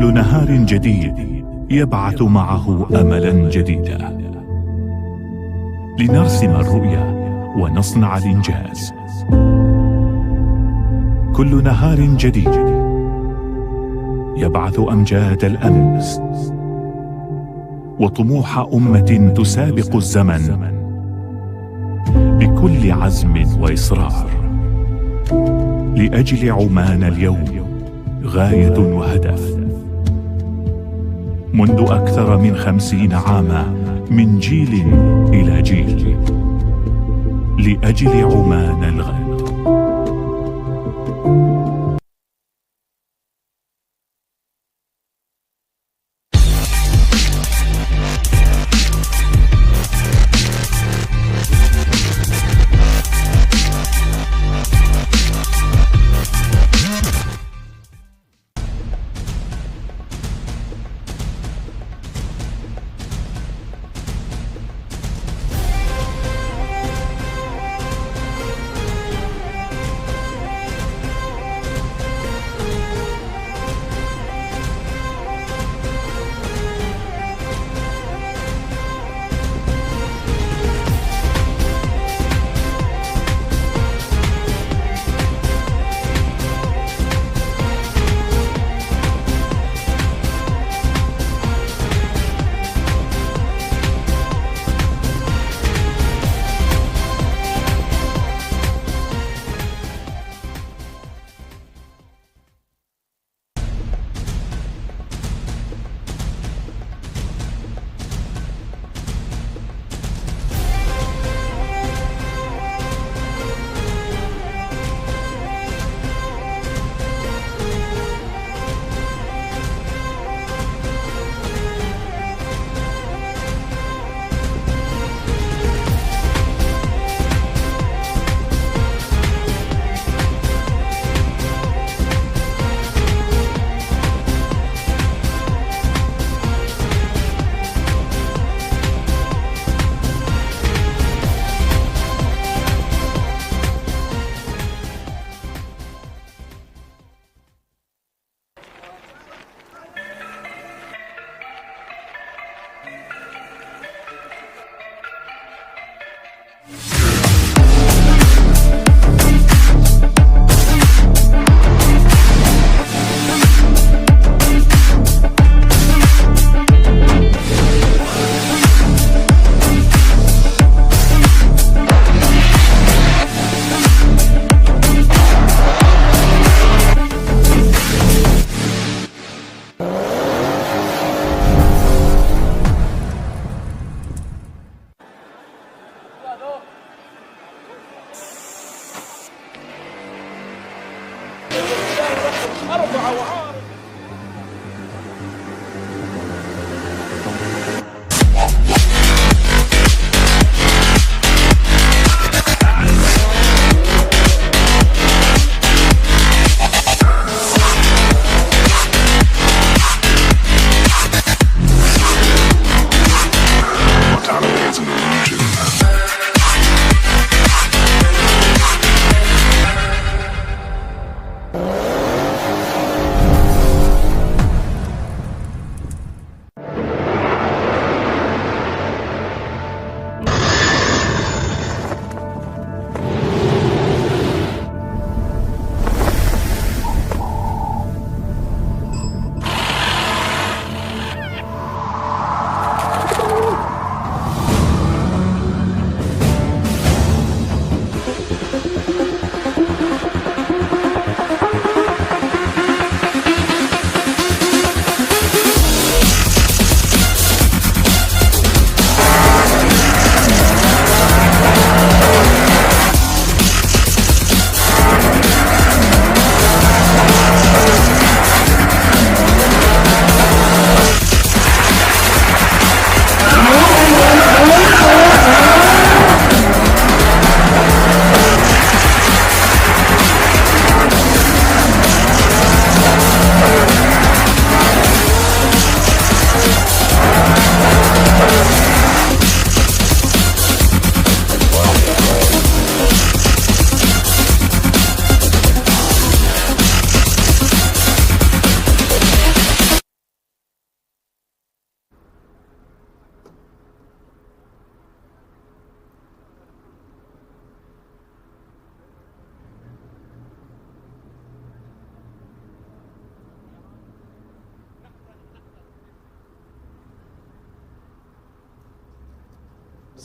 كل نهار جديد يبعث معه أملا جديدا، لنرسم الرؤيا ونصنع الإنجاز. كل نهار جديد يبعث أمجاد الأمس وطموح أمة تسابق الزمن بكل عزم وإصرار. لأجل عمان اليوم غاية وهدف، منذ أكثر من 50 عاما، من جيل إلى جيل، لأجل عمان الغد.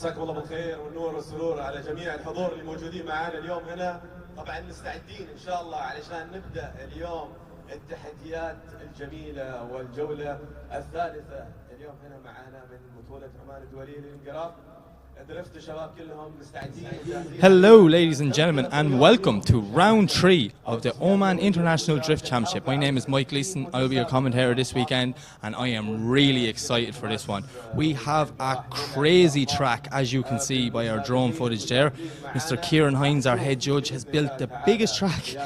مساكم الله بالخير والنور والسرور على جميع الحضور اللي موجودين معنا اليوم هنا. طبعا مستعدين ان شاء الله علشان نبدا اليوم التحديات الجميله والجوله الثالثه اليوم هنا معنا من بطوله عمان الدوليه للانقراض. Hello ladies and gentlemen, and welcome to round 3 of the Oman International Drift Championship. My name is Mike Gleeson. I'll be your commentator this weekend and I am really excited for this one. We have a crazy track, as you can see by our drone footage there. Mr. Kieran Hines, our head judge, has built the biggest track,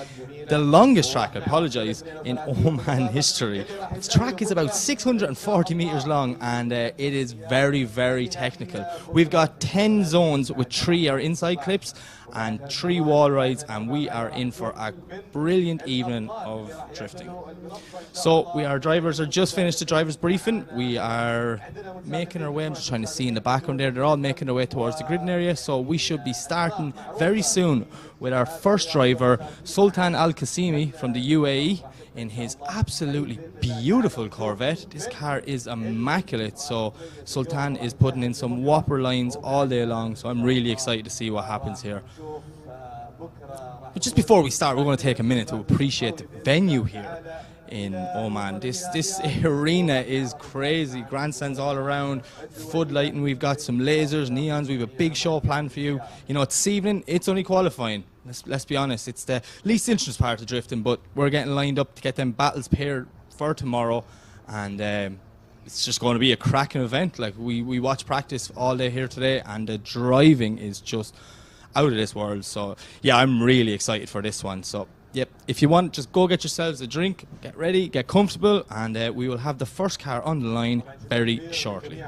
the longest track, I apologise, in Oman history. This track is about 640 metres long and it is very, very technical. We've got 10 zones with 3 are inside clips and 3 wall rides, and we are in for a brilliant evening of drifting. So our drivers are just finished the drivers briefing. We are making our way, I'm just trying to see in the background there, they're all making their way towards the gridding area, so we should be starting very soon with our first driver, Sultan Al Qasimi from the UAE, in his absolutely beautiful Corvette. This car is immaculate, so Sultan is putting in some whopper lines all day long, so I'm really excited to see what happens here. But just before we start, we're going to take a minute to appreciate the venue here in Oman. This arena is crazy. Grandstands all around, floodlighting, we've got some lasers, neons, we have a big show planned for you. You know, this evening, it's only qualifying. Let's be honest, it's the least interesting part of drifting, but we're getting lined up to get them battles paired for tomorrow, and it's just going to be a cracking event. Like, we watch practice all day here today, and the driving is just out of this world. So yeah, I'm really excited for this one. So yep, if you want, just go get yourselves a drink, get ready, get comfortable, and we will have the first car on the line very shortly.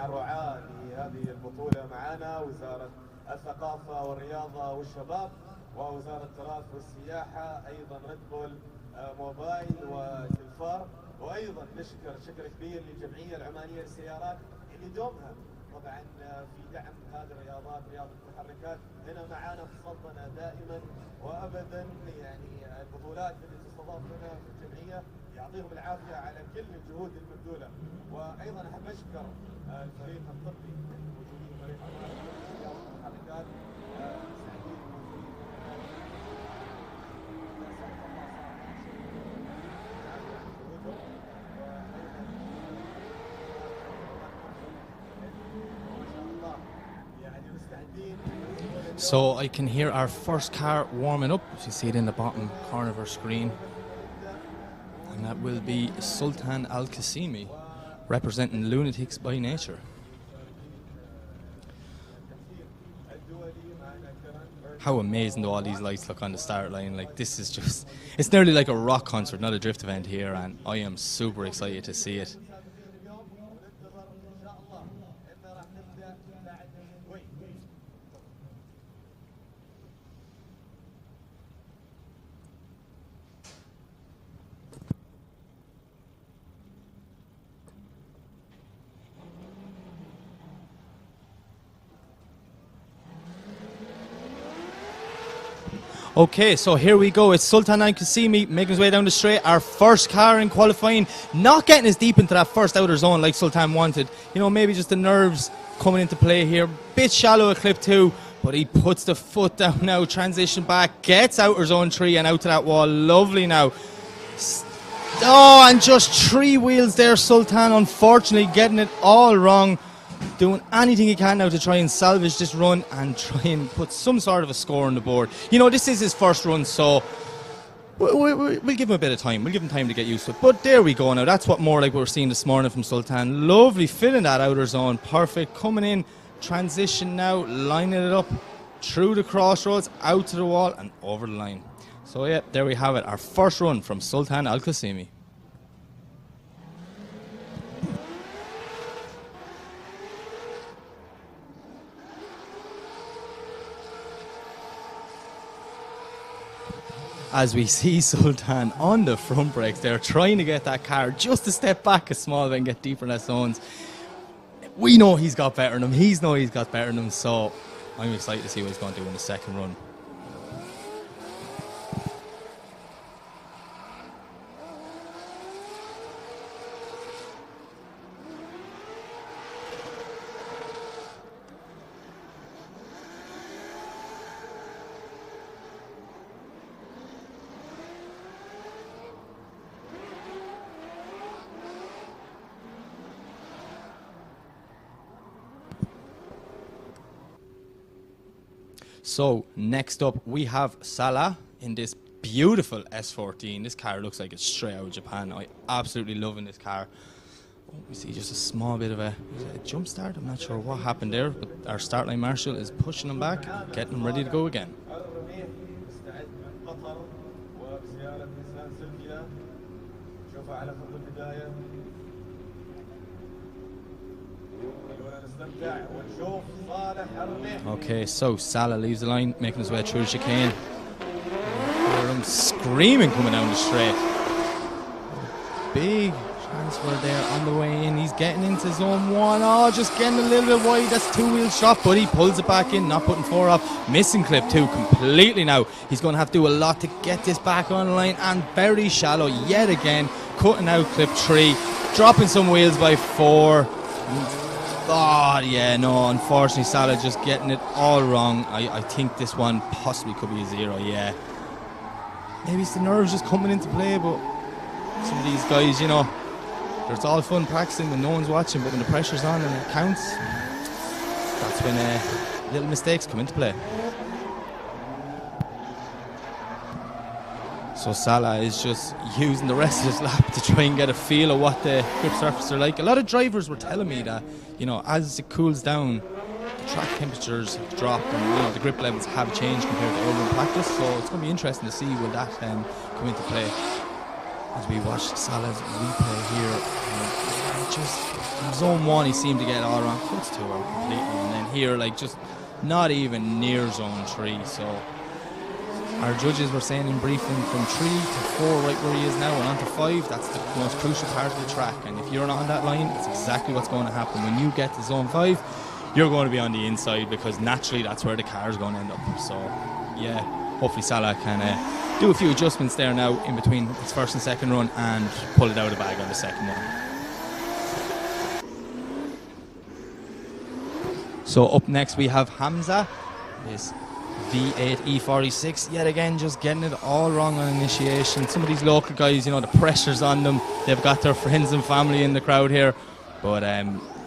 ووزارة التراث والسياحة، أيضا ريد بول موبايل وتلفار، وأيضا نشكر شكر كبير للجمعية العمانية للسيارات اللي دومها طبعا في دعم هذه الرياضات، رياضة المحركات. هنا معانا في السلطنة دائما وأبدا، يعني البطولات اللي تستضاف هنا في الجمعية يعطيهم العافية على كل الجهود المبذولة. وأيضا أحب أشكر الفريق الطبي الموجودين، فريق رياضة المحركات. So I can hear our first car warming up, if you see it in the bottom corner of our screen, and that will be Sultan Al Qasimi, representing Lunatics by Nature. How amazing do all these lights look on the start line. Like, this is just, it's nearly like a rock concert, not a drift event here, and I am super excited to see it. Okay, so here we go. It's Sultan Al Qasimi making his way down the straight. Our first car in qualifying, not getting as deep into that first outer zone like Sultan wanted. You know, maybe just the nerves coming into play here. Bit shallow at clip 2, but he puts the foot down now, transition back, gets outer zone 3 and out to that wall. Lovely now. Oh, and just 3 wheels there, Sultan, unfortunately getting it all wrong. Doing anything he can now to try and salvage this run and try and put some sort of a score on the board. You know, this is his first run, so we'll give him a bit of time. We'll give him time to get used to it. But there we go now. That's what more like we were seeing this morning from Sultan. Lovely filling that outer zone. Perfect. Coming in. Transition now. Lining it up. Through the crossroads. Out to the wall. And over the line. So yeah, there we have it. Our first run from Sultan Al Qasimi. As we see Sultan on the front brakes there, trying to get that car just a step back a small bit and get deeper in that zones. We know he's got better than him, he's got better than him, so I'm excited to see what he's going to do in the second run. So next up we have Salah in this beautiful S14. This car looks like it's straight out of Japan. I absolutely loving this car. Oh, we see just a small bit of a jump start. I'm not sure what happened there, but our start line marshal is pushing him back, getting him ready to go again. Okay, so Salah leaves the line, making his way through the chicane. Hear him screaming coming down the straight. Big transfer there on the way in. He's getting into zone 1. Oh, just getting a little bit wide. That's two-wheel shot, but he pulls it back in, not putting 4 off. Missing clip 2 completely now. He's going to have to do a lot to get this back on the line, and very shallow yet again. Cutting out clip 3, dropping some wheels by 4. Oh, yeah, no, unfortunately, Salah just getting it all wrong. I think this one possibly could be a 0, yeah. Maybe it's the nerves just coming into play, but some of these guys, you know, it's all fun practicing when no one's watching, but when the pressure's on and it counts, that's when little mistakes come into play. So Salah is just using the rest of his lap to try and get a feel of what the grip surfaces are like. A lot of drivers were telling me that, you know, as it cools down, the track temperatures have dropped and, you know, the grip levels have changed compared to earlier in practice. So it's going to be interesting to see will that come into play as we watch Salah's replay here. Just in zone 1, he seemed to get it all wrong. Cuts 2 out completely, and then here, like, just not even near zone 3. So our judges were saying in briefing from 3 to 4, right where he is now, and on to 5, that's the most crucial part of the track. And if you're not on that line, it's exactly what's going to happen. When you get to zone 5, you're going to be on the inside, because naturally that's where the car is going to end up. So, yeah, hopefully Salah can do a few adjustments there now in between his first and second run and pull it out of the bag on the second one. So up next we have Hamza, this V8 E46, yet again just getting it all wrong on initiation. Some of these local guys, you know, the pressure's on them. They've got their friends and family in the crowd here. But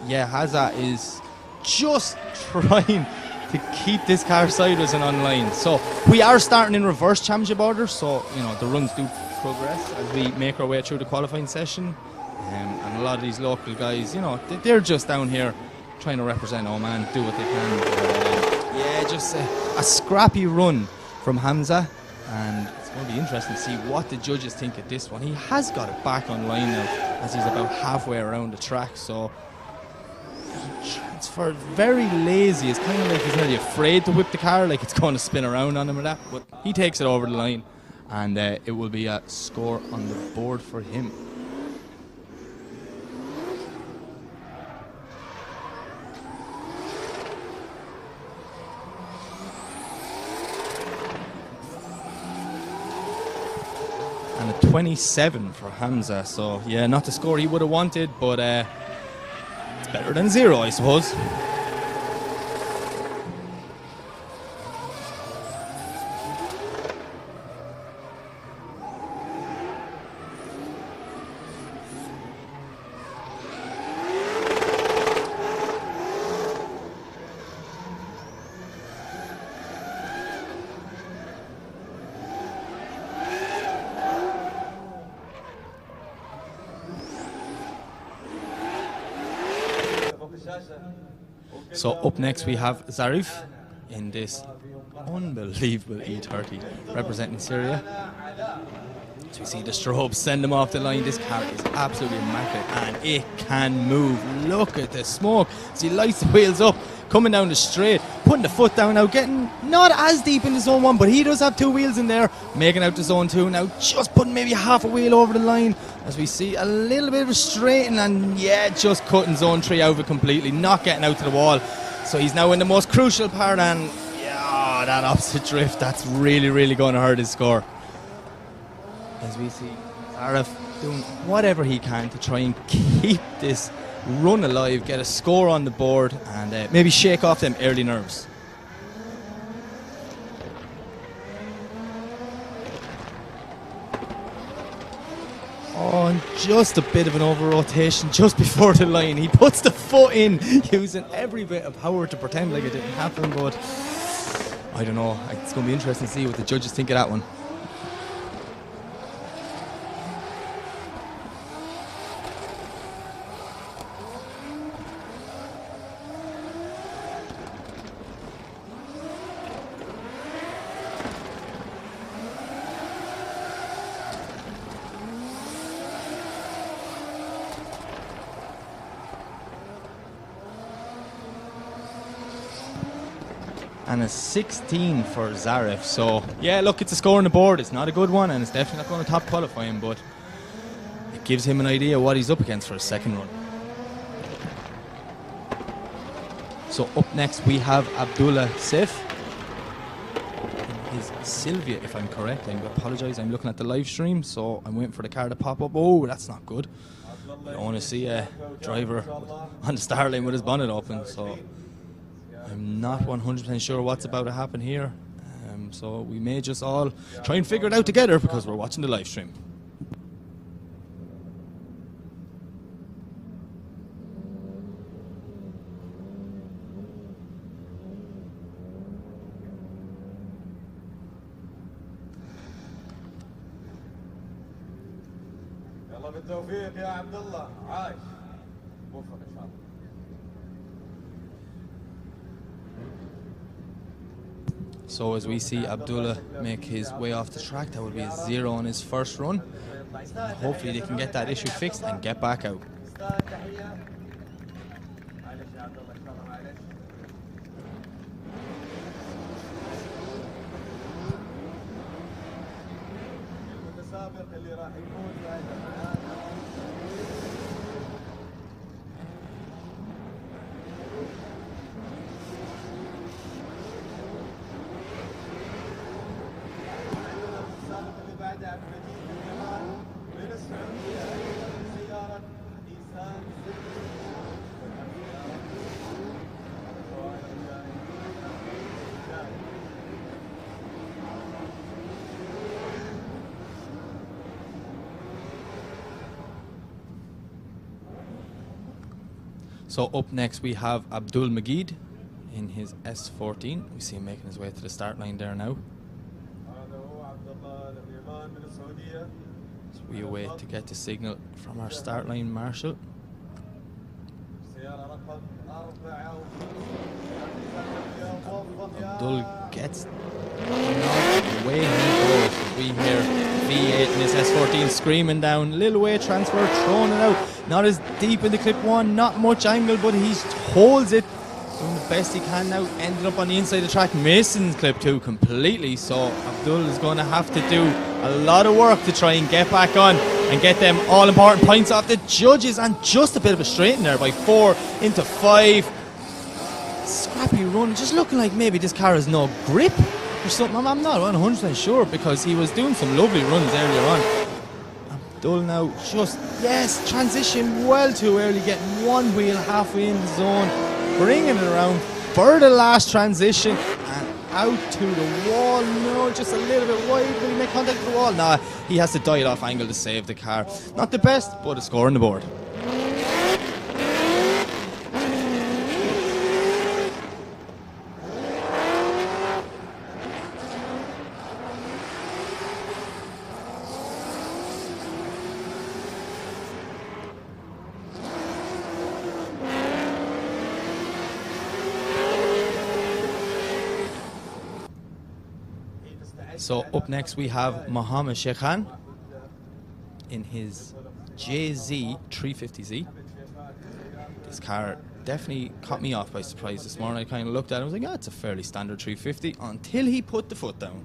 yeah, Hamza is just trying to keep this car sideways and online. So we are starting in reverse championship order, so, you know, the runs do progress as we make our way through the qualifying session. And a lot of these local guys, you know, they're just down here trying to represent Oman, do what they can. But, yeah, just a scrappy run from Hamza, and it's going to be interesting to see what the judges think of this one. He has got it back online now as he's about halfway around the track, so he transferred very lazy. It's kind of like he's nearly afraid to whip the car, like it's going to spin around on him or that, but he takes it over the line, and it will be a score on the board for him. And a 27 for Hamza, so yeah, not the score he would have wanted, but it's better than 0, I suppose. So up next we have Zarif in this unbelievable E30 representing Syria. So you see the strobes send him off the line. This car is absolutely immaculate and it can move. Look at the smoke as he lights the wheels up, coming down the straight, putting the foot down now, getting not as deep into zone 1, but he does have 2 wheels in there, making out to zone 2 now, just putting maybe half a wheel over the line as we see a little bit of a straighten, and yeah, just cutting zone 3 out of it completely, not getting out to the wall. So he's now in the most crucial part, and yeah, that opposite drift, that's really going to hurt his score. As we see Zarif doing whatever he can to try and keep this run alive, get a score on the board, and maybe shake off them early nerves. Oh, and just a bit of an over-rotation just before the line. He puts the foot in, using every bit of power to pretend like it didn't happen, but I don't know. It's going to be interesting to see what the judges think of that one. And a 16 for Zaref. So, yeah, look, it's a score on the board. It's not a good one, and it's definitely not going to top qualify him, but it gives him an idea what he's up against for his second run. So, up next, we have Abdullah Sif. His Sylvia, if I'm correct. I apologise, I'm looking at the live stream, so I'm waiting for the car to pop up. Oh, that's not good. I don't want to see a driver on the start line with his bonnet open, so I'm not 100% sure what's about to happen here. So we may just all try and figure it out together because we're watching the live stream. يلا بالتوفيق يا عبد الله عاش موفق ان شاء الله. So as we see Abdullah make his way off the track, that would be a 0 on his first run. Hopefully they can get that issue fixed and get back out. So up next we have Abdul Magid in his S14. We see him making his way to the start line there now. So we await to get the signal from our start line marshal. Abdul gets away he goes. We hear V8 in his S14 screaming down, little weight transfer, throwing it out. Not as deep in the clip one, not much angle, but he holds it doing the best he can now. Ended up on the inside of the track, missing clip 2 completely. So Abdul is going to have to do a lot of work to try and get back on and get them all important points off the judges. And just a bit of a straighten there by 4 into 5. Scrappy run, just looking like maybe this car has no grip or something. I'm not 100% sure because he was doing some lovely runs earlier on. Abdul now just, yes, transition well too early, getting one wheel halfway in the zone, bringing it around for the last transition and out to the wall. No, just a little bit wide. Will he make contact with the wall? Nah, he has to dial off angle to save the car. Not the best, but a score on the board. So up next we have Mohammed Shekhan in his JZ 350Z. This car definitely caught me off by surprise this morning. I kind of looked at it and was like, oh, it's a fairly standard 350 until he put the foot down.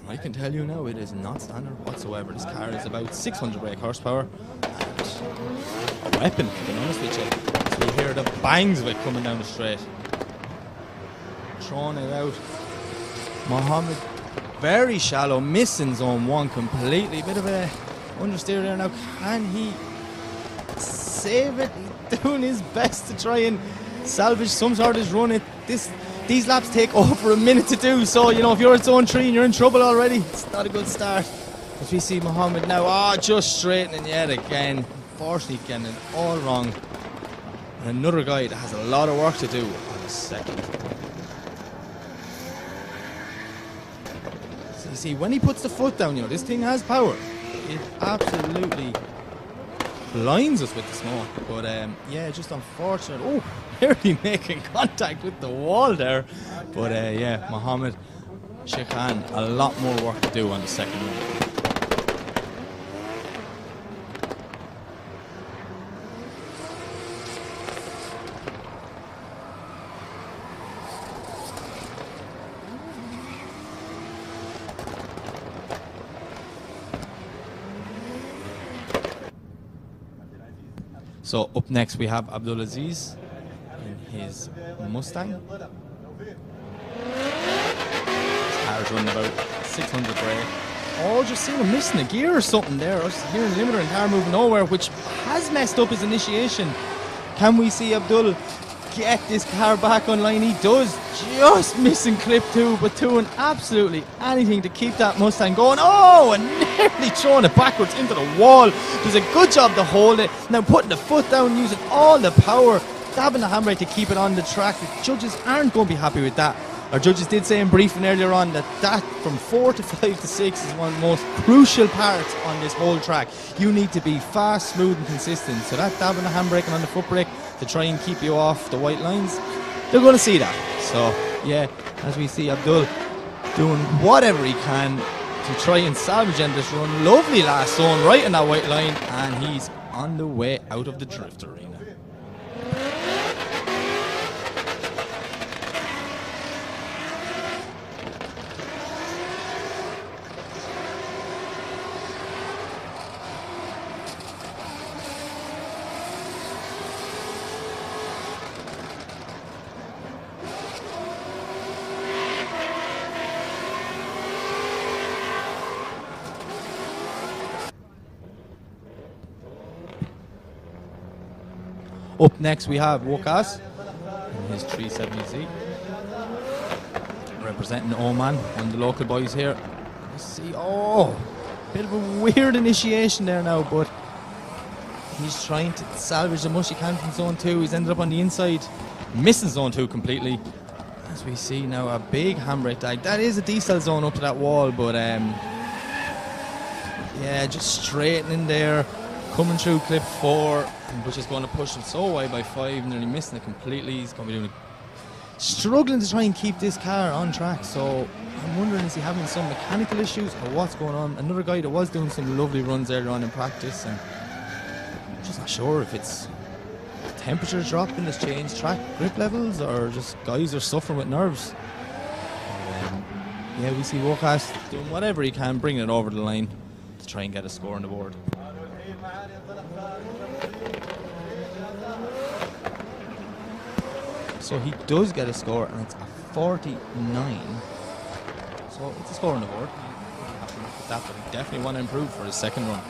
And I can tell you now it is not standard whatsoever. This car is about 600 brake horsepower and a weapon, to be honest with you. So you hear the bangs of it coming down the straight. Throwing it out. Mohammed, very shallow, missing zone 1 completely. Bit of a understeer there now. Can he save it? He's doing his best to try and salvage some sort of his run. These laps take over a minute to do, so you know if you're at zone 3 and you're in trouble already, it's not a good start. As we see Mohammed now, just straightening yet again. Unfortunately getting it all wrong. And another guy that has a lot of work to do on the second. You see, when he puts the foot down, this thing has power. It absolutely blinds us with the smoke. But yeah, just unfortunate. Oh, barely making contact with the wall there. But yeah, Mohammed Sheikh Khan, a lot more work to do on the second one. So up next we have Abdulaziz in his Mustang. His car's running about 600 brake. Oh, just seen him missing a gear or something there. I was hearing the limiter and car moving nowhere, which has messed up his initiation. Can we see Abdul get this car back online? He does. Just missing clip 2, but doing absolutely anything to keep that Mustang going. Oh, and nearly throwing it backwards into the wall. Does a good job to hold it. Now putting the foot down, using all the power, dabbing the handbrake to keep it on the track. The judges aren't going to be happy with that. Our judges did say in briefing earlier on that from 4 to 5 to 6 is one of the most crucial parts on this whole track. You need to be fast, smooth and consistent. So that dabbing the handbrake and on the foot brake to try and keep you off the white lines, they're going to see that. So yeah, as we see Abdul doing whatever he can to try and salvage in this run. Lovely last zone right in that white line, and he's on the way out of the drift arena. Up next we have Waqas in his 370Z, representing Oman, one of the local boys here. You see, oh, bit of a weird initiation there now, but he's trying to salvage the much he can from zone 2. He's ended up on the inside, missing zone 2 completely. As we see now, a big handbrake tag. That is a decel zone up to that wall, but yeah, just straightening there, coming through clip 4, which is going to push him so wide by 5, nearly missing it completely. He's going to be doing struggling to try and keep this car on track. So I'm wondering, is he having some mechanical issues or what's going on? Another guy that was doing some lovely runs earlier on in practice, and I'm just not sure if it's temperatures dropping, has changed track grip levels, or just guys are suffering with nerves. Yeah, we see Waqas doing whatever he can, bringing it over the line to try and get a score on the board. So he does get a score, and it's a 49. So it's a score on the board. Happy with that, but he definitely want to improve for his second run.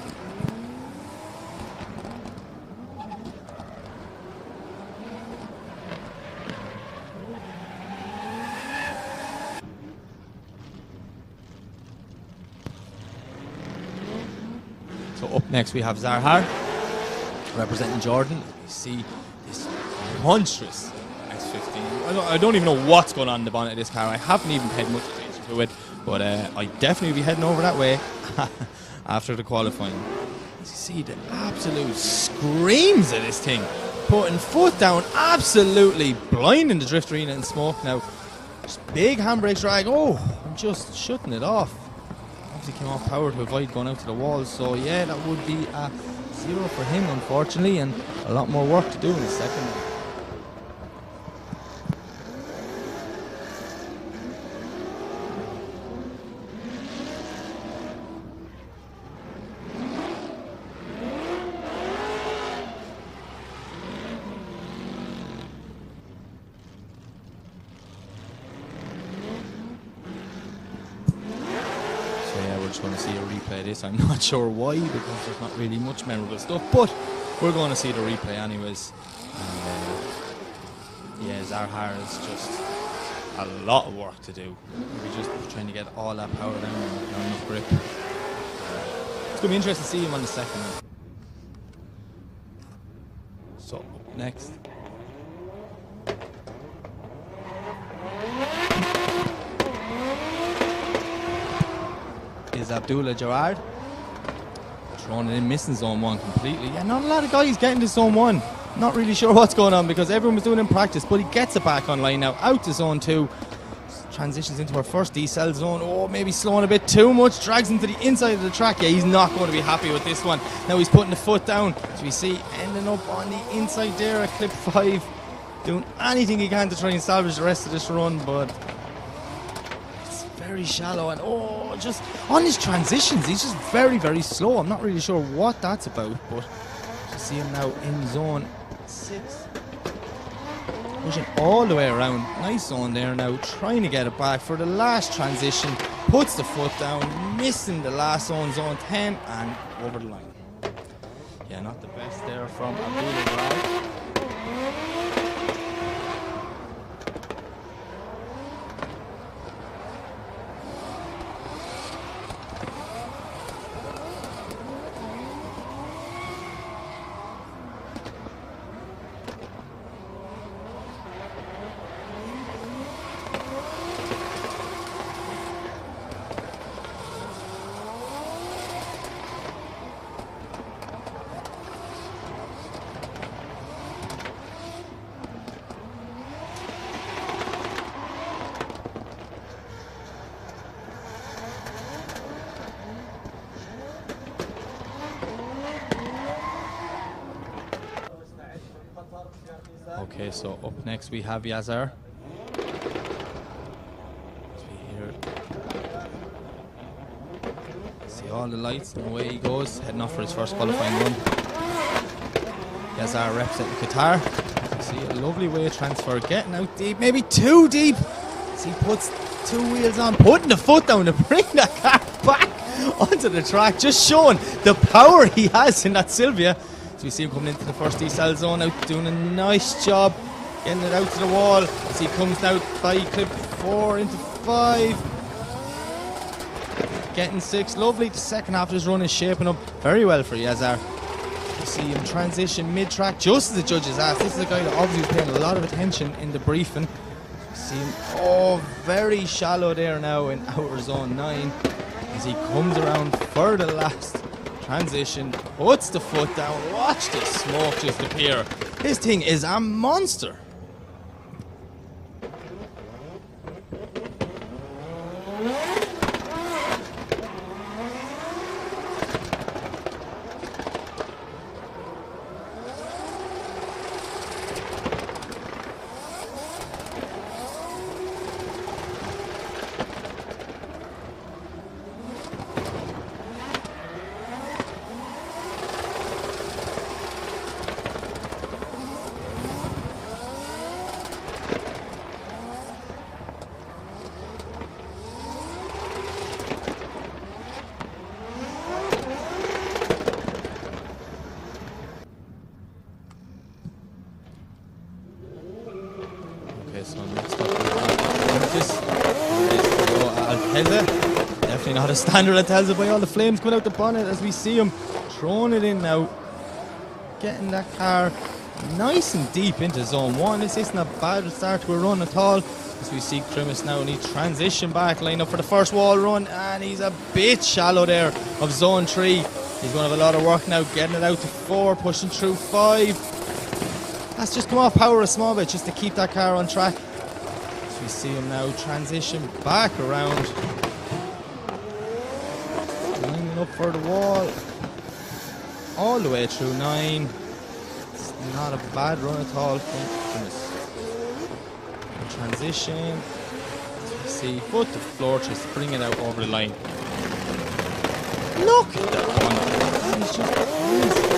So up next we have Zarhar, representing Jordan. You see this monstrous S15. I don't even know what's going on in the bonnet of this car. I haven't even paid much attention to it, but I definitely will be heading over that way after the qualifying. As you see, the absolute screams of this thing, putting foot down, absolutely blinding the drift arena in smoke now. Just big handbrake drag. Oh, I'm just shutting it off. Obviously came off power to avoid going out to the walls, so yeah, that would be a 0 for him, unfortunately, and a lot more work to do in the second one. Going to see a replay of this. I'm not sure why, because there's not really much memorable stuff, but we're going to see the replay anyways. And yeah, Zarhar is just a lot of work to do. We're just trying to get all that power down and not enough grip. It's going to be interesting to see him on the second one. So up next, is Abdullah Gerard. Throwing it in, missing zone 1 completely. Yeah, not a lot of guys getting to zone 1. Not really sure what's going on because everyone was doing it in practice, but he gets it back online now, out to zone 2. Transitions into our first decel zone. Oh, maybe slowing a bit too much. Drags him to the inside of the track. Yeah, he's not going to be happy with this one. Now he's putting the foot down. As we see, ending up on the inside there at clip 5. Doing anything he can to try and salvage the rest of this run, but it's very shallow. And just on his transitions, he's just very, very slow. I'm not really sure what that's about, but you see him now in zone 6. Pushing all the way around. Nice zone there now. Trying to get it back for the last transition. Puts the foot down. Missing the last zone, zone 10. And over the line. Yeah, not the best there from Abdullah. Okay, so up next we have Yazar. As we hear, see all the lights and away he goes, heading off for his first qualifying run. Yazar representing Qatar. See a lovely wave transfer, getting out deep, maybe too deep. As he puts 2 wheels on, putting the foot down to bring that car back onto the track, just showing the power he has in that Silvia. So we see him coming into the first decel zone out, doing a nice job getting it out to the wall as he comes out by clip 4 into 5. Getting 6. Lovely. The second half of his run is shaping up very well for Yazar. You see him transition mid-track just as the judges asked. This is a guy that obviously was paying a lot of attention in the briefing. You see him, very shallow there now in outer zone 9 as he comes around for the last transition, puts the foot down. Watch the smoke just appear. This thing is a monster. So next up definitely not a standard Altelza by all the flames coming out the bonnet as we see him throwing it in now, getting that car nice and deep into zone 1. This isn't a bad start to a run at all as we see Krimis now, and he transition back, line up for the first wall run, and he's a bit shallow there of zone 3. He's going to have a lot of work now getting it out to 4, pushing through 5. That's just come off power a small bit just to keep that car on track. So we see him now transition back around, lining up for the wall all the way through 9. It's not a bad run at all from Krimis. Transition, as we see, foot to floor, just bring it out over the line. Look at that one. He's just crazy.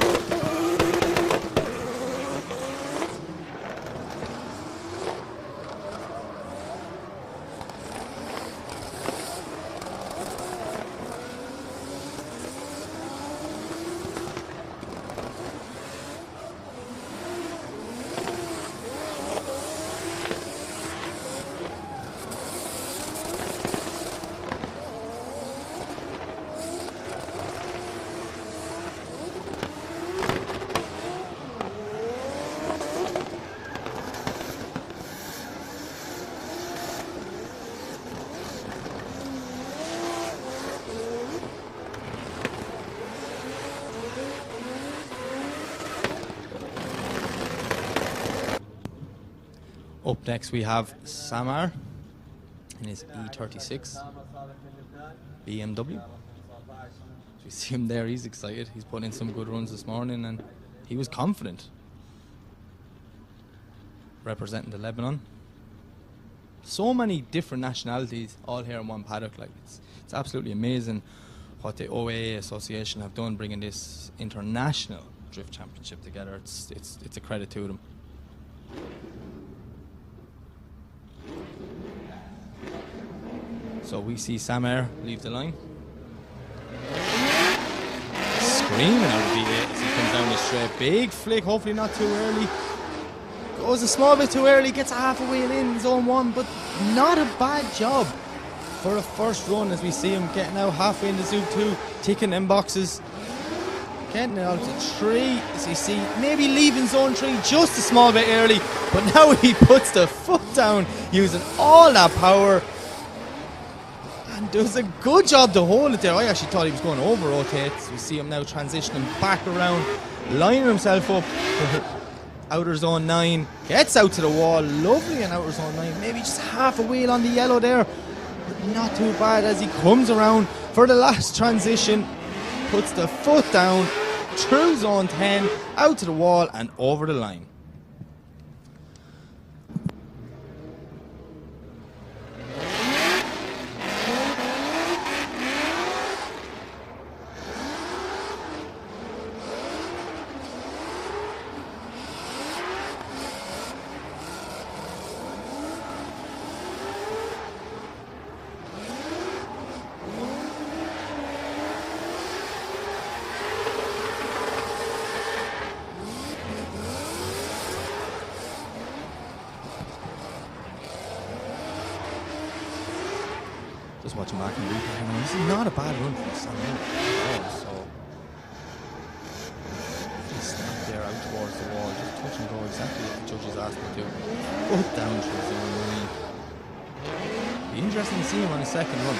Up next we have Samar in his E36 BMW. So we see him there, he's excited. He's put in some good runs this morning and he was confident. Representing the Lebanon. So many different nationalities all here in one paddock. Like it's absolutely amazing what the OAA Association have done, bringing this international drift championship together. It's a credit to them. So we see Samar leave the line. Screaming out of V8 as he comes down the straight. Big flick, hopefully not too early. Goes a small bit too early, gets a half a wheel in zone 1, but not a bad job for a first run as we see him getting out halfway into zone 2, ticking them boxes. Getting it out to 3 as you see, maybe leaving zone 3 just a small bit early, but now he puts the foot down using all that power and does a good job to hold it there. I actually thought he was going to over rotate. So we see him now transitioning back around, lining himself up for outer zone 9, gets out to the wall, lovely in outer zone 9, maybe just half a wheel on the yellow there, but not too bad as he comes around for the last transition, puts the foot down, through zone 10, out to the wall and over the line. Just watching back in the replay, this is not a bad run from Sam at all, so just snap there out towards the wall, just touch and go exactly what the judges asked me to. Foot down through zone 9. Be interesting to see him on his second run.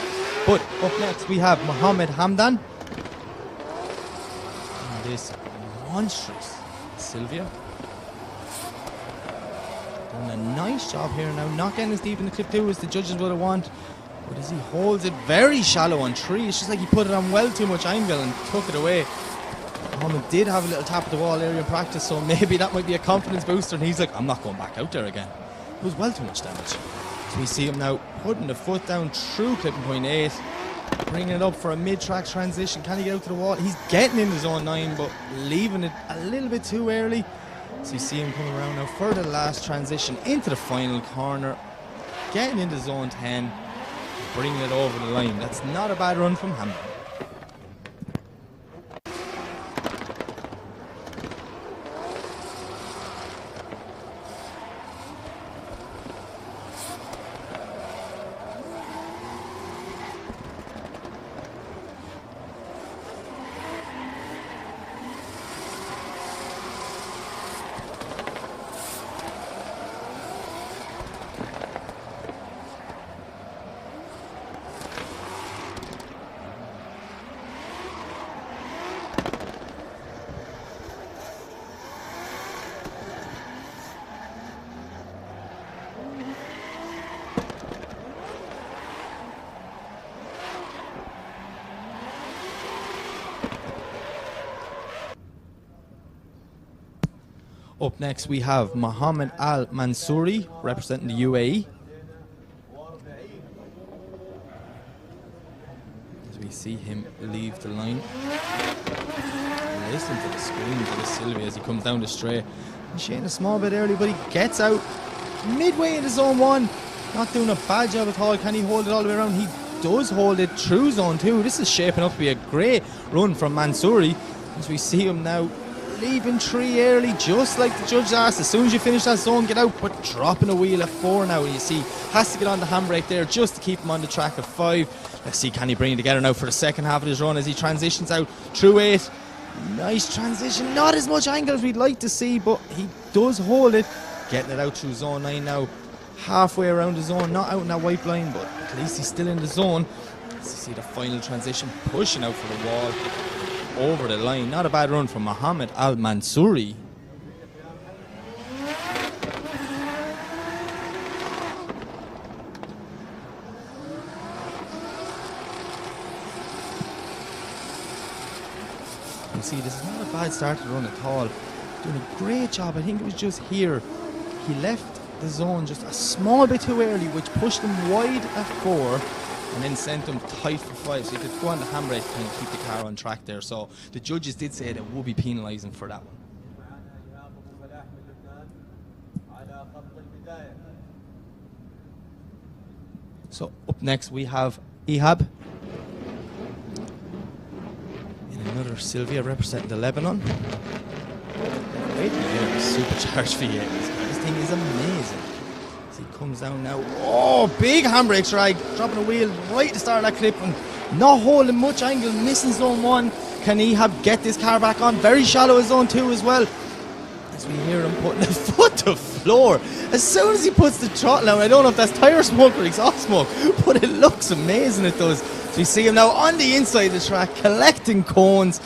But up next we have Mohammed Hamdan. And this monstrous Sylvia. Doing a nice job here now, not getting as deep in the clip 2 as the judges would have wanted. But as he holds it very shallow on 3, it's just like he put it on well too much angle and took it away. Mohammed did have a little tap at the wall area in practice, so maybe that might be a confidence booster, and he's like, I'm not going back out there again. It was well too much damage. So we see him now putting the foot down through clipping point 8, bringing it up for a mid-track transition. Can he get out to the wall? He's getting into zone 9, but leaving it a little bit too early. So you see him coming around now for the last transition into the final corner, getting into zone 10, bringing it over the line. That's not a bad run from Hamdan. Up next we have Mohammed Al Mansouri representing the UAE. As we see him leave the line. Listen to the screams of the Sylvia as he comes down the straight. He's a small bit early, but he gets out midway into zone 1. Not doing a bad job at all. Can he hold it all the way around? He does hold it through zone 2. This is shaping up to be a great run from Mansouri. As we see him now leaving 3 early, just like the judge asked. As soon as you finish that zone, get out, but dropping a wheel at 4 now. And you see, has to get on the handbrake there just to keep him on the track at 5. Let's see, can he bring it together now for the second half of his run as he transitions out through 8. Nice transition, not as much angle as we'd like to see, but he does hold it. Getting it out through zone 9 now, halfway around the zone, not out in that white line, but at least he's still in the zone. As you see the final transition, pushing out for the wall. Over the line. Not a bad run from Mohammed Al Mansouri. You see, this is not a bad start to the run at all. Doing a great job. I think it was just here. He left the zone just a small bit too early, which pushed him wide at 4 and then sent him tight for 5. So he could go on the handbrake to kind of keep the car on track there. So the judges did say they would be penalising for that one. So up next we have Ihab in another Sylvia representing the Lebanon. Wait, yeah, supercharged V8. This thing is amazing. As he comes down now. Oh, big handbrake drag, dropping a wheel right at the start of that clip and not holding much angle, missing zone 1. Can Ihab get this car back on? Very shallow zone 2 as well. As we hear him putting a foot to floor. As soon as he puts the throttle out, I don't know if that's tyre smoke or exhaust smoke, but it looks amazing, it does. So you see him now on the inside of the track, collecting cones.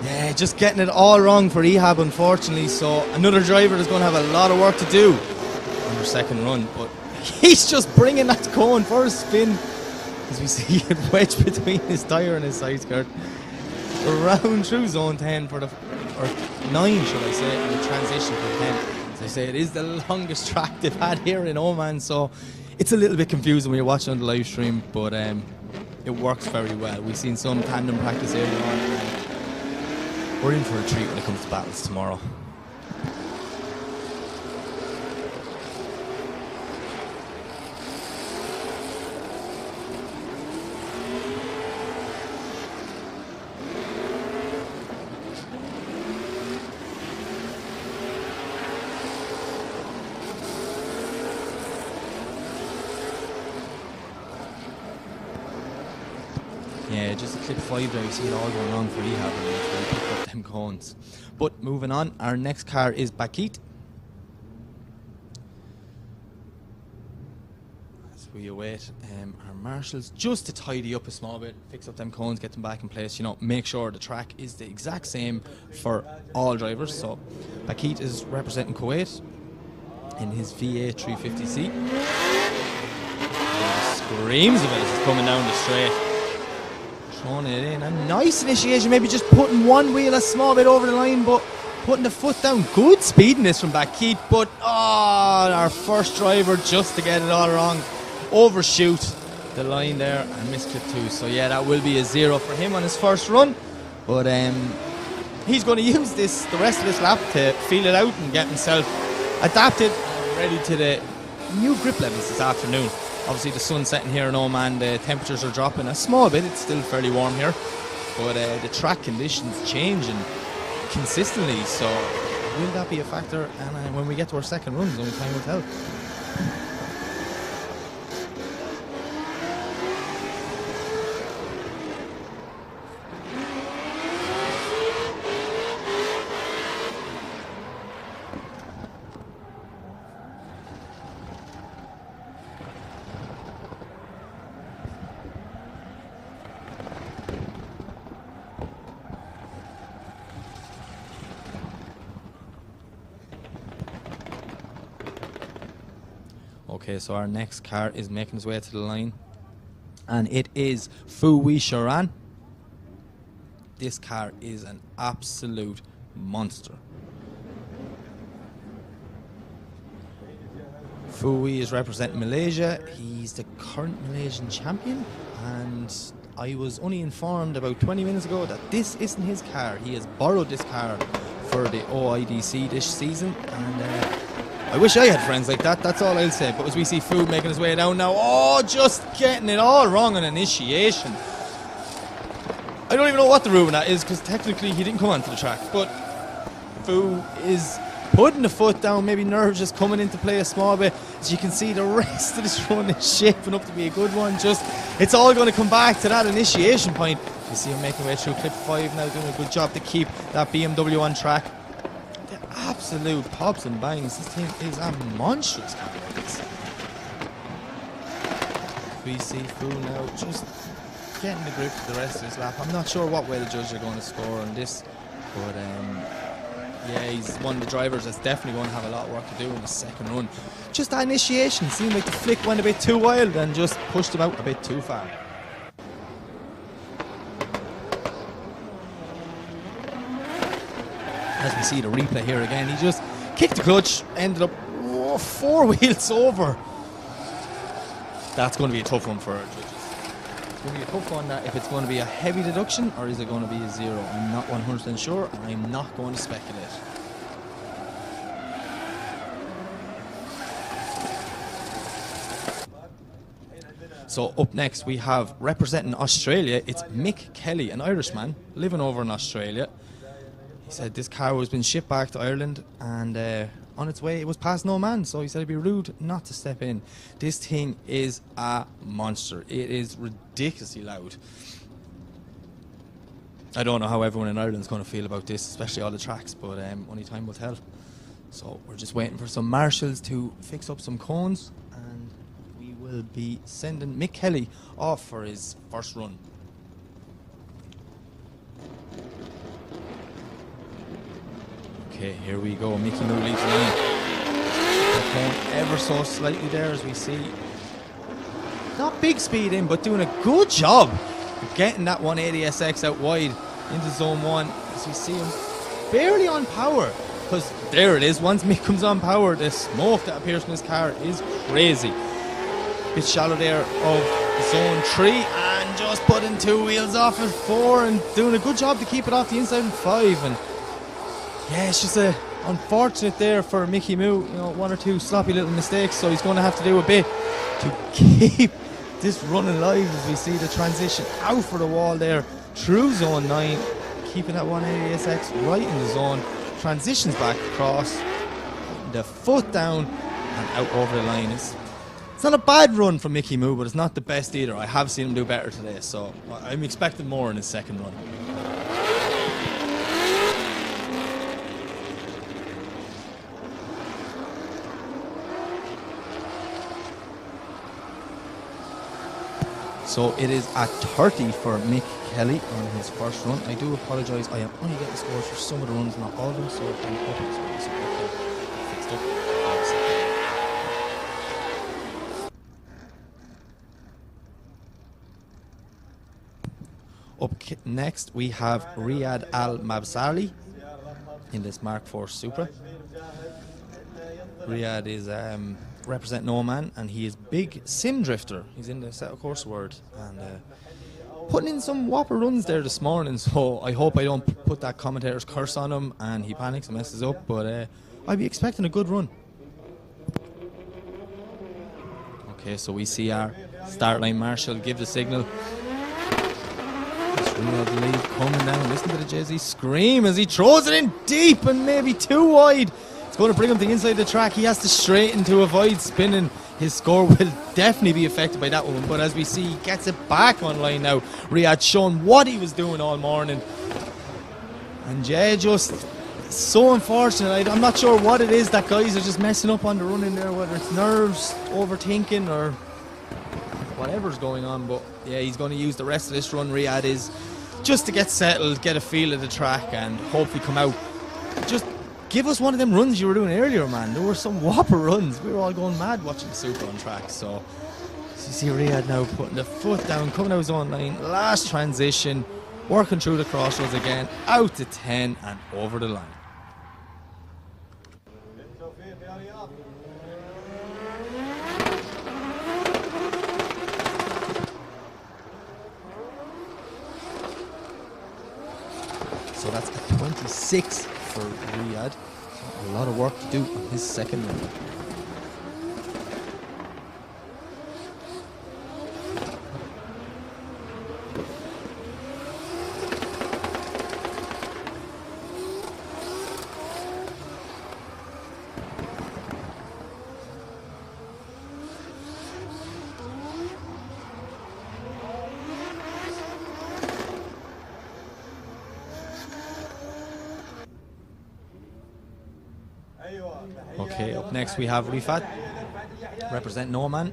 Yeah, just getting it all wrong for Ihab, unfortunately. So another driver is going to have a lot of work to do on their second run. But he's just bringing that cone for a spin. As we see it wedged between his tyre and his side skirt. Around through zone 10 for the... or 9 should I say, in the transition for 10. As I say, it is the longest track they've had here in Oman, so it's a little bit confusing when you're watching on the live stream, but it works very well. We've seen some tandem practice earlier on, and we're in for a treat when it comes to battles tomorrow. Yeah, just a clip 5 there, you see it all going wrong for Ihab and he picked up them cones. But moving on, our next car is Bakit. As we await our marshals just to tidy up a small bit, fix up them cones, get them back in place, you know, make sure the track is the exact same for all drivers. So Bakit is representing Kuwait in his V8 350C. Screams of it as it's coming down the straight. Throwing it in, a nice initiation, maybe just putting one wheel a small bit over the line, but putting the foot down. Good speed in this from Bakit, but our first driver just to get it all wrong, overshoot the line there and miss clip 2. So yeah, that will be a 0 for him on his first run, but he's going to use the rest of this lap to feel it out and get himself adapted and ready to the new grip levels this afternoon. Obviously the sun's setting here in Oman, the temperatures are dropping a small bit, it's still fairly warm here, but the track conditions changing consistently, so will that be a factor? And when we get to our second run, only time will tell. Okay, so our next car is making its way to the line, and it is Fuwi Sharan. This car is an absolute monster. Fuwi is representing Malaysia. He's the current Malaysian champion, and I was only informed about 20 minutes ago that this isn't his car. He has borrowed this car for the OIDC this season, and I wish I had friends like that, that's all I'll say. But as we see Fu making his way down now, just getting it all wrong on initiation. I don't even know what the rule of that is, because technically he didn't come onto the track, but Fu is putting the foot down, maybe nerves just coming into play a small bit. As you can see, the rest of this run is shaping up to be a good one. It's all going to come back to that initiation point. You see him making way through clip 5 now, doing a good job to keep that BMW on track. Absolute pops and bangs. This thing is a monstrous car. We see Fu now just getting the grip for the rest of this lap. I'm not sure what way the judges are going to score on this, but yeah, he's one of the drivers that's definitely going to have a lot of work to do in the second run. Just that initiation seemed like the flick went a bit too wild and just pushed him out a bit too far. as we see the replay here again. He just kicked the clutch, ended up 4 wheels over. That's going to be a tough one for our judges. It's going to be a tough one, that if it's going to be a heavy deduction or is it going to be a 0. I'm not 100% sure, and I'm not going to speculate. So up next we have, representing Australia, it's Mick Kelly, an Irishman living over in Australia. He said this car was been shipped back to Ireland, and on its way it was past Oman, so he said it'd be rude not to step in. This thing is a monster. It is ridiculously loud. I don't know how everyone in Ireland's going to feel about this, especially all the tracks, but only time will tell. So we're just waiting for some marshals to fix up some cones, and we will be sending Mick Kelly off for his first run. Okay, here we go. Mickey Moo leads the line. They're going ever so slightly there, as we see. Not big speed in, but doing a good job of getting that 180SX out wide into zone 1. As we see him barely on power, because there it is. Once Mick comes on power, the smoke that appears from his car is crazy. Bit shallow there of zone 3, and just putting 2 wheels off at 4 and doing a good job to keep it off the inside in 5. And yeah, it's just unfortunate there for Mickey Moo, you know, 1 or 2 sloppy little mistakes, so he's going to have to do a bit to keep this running alive, as we see the transition out for the wall there through zone 9, keeping that 180SX right in the zone, transitions back across, the foot down and out over the line. It's not a bad run from Mickey Moo, but it's not the best either. I have seen him do better today, so I'm expecting more in his second run. So it is at 30 for Mick Kelly on his first run. I do apologise, I am only getting scores for some of the runs, not all of them, so I'm hoping it's fixed up. Up next we have Riyad Al Mabsali in this Mark IV Supra. Riyad is representing Oman, and he is big sim drifter. He's in the set of course word, and putting in some whopper runs there this morning, so I hope I don't put that commentator's curse on him and he panics and messes up, but I'd be expecting a good run. Okay, so we see our start line marshal give the signal. It's Riyad lead coming down. Listen to the Jay-Z scream as he throws it in deep and maybe too wide. Going to bring him to the inside of the track. He has to straighten to avoid spinning. His score will definitely be affected by that one, but as we see, he gets it back online now. Riyad showing what he was doing all morning, and yeah, just so unfortunate. I'm not sure what it is that guys are just messing up on the run in there, whether it's nerves, overthinking, or whatever's going on, but yeah, he's going to use the rest of this run, Riyad is, just to get settled, get a feel of the track, and hopefully come out. Just give us one of them runs you were doing earlier, man. There were some whopper runs. We were all going mad watching Super on track. So you see Riyad now putting the foot down, coming out zone 9, last transition, working through the crossroads again, out to 10 and over the line. So that's a 26 for Riyad. So a lot of work to do on his second run. Okay, up next we have Rifat, representing Oman, in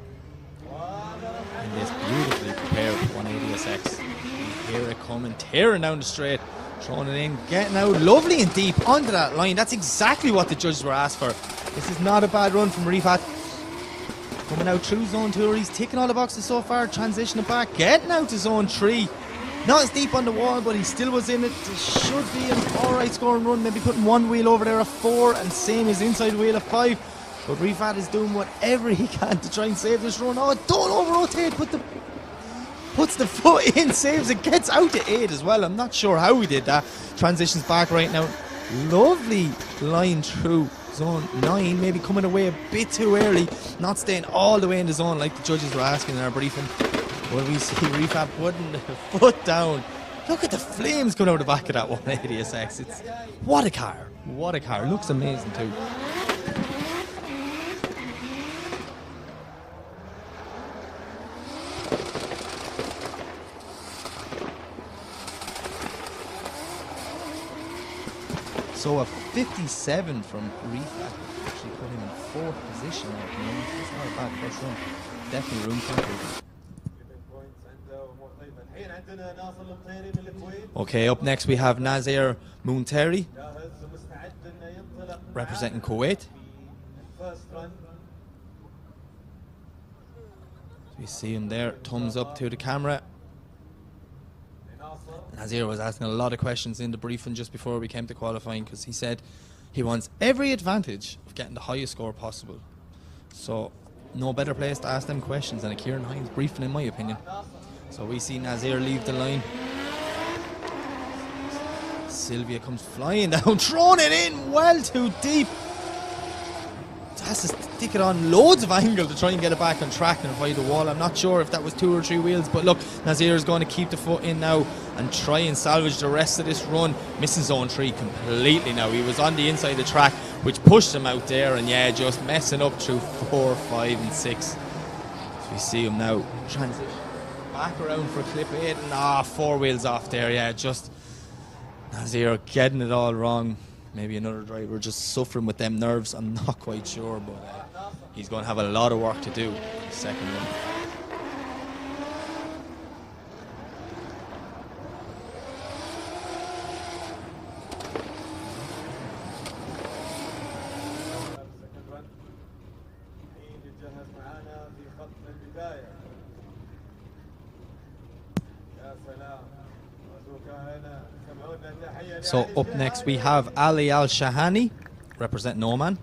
this beautifully prepared 180SX. You hear it coming, tearing down the straight, throwing it in, getting out lovely and deep onto that line. That's exactly what the judges were asked for. This is not a bad run from Rifat. Coming out through zone 2, he's ticking all the boxes so far, transitioning back, getting out to zone 3. Not as deep on the wall, but he still was in it. It should be an alright scoring run. Maybe putting one wheel over there at 4 and same as inside wheel at 5. But Rifat is doing whatever he can to try and save this run. Oh, don't over-rotate. Puts the foot in, saves it, gets out to 8 as well. I'm not sure how he did that. Transitions back right now. Lovely line through zone 9. Maybe coming away a bit too early. Not staying all the way in the zone like the judges were asking in our briefing. But we see Rifat putting the foot down. Look at the flames coming out the back of that 180SX. It's what a car. What a car. Looks amazing too. So a 57 from Rifat actually put him in 4th position at the moment. That's not a bad first run. Definitely room for improvement. Okay, up next we have Nazir Munteri representing Kuwait. We see him there, thumbs up to the camera. Nazir was asking a lot of questions in the briefing just before we came to qualifying, because he said he wants every advantage of getting the highest score possible. So no better place to ask them questions than a Kieran Hines briefing, in my opinion. So we see Nazir leave the line. Sylvia comes flying down, throwing it in well too deep. Has to stick it on loads of angle to try and get it back on track and avoid the wall. I'm not sure if that was 2 or 3 wheels, but look, Nazir is going to keep the foot in now and try and salvage the rest of this run. Missing zone 3 completely now. He was on the inside of the track, which pushed him out there, and yeah, just messing up through 4, 5 and 6. So we see him now transition back around for clip 8 and 4 wheels off there. Yeah, just Nazir getting it all wrong. Maybe another driver just suffering with them nerves. I'm not quite sure, but he's going to have a lot of work to do second run. So up next we have Ali Al-Shahani representing Oman.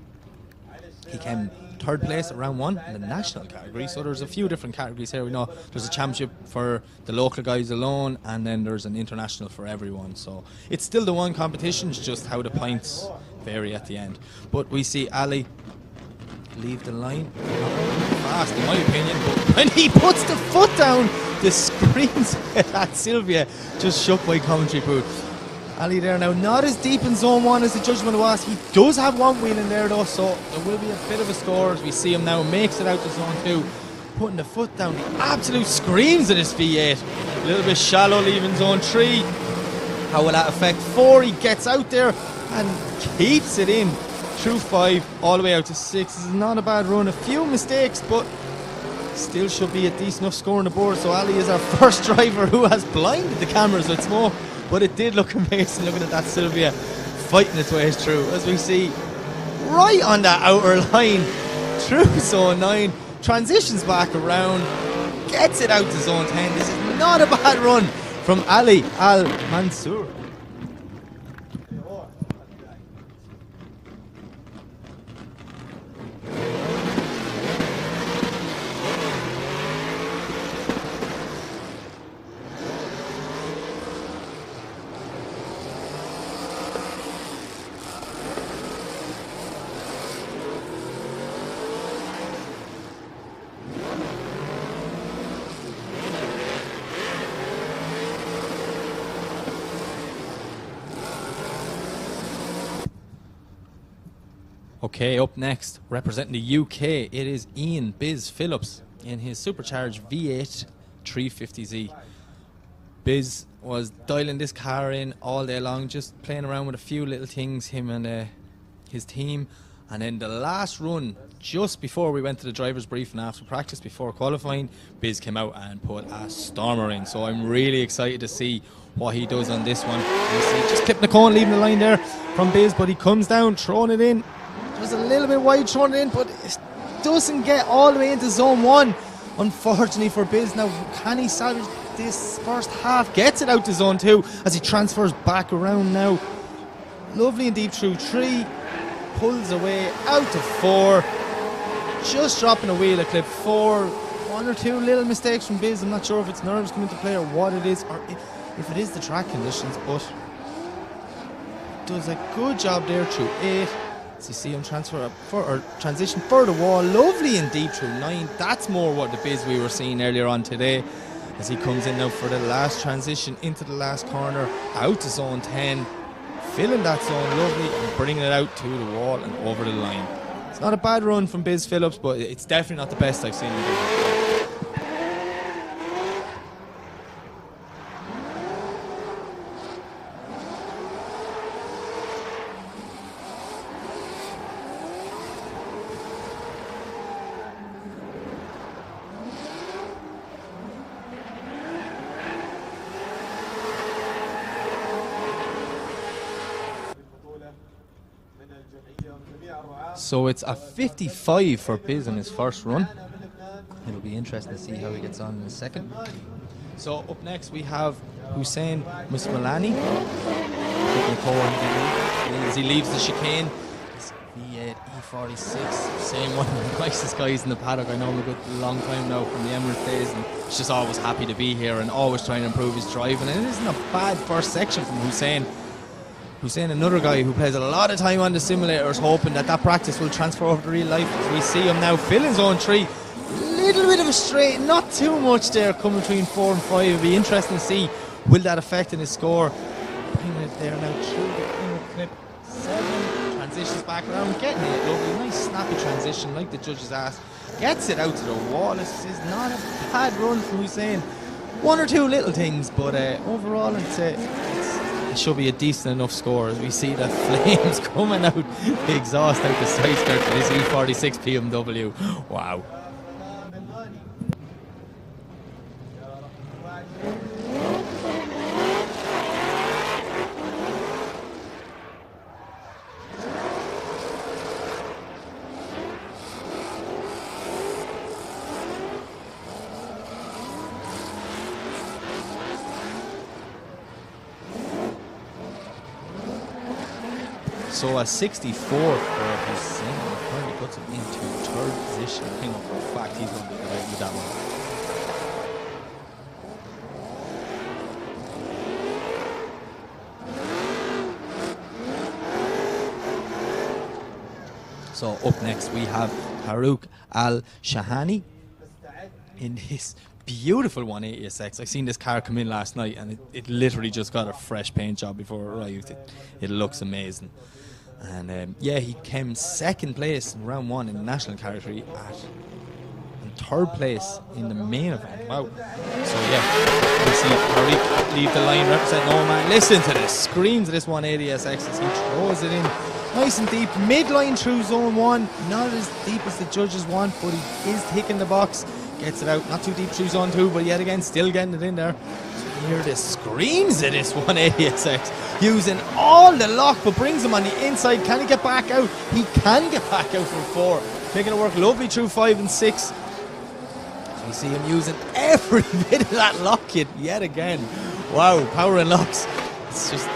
He came 3rd place at round 1 in the national category. So there's a few different categories here. We know there's a championship for the local guys alone, and then there's an international for everyone. So it's still the one competition, it's just how the points vary at the end. But we see Ali leave the line fast, in my opinion, but when he puts the foot down, the screams at Sylvia just shook my commentary booth. Ali there now, not as deep in zone 1 as the judgment was. He does have one wheel in there though, so there will be a bit of a score as we see him now, makes it out to zone 2, putting the foot down. The absolute screams of this V8. A little bit shallow leaving zone 3. How will that affect 4? He gets out there and keeps it in through 5 all the way out to 6. This is not a bad run. A few mistakes, but still should be a decent enough score on the board. So Ali is our first driver who has blinded the cameras with smoke. But it did look amazing looking at that Sylvia fighting its way through, as we see right on that outer line through zone 9, transitions back around, gets it out to zone 10. This is not a bad run from Ali Al-Mansour. Okay, up next, representing the UK, it is Ian Biz Phillips in his supercharged V8 350Z. Biz was dialing this car in all day long, just playing around with a few little things, him and his team. And then the last run, just before we went to the driver's briefing after practice, before qualifying, Biz came out and put a stormer in. So I'm really excited to see what he does on this one. You see, just clipping the cone, leaving the line there from Biz, but he comes down, throwing it in. Just a little bit wide, throwing it in, but it doesn't get all the way into zone 1. Unfortunately for Biz. Now, can he salvage? this first half. Gets it out to zone 2 as he transfers back around now. Lovely and deep through 3. Pulls away out to 4. Just dropping a wheel a clip 4. 1 or 2 little mistakes from Biz. I'm not sure if it's nerves coming to play or what it is, or if it is the track conditions, but does a good job there through 8. As you see him transition for the wall. Lovely and deep through 9. That's more what the Biz we were seeing earlier on today. As he comes in now for the last transition into the last corner, out to zone 10, filling that zone lovely and bringing it out to the wall and over the line. It's not a bad run from Biz Phillips, but it's definitely not the best I've seen him do. So it's a 55 for Biz in his first run. It'll be interesting to see how he gets on in a second. So up next we have Hussein Musmalani. As he leaves the chicane, it's V8 E46, same one of the nicest guys in the paddock. I know him a good long time now from the Emirates days, and he's just always happy to be here and always trying to improve his driving. And it isn't a bad first section from Hussein. Hussein, another guy who plays a lot of time on the simulators, hoping that practice will transfer over to real life. As we see him now filling zone 3. Little bit of a straight, not too much there, coming between 4 and 5. It'll be interesting to see, will that affect in his score. Bringing it there now through the inner clip 7. Transitions back around, getting it lovely. Nice snappy transition, like the judges asked. Gets it out to the wall. This is not a bad run from Hussein. 1 or 2 little things, but overall I'd say it should be a decent enough score, as we see the flames coming out, the exhaust out the side skirt for this E46 BMW. Wow. So a 64 for Hussein currently puts him into 3rd position. I think for a fact he's going to be good with that one. So up next we have Harouk Al-Shahani in this beautiful 180SX. I seen this car come in last night and it literally just got a fresh paint job before it arrived. It looks amazing. And yeah, he came 2nd place in round 1 in the national category and 3rd place in the main event. Wow. So yeah, we see Tariq leave the line representing Oman. Listen to the screams of this 180SX as he throws it in nice and deep, midline through zone 1. Not as deep as the judges want, but he is ticking the box. Gets it out, not too deep through zone 2, but yet again still getting it in there. So you hear the screams of this 180SX, using all the lock, but brings him on the inside. Can he get back out? He can get back out from 4, making it work lovely through 5 and 6. So you see him using every bit of that lock kit yet again. Wow, power and locks. It's just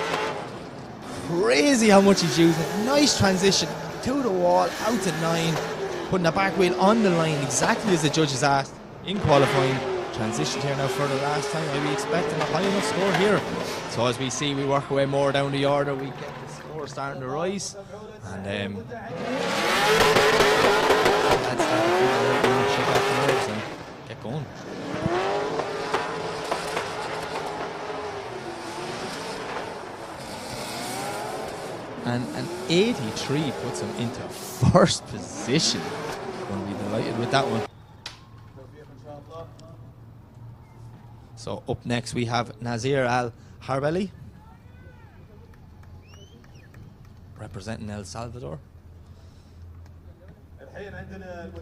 crazy how much he's using. Nice transition to the wall, out to 9. Putting the back wheel on the line exactly as the judges asked in qualifying. Transition here now for the last time. I'll be expecting a high enough score here. So as we see, we work our way more down the order. We get the score starting to rise. And let's start to shake off the nerves and get going. And an 83 puts him into 1st position. Going to be delighted with that one. So up next we have Nazir Al-Harbeli, representing El Salvador.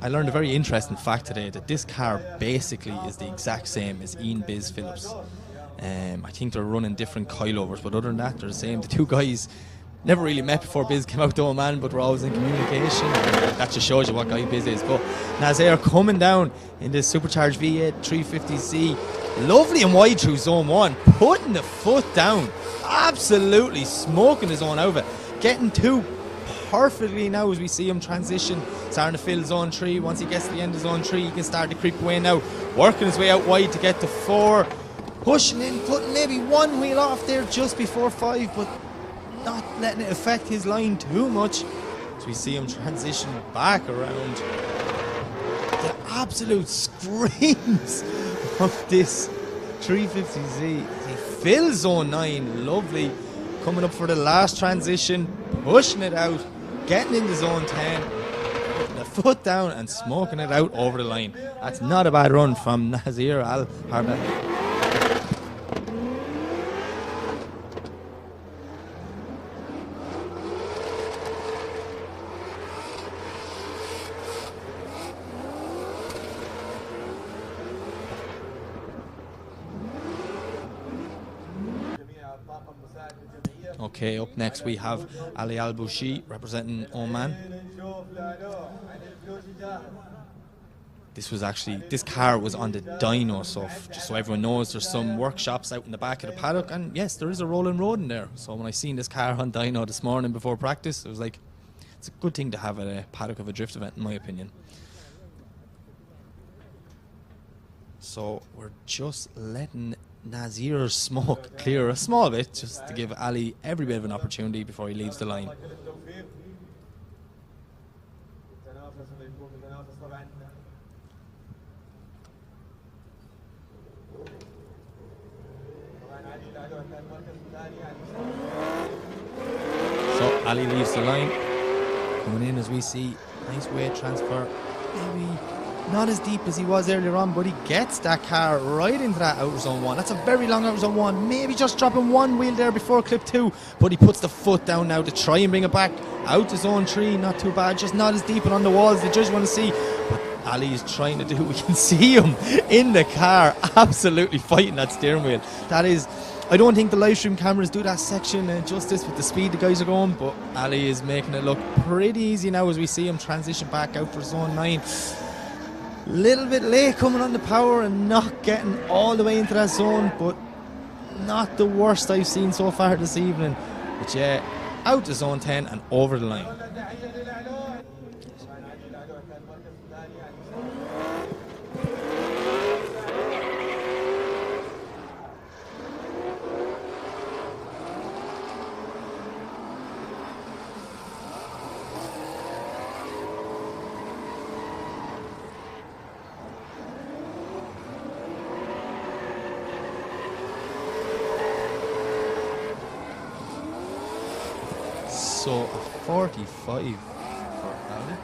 I learned a very interesting fact today, that this car basically is the exact same as Ian Biz Phillips. I think they're running different coilovers, but other than that they're the same. The two guys never really met before Biz came out to Oman, but we're always in communication. That just shows you what guy Biz is. But Nazir coming down in this supercharged V8 350Z, Lovely and wide through zone 1, putting the foot down, absolutely smoking his own out of it, getting 2 perfectly now as we see him transition, starting to fill zone 3. Once he gets to the end of zone 3, he can start to creep away now, working his way out wide to get to 4, pushing in, putting maybe 1 wheel off there just before 5, but not letting it affect his line too much. So we see him transition back around. The absolute screams of this 350Z. He fills zone 9, lovely. Coming up for the last transition, pushing it out, getting into zone 10, putting the foot down and smoking it out over the line. That's not a bad run from Nazir Al Harba. Okay, up next we have Ali Al Bushi representing Oman. This car was on the dyno, so just so everyone knows, there's some workshops out in the back of the paddock, and yes, there is a rolling road in there. So when I seen this car on dyno this morning before practice, it was like, it's a good thing to have at a paddock of a drift event, in my opinion. So we're just letting Nazir's smoke clear a small bit, just to give Ali every bit of an opportunity before he leaves the line. So Ali leaves the line, coming in as we see, nice weight transfer, maybe not as deep as he was earlier on, but he gets that car right into that outer zone 1. That's a very long outer zone 1, maybe just dropping 1 wheel there before clip 2, but he puts the foot down now to try and bring it back out to zone 3. Not too bad, just not as deep and on the walls the judge want to see, but Ali is trying to do, we can see him in the car absolutely fighting that steering wheel. That is, I don't think the live stream cameras do that section justice with the speed the guys are going, but Ali is making it look pretty easy now as we see him transition back out for zone 9. Little bit late coming on the power and not getting all the way into that zone, but not the worst I've seen so far this evening. But yeah, out to zone 10 and over the line. So a 45 for Ali.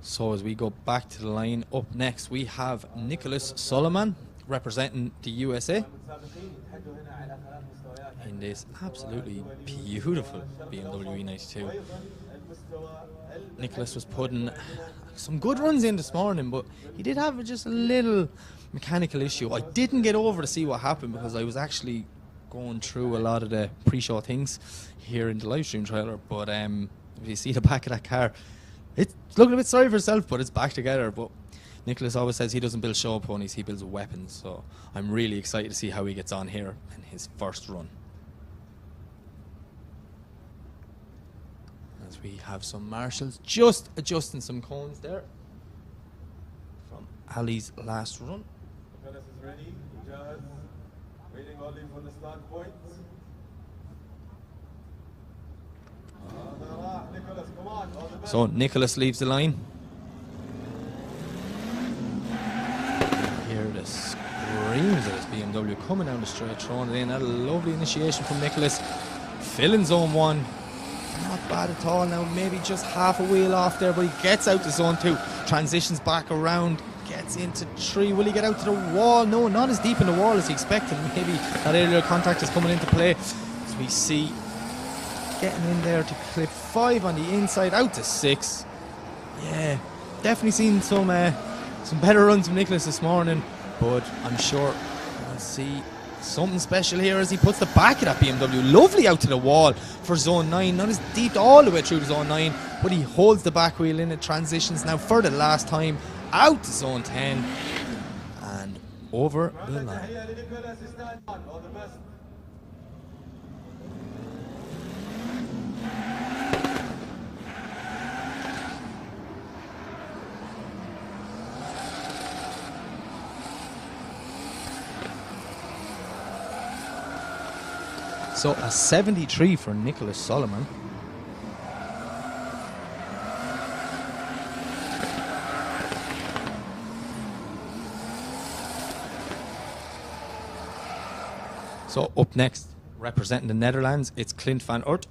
So as we go back to the line, up next we have Nicholas Solomon representing the USA in this absolutely beautiful BMW E92. Nicholas was putting some good runs in this morning, but he did have just a little mechanical issue. I didn't get over to see what happened because I was actually going through a lot of the pre-show things here in the live stream trailer, but if you see the back of that car, it's looking a bit sorry for itself, but it's back together. But Nicholas always says he doesn't build show ponies, he builds weapons, so I'm really excited to see how he gets on here in his first run. As we have some marshals just adjusting some cones there from Ali's last run. Nicholas is ready, just waiting only for the start point. So Nicholas leaves the line. Hear the screams of this BMW coming down the straight, throwing it in. A lovely initiation from Nicholas. Filling zone 1. Not bad at all now, maybe just half a wheel off there, but he gets out to zone 2, transitions back around, gets into 3. Will he get out to the wall? No, not as deep in the wall as he expected. Maybe that earlier contact is coming into play. As we see getting in there to clip 5 on the inside, out to 6. Yeah, definitely seen some better runs from Nicholas this morning, but I'm sure we'll see something special here as he puts the back of that BMW lovely out to the wall for zone 9. Not as deep all the way through to zone 9, but he holds the back wheel in. It transitions now for the last time out to zone 10 and over the line. So a 73 for Nicholas Solomon. So up next, representing the Netherlands, it's Clint van Oort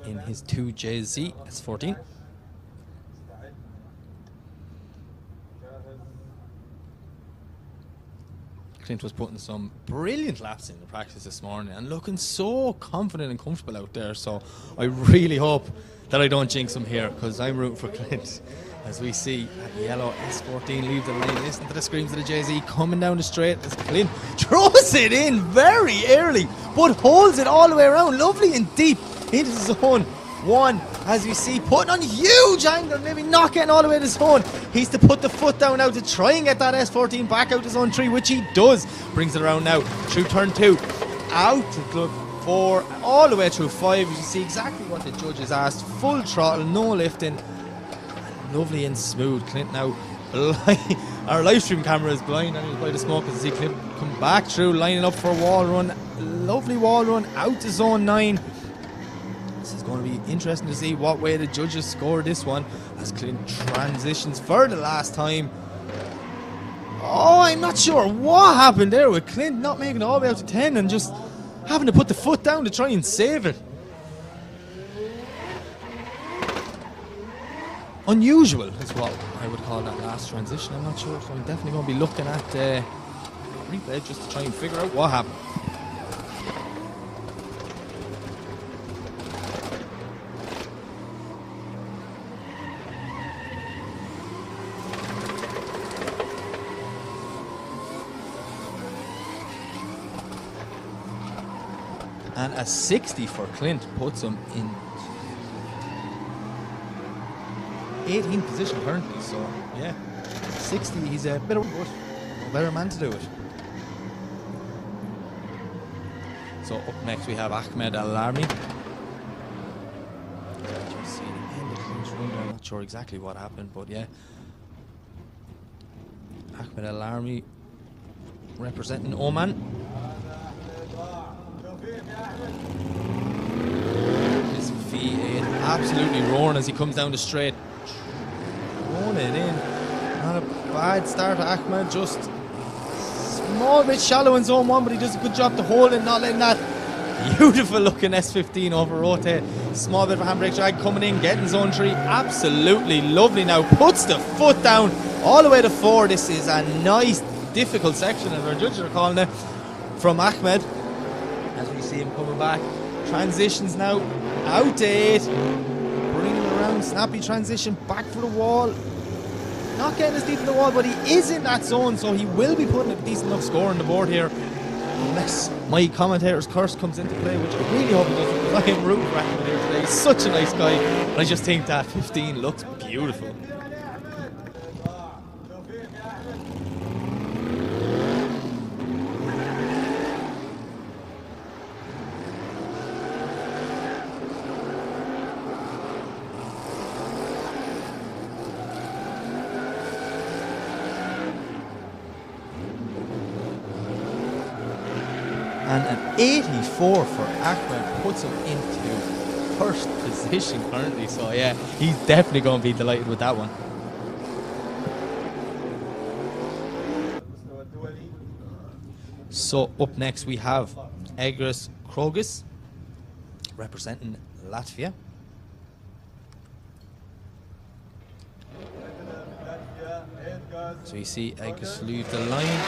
in his 2JZ S14. Clint was putting some brilliant laps in the practice this morning and looking so confident and comfortable out there. So I really hope that I don't jinx him here, because I'm rooting for Clint. As we see that yellow S14 leave the lane, listen to the screams of the JZ coming down the straight as Clint throws it in very early, but holds it all the way around, lovely and deep into zone 1. As you see, putting on huge angle, maybe not getting all the way to zone. He's to put the foot down now to try and get that S14 back out to zone 3, which he does. Brings it around now through turn 2, out to club 4, all the way through 5. You see exactly what the judges asked. Full throttle, no lifting. Lovely and smooth. Clint now, our live stream camera is blind by the smoke, as you see Clint come back through, lining up for a wall run. Lovely wall run out to zone 9. This is going to be interesting to see what way the judges score this one as Clint transitions for the last time. Oh, I'm not sure what happened there with Clint not making it all the way out to 10 and just having to put the foot down to try and save it. Unusual is what I would call that last transition. I'm not sure, so I'm definitely going to be looking at replay just to try and figure out what happened. And a 60 for Clint puts him in 18th position currently, so yeah, 60, he's a better man to do it. So up next we have Ahmed Al-Larmi. Just see the end of Clint's run there, I'm not sure exactly what happened, but yeah. Ahmed Al-Larmi representing Oman. This V8 absolutely roaring as he comes down the straight. Throwing it in. Not a bad start, Ahmed. Just small bit shallow in zone 1, but he does a good job to hold it, not letting that beautiful looking S15 over rotate. Small bit of a handbrake drag coming in, getting zone 3. Absolutely lovely now. Puts the foot down all the way to 4. This is a nice, difficult section, as our judges are calling it, from Ahmed. As we see him coming back. Transitions now out to 8. Bringing it around, snappy transition back for the wall. Not getting as deep in the wall, but he is in that zone, so he will be putting a decent enough score on the board here. Unless my commentator's curse comes into play, which I really hope it doesn't, because I am rooting for Ahmed here today. He's such a nice guy, and I just think that 15 looks beautiful. And an 84 for Ahmed puts him into first position currently. So yeah, he's definitely going to be delighted with that one. So up next we have Egris Krogis representing Latvia. So you see Egris leave the line.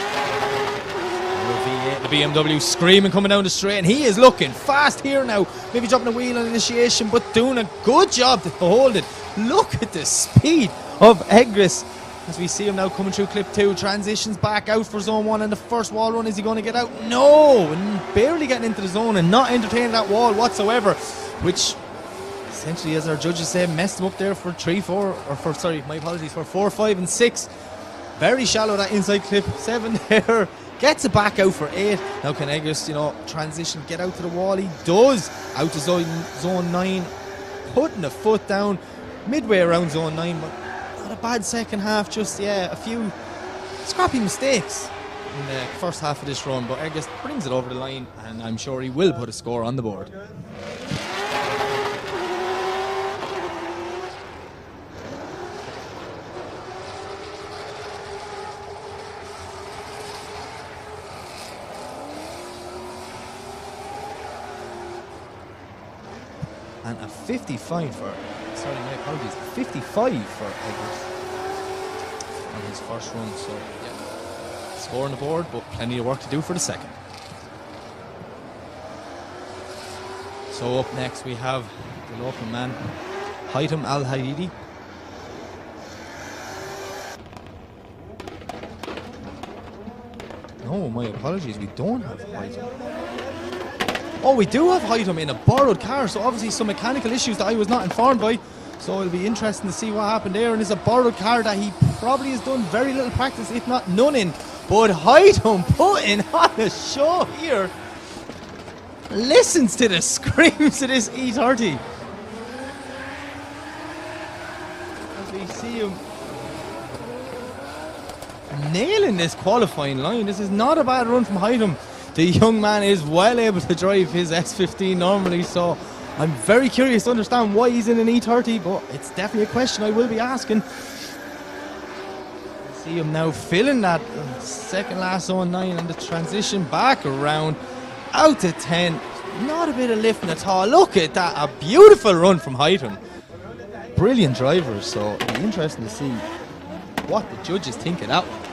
V8 the BMW screaming coming down the straight, and he is looking fast here now. Maybe dropping a wheel on initiation, but doing a good job to hold it. Look at the speed of Egris as we see him now coming through clip 2. Transitions back out for zone 1 and the first wall run. Is he going to get out? No! And barely getting into the zone and not entertaining that wall whatsoever, which essentially, as our judges say, messed him up there for 3, 4, or for, sorry, my apologies, for 4, 5 and 6. Very shallow, that inside clip 7 there. Gets it back out for 8. Now can Egris, transition, get out to the wall? He does. Out to zone 9. Putting a foot down midway around zone 9. But not a bad second half. Just, a few scrappy mistakes in the first half of this run. But Egris brings it over the line, and I'm sure he will put a score on the board. And a 55 for, sorry, my apologies, 55 for Egris on his first run. So, score on the board, but plenty of work to do for the second. So up next we have the local man, Haitham Al Hadidi. No, my apologies, we don't have Haitham. Oh, we do have Haitham in a borrowed car, so obviously some mechanical issues that I was not informed by. So it'll be interesting to see what happened there. And it's a borrowed car that he probably has done very little practice, if not none in. But Haitham putting on a show here. Listens to the screams of this E30. As we see him nailing this qualifying line. This is not a bad run from Haitham. The young man is well able to drive his S15 normally, so I'm very curious to understand why he's in an E30, but it's definitely a question I will be asking. See him now filling that second last zone 9 and the transition back around out to 10. Not a bit of lifting at all. Look at that, a beautiful run from Haitham. Brilliant drivers, so it'll be interesting to see what the judges think of that one.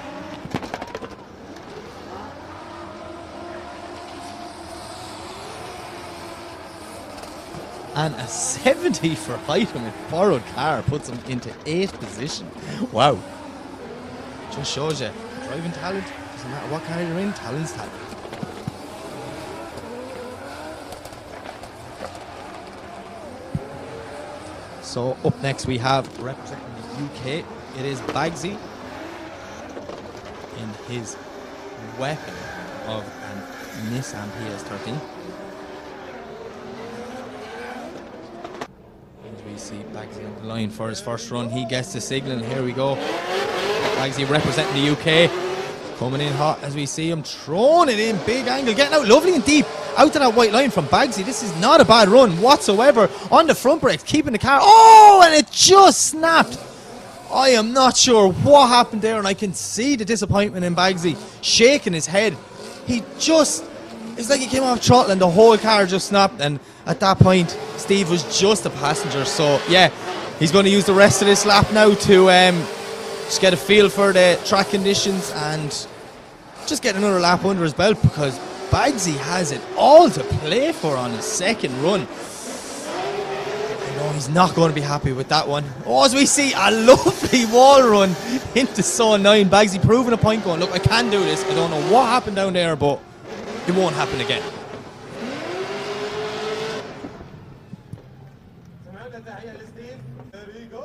And a 70 for Haitham in borrowed car puts him into 8th position. Wow. Just shows you, driving talent, doesn't matter what car you're in, talent's talent. So up next we have, representing the UK, it is Bagsy in his weapon of an Nissan PS13. We see Bagsy on the line for his first run. He gets the signal, and here we go. Bagsy representing the UK. Coming in hot as we see him throwing it in big angle. Getting out lovely and deep out to that white line from Bagsy. This is not a bad run whatsoever. On the front brakes, keeping the car. Oh, and it just snapped. I am not sure what happened there, and I can see the disappointment in Bagsy shaking his head. It's like he came off throttle and the whole car just snapped, and at that point Steve was just a passenger. So yeah, he's going to use the rest of this lap now to just get a feel for the track conditions and just get another lap under his belt, because Bagsy has it all to play for on his second run. I know he's not going to be happy with that one. Oh, as we see a lovely wall run into zone 9. Bagsy proving a point, going, look, I can do this. I don't know what happened down there, but it won't happen again. There we go.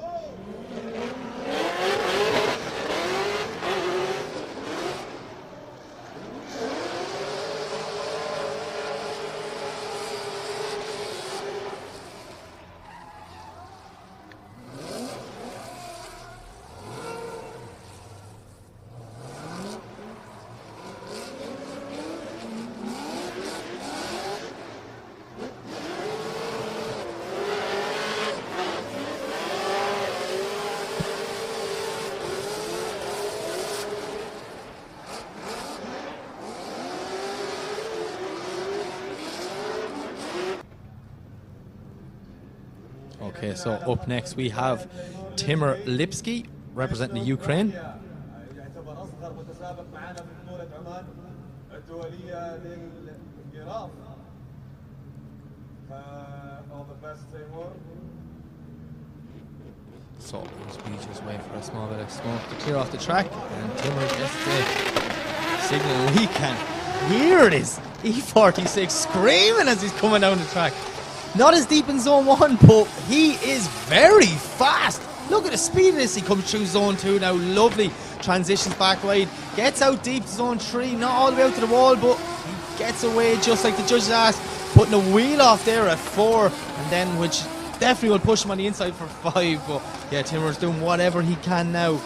Okay, so up next we have Timur Lipsky representing the Ukraine. الدولية للانجراف. All the best, Timur. So we just wait for a small bit of smoke to clear off the track, and Timur gets the signal we can. Here it is, E46 screaming as he's coming down the track. Not as deep in zone 1, but he is very fast. Look at the speed of this. He comes through zone 2 now, lovely. Transitions back wide, gets out deep to zone 3, not all the way out to the wall, but he gets away just like the judges asked, putting a wheel off there at 4, and then which definitely will push him on the inside for 5. But yeah, Timur's doing whatever he can now.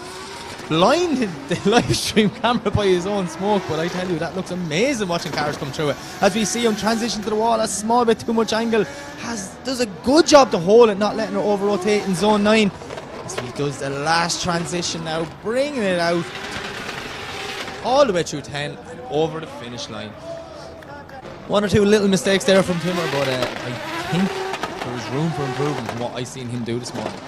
Blinded the live stream camera by his own smoke, but I tell you, that looks amazing watching cars come through it. As we see him transition to the wall, a small bit too much angle, does a good job to hold it, not letting it over rotate in zone 9. As he does the last transition now, bringing it out all the way through 10 and over the finish line. One or two little mistakes there from Timur, but I think there is room for improvement from what I've seen him do this morning.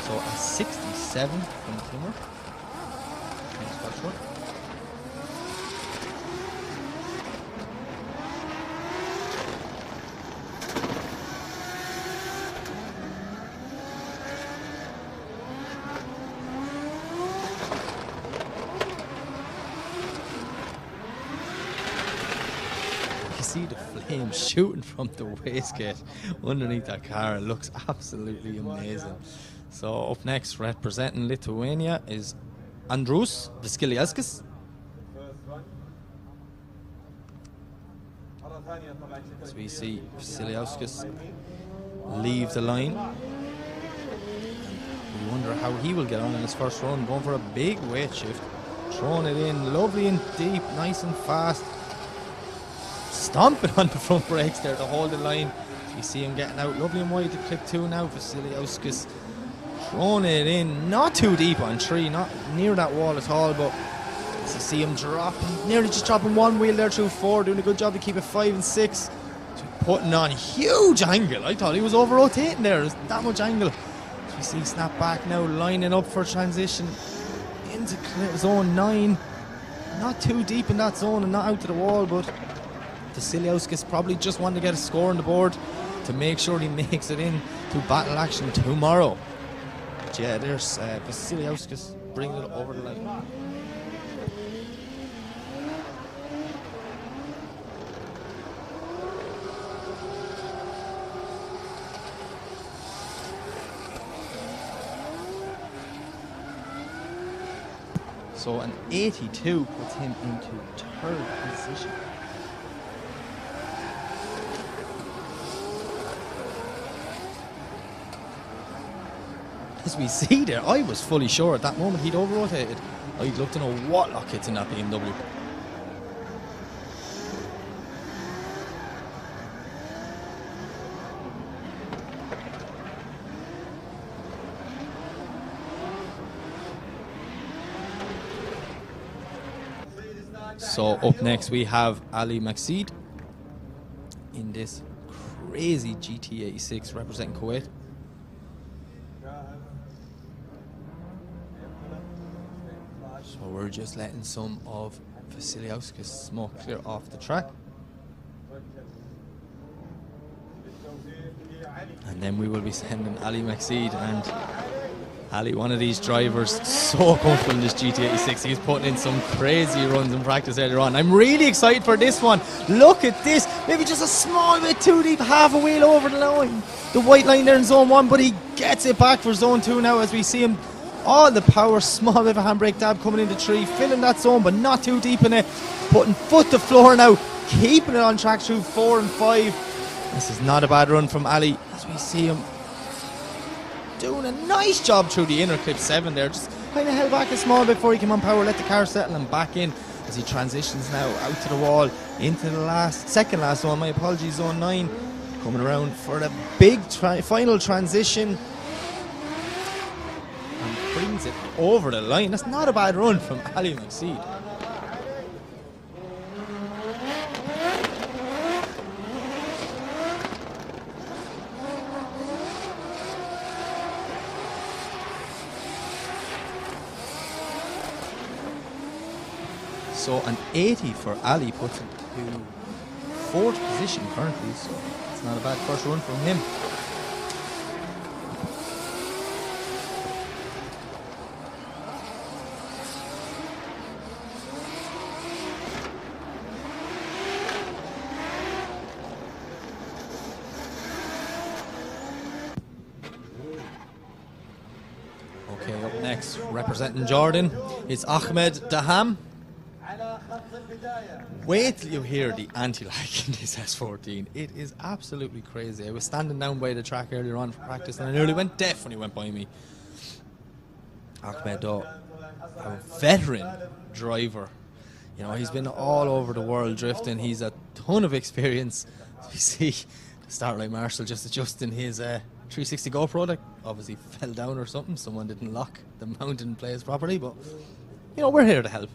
So a 67 from Timur. Thanks, Patchwork. You see the flame shooting from the wastegate underneath that car. It looks absolutely amazing. So up next, representing Lithuania, is Andrus Viskiliaskis. As we see Viskiliaskis leave the line. We wonder how he will get on in his first run, going for a big weight shift, throwing it in lovely and deep, nice and fast, stomping on the front brakes there to hold the line. We see him getting out lovely and wide to clip 2 now. Viskiliaskis throwing it in, not too deep on 3, not near that wall at all, but as you see him dropping, nearly just dropping one wheel there through 4, doing a good job to keep it 5 and 6, putting on huge angle. I thought he was over rotating there, there's that much angle. As we see snap back now, lining up for transition into zone 9, not too deep in that zone and not out to the wall, but Viskiliaskis probably just wanted to get a score on the board to make sure he makes it in to battle action tomorrow. But yeah, there's Viskiliaskis bringing it over the line. So an 82 puts him into 3rd position. As we see there, I was fully sure at that moment he'd over-rotated. I'd love to know what lock hits in that BMW. So up next we have Ali Maxid in this crazy GT86 representing Kuwait. So we're just letting some of Viskiliaskis smoke clear off the track. And then we will be sending Ali Maxid, and Ali, one of these drivers, so comfortable in this GT86. He's putting in some crazy runs in practice earlier on. I'm really excited for this one. Look at this. Maybe just a small bit too deep, half a wheel over the line. The white line there in zone 1, but he gets it back for zone 2 now as we see him. All the power, small bit of a handbrake dab coming into 3, filling that zone, but not too deep in it. Putting foot to floor now, keeping it on track through 4 and 5. This is not a bad run from Ali as we see him doing a nice job through the inner clip 7 there. Just kind of held back a small bit before he came on power, let the car settle and back in as he transitions now out to the wall into the second last zone, my apologies, zone 9. Coming around for the big final transition and brings it over the line. That's not a bad run from Ali Maxid. So an 80 for Ali puts him to fourth position currently, so it's not a bad first run from him. Okay, up next, representing Jordan, it's Ahmed Daham. Wait till you hear the anti-lag in this S14. It is absolutely crazy. I was standing down by the track earlier on for practice and I nearly went deaf when he went by me. Ahmed, though, a veteran driver. You know, he's been all over the world drifting. He's a ton of experience. You see Starlight Marshall just adjusting his 360 GoPro that obviously fell down or something. Someone didn't lock the mount in place properly, but you know, we're here to help.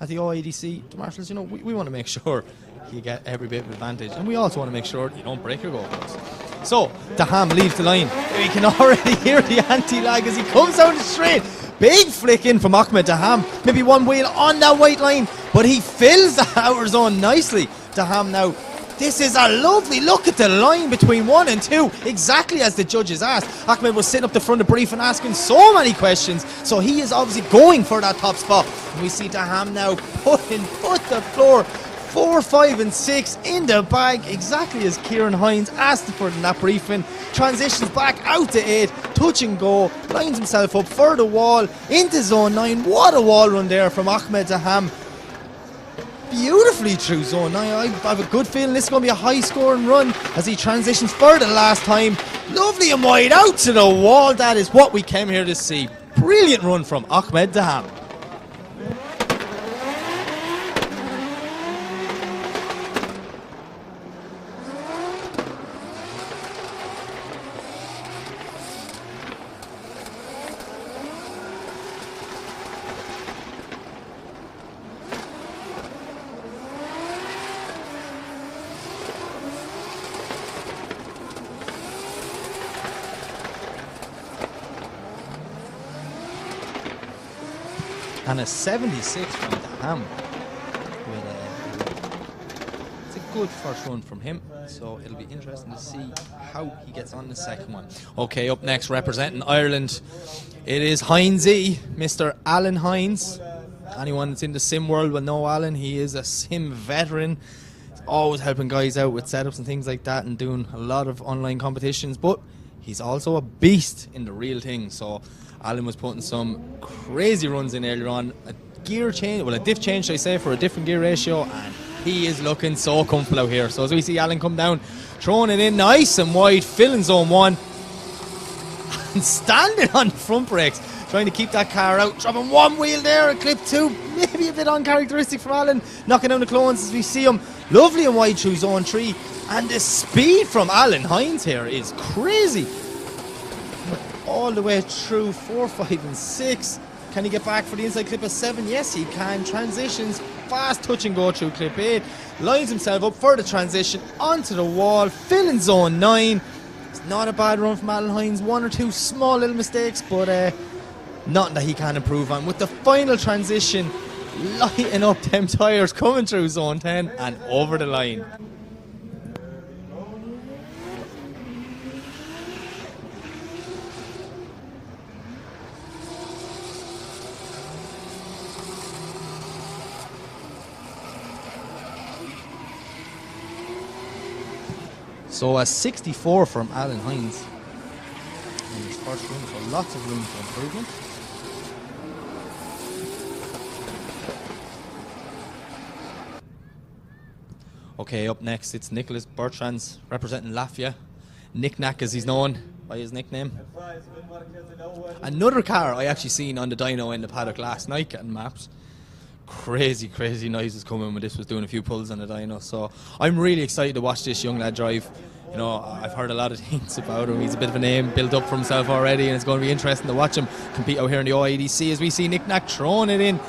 At the OIDC, the marshals, you know, we want to make sure you get every bit of advantage, and we also want to make sure you don't break your GoPros. So Daham leaves the line. You can already hear the anti-lag as he comes down the straight. Big flick in from Ahmed Daham. Maybe one wheel on that white line, but he fills the outer zone nicely. Daham now. This is a lovely look at the line between 1 and 2, exactly as the judges asked. Ahmed was sitting up the front of the brief and asking so many questions, so he is obviously going for that top spot. And we see Daham now putting foot the floor, 4, 5 and 6 in the bag, exactly as Kieran Hines asked for in that briefing. Transitions back out to 8, touch and go, lines himself up for the wall, into zone 9. What a wall run there from Ahmed Daham. Beautifully through zone 9. I have a good feeling this is going to be a high scoring run as he transitions for the last time. Lovely and wide out to the wall. That is what we came here to see. Brilliant run from Ahmed Daham. And a 76 from Daham. It's a good first run from him, so it'll be interesting to see how he gets on the second one. Okay, up next, representing Ireland, it is Hinesy, Mr. Alan Hines. Anyone that's in the sim world will know Alan. He is a sim veteran. He's always helping guys out with setups and things like that and doing a lot of online competitions, but he's also a beast in the real thing. So Alan was putting some crazy runs in earlier on. A gear change, well, a diff change, should I say, for a different gear ratio, and he is looking so comfortable out here. So as we see Alan come down, throwing it in nice and wide, filling zone 1, and standing on the front brakes, trying to keep that car out, dropping one wheel there at clip 2, maybe a bit uncharacteristic for Alan, knocking down the clones as we see him lovely and wide through zone 3. And the speed from Alan Hines here is crazy. All the way through 4, 5 and 6. Can he get back for the inside clip of 7? Yes, he can. Transitions, fast touch and go through clip 8. Lines himself up for the transition onto the wall, filling zone 9. It's not a bad run from Alan Hines. 1 or 2 small little mistakes, but nothing that he can improve on. With the final transition, lighting up them tyres, coming through zone 10 and over the line. So a 64 from Alan Hines in his first run, so lots of room for improvement. Okay, up next it's Nicholas Bertrands representing Latvia. Nick Nack as he's known by his nickname. Another car I actually seen on the dyno in the paddock last night getting mapped. Crazy noises coming when this was doing a few pulls on the dyno. So I'm really excited to watch this young lad drive. You know, I've heard a lot of things about him. He's a bit of a name built up for himself already, and it's going to be interesting to watch him compete out here in the OIDC as we see Nick Nack throwing it in,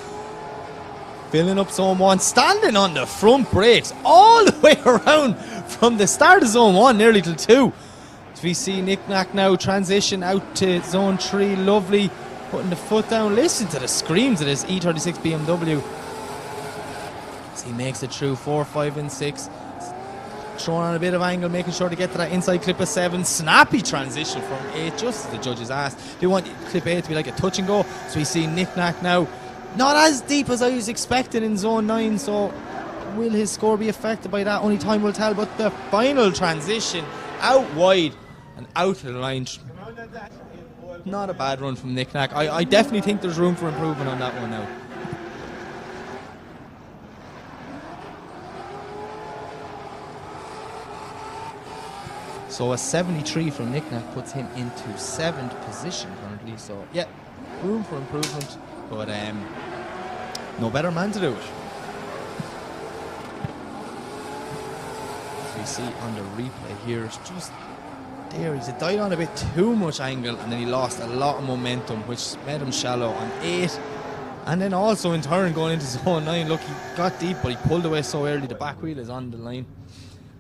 filling up zone 1, standing on the front brakes all the way around from the start of zone 1 nearly till 2. As we see Nick Nack now transition out to zone 3, lovely, putting the foot down. Listen to the screams of this E36 BMW. So he makes it through 4, 5 and 6. Throwing on a bit of angle, making sure to get to that inside clip of 7. Snappy transition from 8, just as the judges asked. They want clip 8 to be like a touch and go. So we see Knick-Knack now. Not as deep as I was expecting in zone 9, so will his score be affected by that? Only time will tell, but the final transition out wide and out to the line. Not a bad run from Knick-Knack. I definitely think there's room for improvement on that one now. So a 73 from Knick-Knack puts him into 7th position currently. So yeah, room for improvement, but no better man to do it. As we see on the replay here, it's just there. He's died on a bit too much angle, and then he lost a lot of momentum, which made him shallow on 8. And then also in turn going into zone 9, look, he got deep, but he pulled away so early. The back wheel is on the line.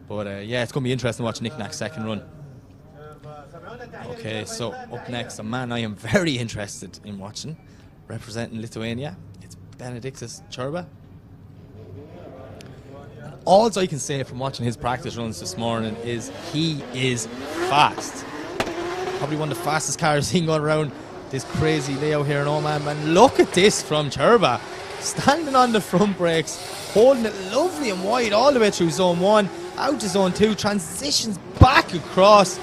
But yeah, it's going to be interesting to watch Knick-Knack's second run. Okay, so up next, a man I am very interested in watching, representing Lithuania. It's Benediktas Čurba. And all I can say from watching his practice runs this morning is he is fast. Probably one of the fastest cars seen going around this crazy layout here in Oman. Man, look at this from Čurba. Standing on the front brakes, holding it lovely and wide all the way through zone 1. Out to zone 2, transitions back across,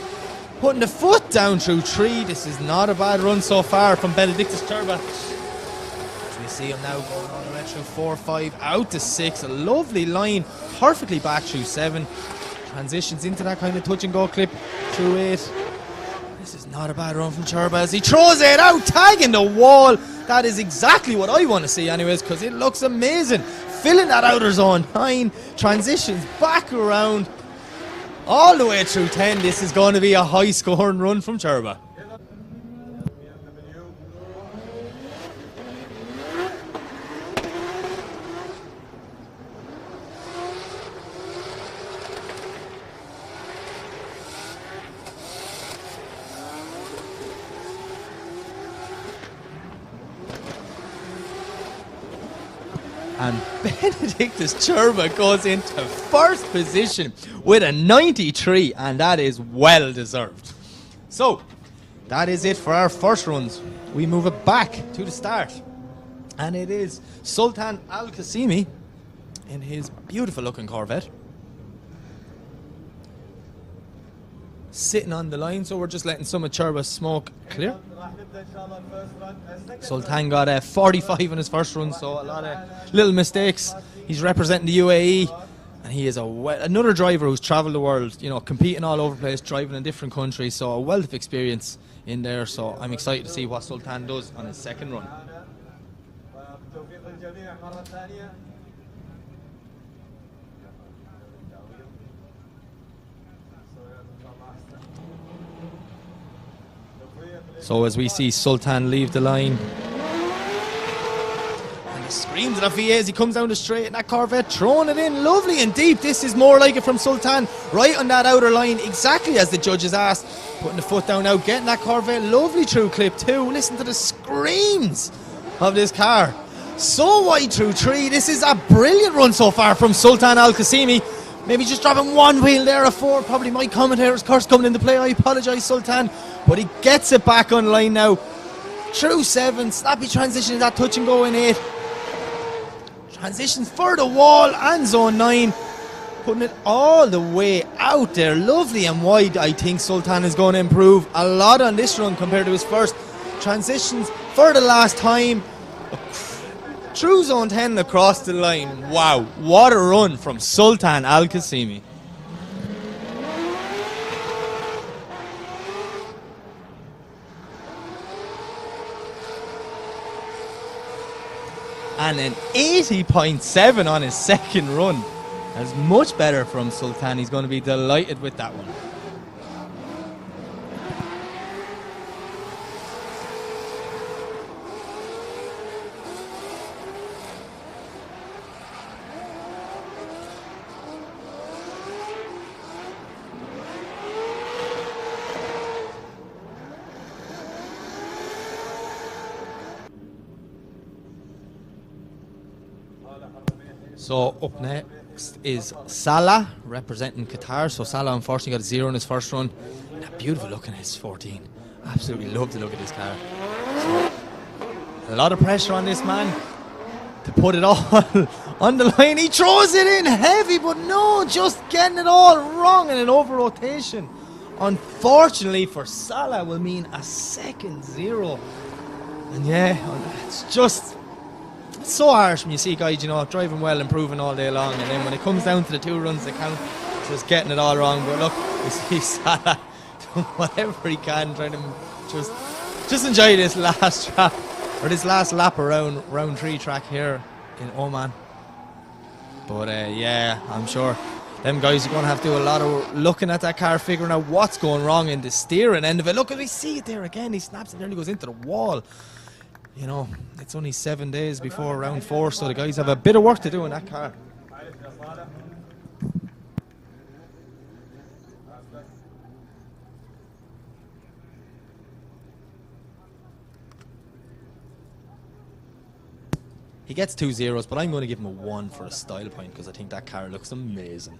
putting the foot down through 3. This is not a bad run so far from Benediktas Čurba. So we see him now going all the way through 4, 5, out to 6. A lovely line, perfectly back through 7. Transitions into that kind of touch and go clip through 8. This is not a bad run from Čurba as he throws it out, tagging the wall. That is exactly what I want to see anyways, because it looks amazing. Filling that outer zone 9, transitions back around all the way through 10. This is going to be a high scoring run from Čurba. And Benediktas Čurba goes into first position with a 93, and that is well deserved. So, that is it for our first runs. We move it back to the start. And it is Sultan Al-Qasimi in his beautiful looking Corvette. Sitting on the line, so we're just letting some of Čurba's smoke clear. Sultan got a 45 in his first run, so a lot of little mistakes. He's representing the UAE, and he is another driver who's travelled the world, you know, competing all over the place, driving in different countries, so a wealth of experience in there. So I'm excited to see what Sultan does on his second run. So as we see Sultan leave the line, and he screams at FE as he comes down the straight, and that Corvette throwing it in lovely and deep. This is more like it from Sultan, right on that outer line, exactly as the judges asked. Putting the foot down now, getting that Corvette lovely through clip 2. Listen to the screams of this car. So wide through 3. This is a brilliant run so far from Sultan Al-Qasimi. Maybe just dropping one wheel there at 4. Probably my commentator's curse coming into play. I apologise, Sultan. But he gets it back on line now. Through 7. Snappy transition in that touch and go in 8. Transitions for the wall and zone 9. Putting it all the way out there. Lovely and wide. I think Sultan is going to improve a lot on this run compared to his first. Transitions for the last time. Through zone 10 across the line. Wow, what a run from Sultan Al-Qasimi. And an 80.7 on his second run. That's much better from Sultan. He's going to be delighted with that one. So up next is Salah representing Qatar. So Salah unfortunately got a 0 in his first run. And a beautiful looking S14. Absolutely love the look of this car. So a lot of pressure on this man to put it all on the line. He throws it in heavy, but no, just getting it all wrong in an over rotation. Unfortunately for Salah will mean a second 0. And yeah, it's just so harsh when you see guys, you know, driving well, improving all day long, and then when it comes down to the 2 runs that count, just getting it all wrong. But look, we see Salah doing whatever he can, trying to just enjoy this last trap, or this last lap around round 3 track here in Oman. But yeah, I'm sure them guys are going to have to do a lot of looking at that car, figuring out what's going wrong in the steering end of it. Look, we see it there again. He snaps it, nearly goes into the wall. You know, it's only 7 days before round 4, so the guys have a bit of work to do in that car. He gets 2 zeros, but I'm going to give him a 1 for a style point because I think that car looks amazing.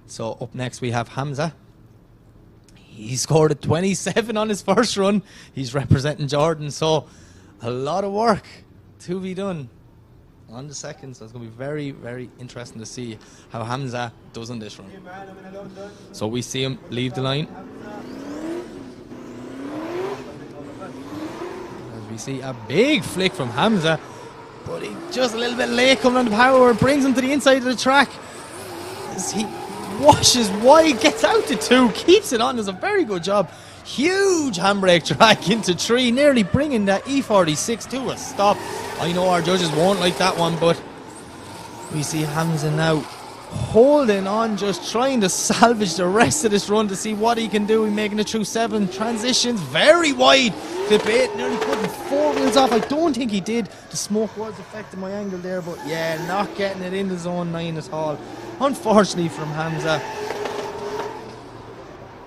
So up next we have Hamza. He scored a 27 on his first run. He's representing Jordan, so a lot of work to be done on the second. So it's going to be very, very interesting to see how Hamza does on this run. So we see him leave the line. As we see a big flick from Hamza, but he just a little bit late coming on the power, brings him to the inside of the track. As he washes wide, gets out to 2, keeps it on, does a very good job. Huge handbrake drag into 3, nearly bringing that E46 to a stop. I know our judges won't like that one, but we see Hamza now holding on, just trying to salvage the rest of this run to see what he can do. He's making it through 7 transitions, very wide. Clip 8, nearly putting 4 wheels off. I don't think he did. The smoke was affecting my angle there, but yeah, not getting it into zone 9 at all. Unfortunately from Hamza,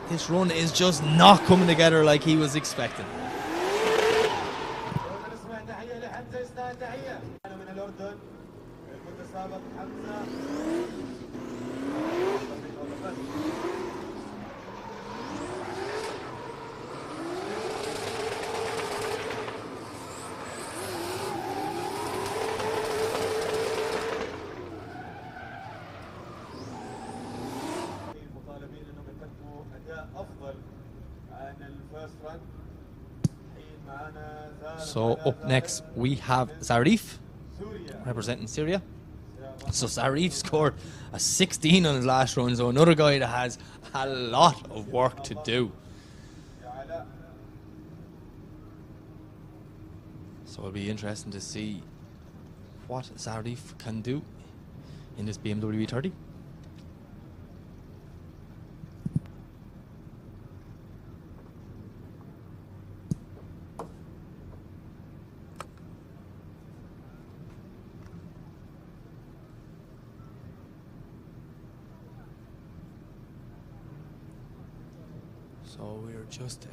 this run is just not coming together like he was expecting. So up next we have Zarif representing Syria. So Zarif scored a 16 on his last run, so another guy that has a lot of work to do. So it'll be interesting to see what Zarif can do in this BMW 30. So we're just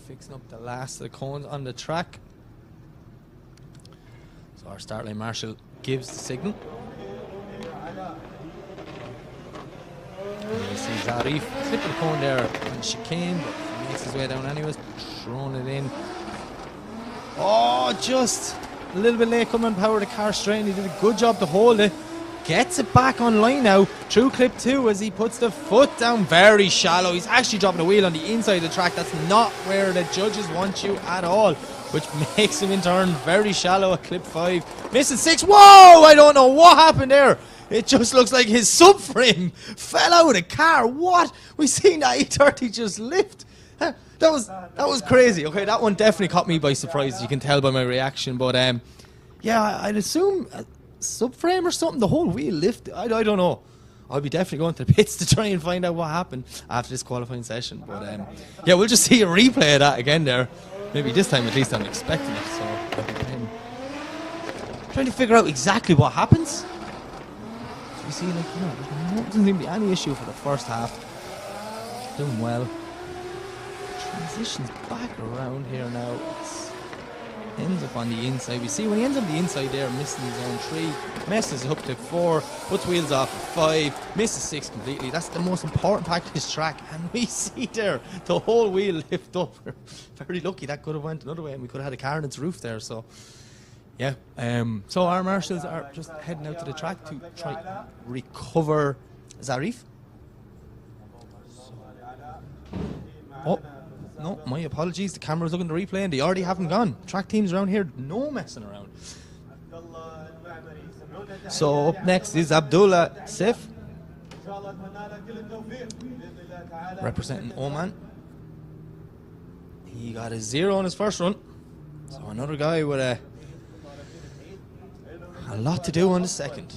fixing up the last of the cones on the track. So our start line marshal gives the signal. And you see Zarif slipping the cone there on the chicane, but he makes his way down anyways, throwing it in. Oh, just a little bit late coming on power, the car straight. He did a good job to hold it. Gets it back online now through clip 2 as he puts the foot down, very shallow. He's actually dropping a wheel on the inside of the track. That's not where the judges want you at all, which makes him in turn very shallow at clip 5. Missing 6. Whoa! I don't know what happened there. It just looks like his subframe fell out of the car. What? We seen that E30 just lift. That was crazy. Okay, that one definitely caught me by surprise. You can tell by my reaction, but yeah, I'd assume subframe or something, the whole wheel lifted. I don't know. I'll be definitely going to the pits to try and find out what happened after this qualifying session, but yeah, we'll just see a replay of that again there. Maybe this time at least I'm expecting it, so I'll be trying to figure out exactly what happens. So you see, like, you know, there doesn't seem to be any issue for the first half. Doing well. Transitions back around here now. Ends up on the inside. We see when he ends up the inside there, missing his own 3, messes up to 4, puts wheels off 5, misses 6 completely. That's the most important part of this track. And we see there the whole wheel lift up. We're very lucky that could have went another way and we could have had a car in its roof there. So yeah, so our marshals are just heading out to the track to try and recover Zarif. Oh, no, my apologies. The camera's looking to replay and they already haven't gone. Track teams around here, no messing around. So up next is Abdullah Sif, representing Oman. He got a 0 on his first run. So another guy with a lot to do on the second.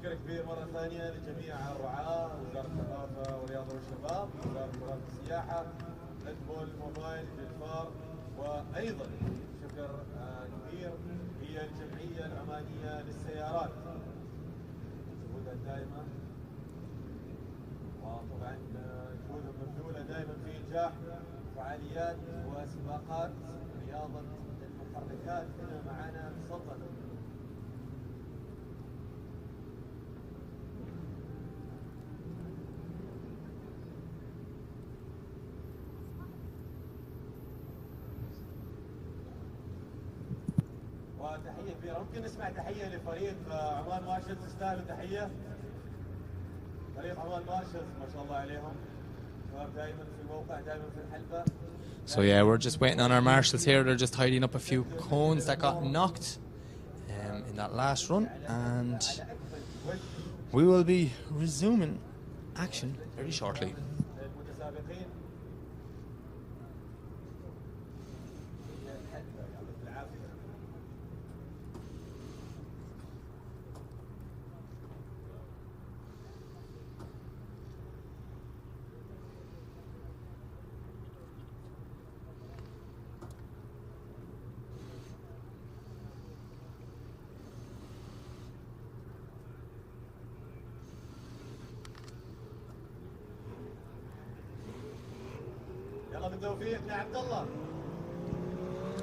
شكر كبير مرة ثانية لجميع الرعاة، وزارة الثقافة والرياضة والشباب، وزارة التراث والسياحة، ريد بول موبايل جلفار، وأيضا شكر كبير هي الجمعية العمانية للسيارات جهودها الدائمة، وطبعا جهودهم مبذولة دائما في إنجاح فعاليات وسباقات رياضة المحركات هنا معنا مسلطنة. وتحية كبيرة، ممكن نسمع تحية لفريق عمان مارشلز، تستاهلوا تحية. فريق عمان مارشلز ما شاء الله عليهم، دائما في الموقع، دائما في الحلبة. So yeah, we're just waiting on our marshals here. They're just tidying up a few cones that got knocked in that last run, and we will be resuming action very shortly.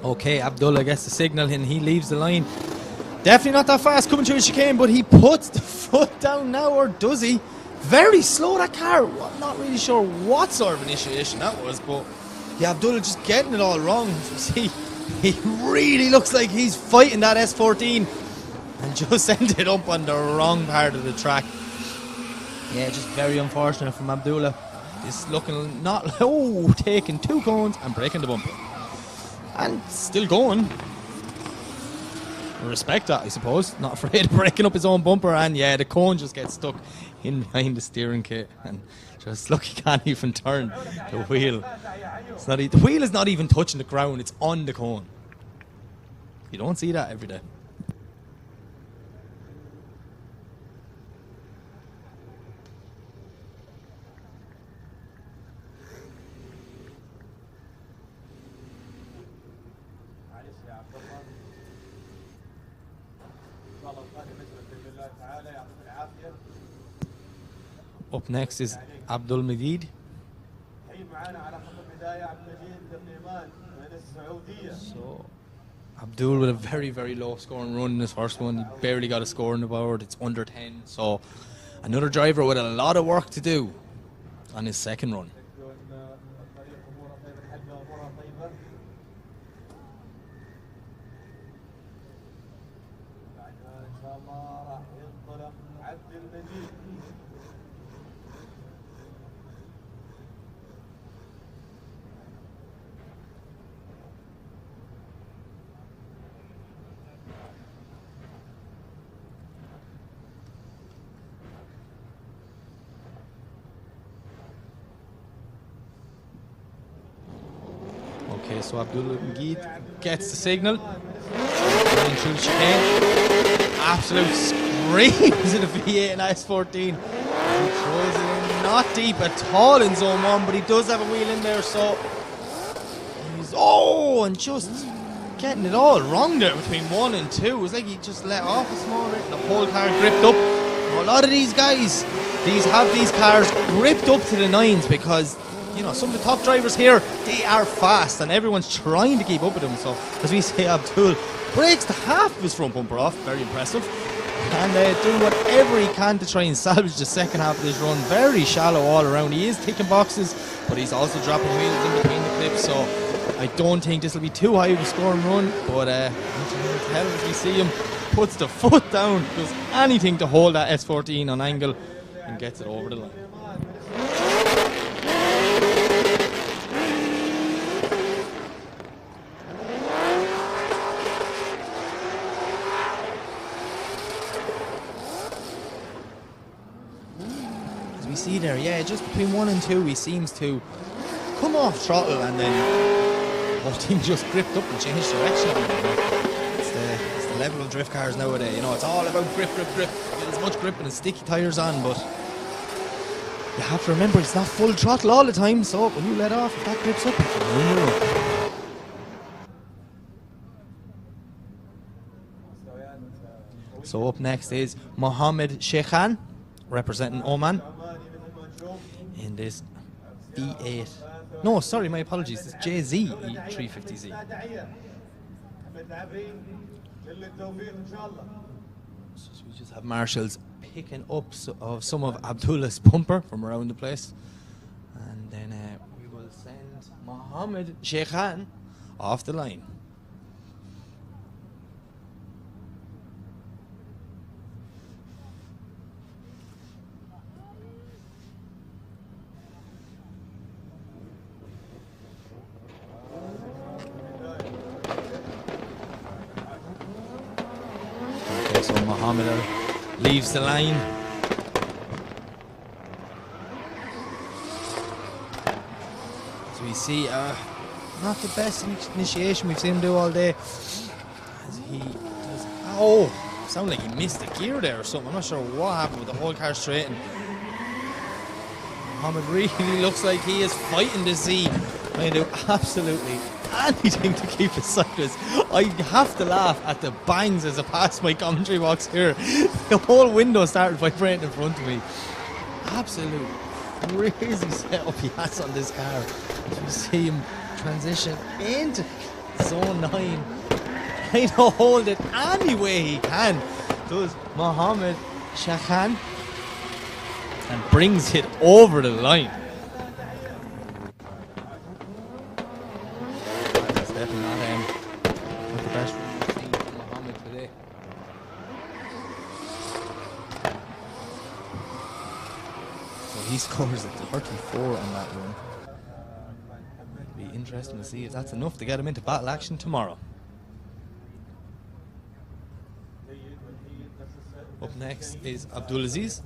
Okay, Abdullah gets the signal and he leaves the line. Definitely not that fast coming through the chicane, but he puts the foot down now, or does he? Very slow, that car. I'm not really sure what sort of initiation that was, but yeah, Abdullah just getting it all wrong. You see, he really looks like he's fighting that S14 and just ended up on the wrong part of the track. Yeah, just very unfortunate from Abdullah. He's looking not, taking 2 cones and breaking the bumper. And still going. Respect that, I suppose. Not afraid of breaking up his own bumper. And yeah, the cone just gets stuck in behind the steering kit. And just look, he can't even turn the wheel. The wheel is not even touching the ground. It's on the cone. You don't see that every day. Up next is Abdul Majid. So Abdul with a very, very low scoring run in his first one. He barely got a score on the board. It's under 10. So another driver with a lot of work to do on his second run. Okay, so Abdul Majid gets the signal. Going through the chicane. Absolute screams of the V8 and S14. He throws it in, not deep at all in zone 1, but he does have a wheel in there, so he's, and just getting it all wrong there between 1 and 2. It was like he just let off a small bit and the whole car gripped up. Now, a lot of these guys, have these cars gripped up to the 9s because, you know, some of the top drivers here, they are fast and everyone's trying to keep up with them. So, as we say, Abdul breaks the half of his front bumper off. Very impressive. And doing whatever he can to try and salvage the second half of this run. Very shallow all around. He is ticking boxes, but he's also dropping wheels in between the clips. So I don't think this will be too high of a scoring run. But hell, as we see him, puts the foot down, does anything to hold that S14 on angle, and gets it over the line. See there, yeah, just between 1 and 2 he seems to come off throttle and then the whole thing just gripped up and changed direction. It's the level of drift cars nowadays, you know, it's all about grip. Get as much grip and as sticky tyres on, but you have to remember it's not full throttle all the time, so when you let off, if that grips up, So up next is Mohammed Sheikhan, representing Oman in this V8. No, sorry, my apologies. It's JZ E350Z. So we just have marshals picking up of some of Abdullah's bumper from around the place, and then we will send Mohammed Sheikhan off the line. So Mohammed leaves the line. So we see not the best initiation we've seen him do all day. As he does, oh, sounded like he missed a gear there or something. I'm not sure what happened with the whole car straight. And Mohammed really looks like he is fighting to see. I do absolutely anything to keep it sideways. I have to laugh at the bangs as I pass my commentary box here. The whole window started vibrating in front of me. Absolute crazy setup he has on this car. As you see him transition into zone 9, trying to hold it any way he can. Does Mohammed Sheikhan and brings it over the line. He scores a 34 on that run. Be interesting to see if that's enough to get him into battle action tomorrow. Up next is Abdulaziz.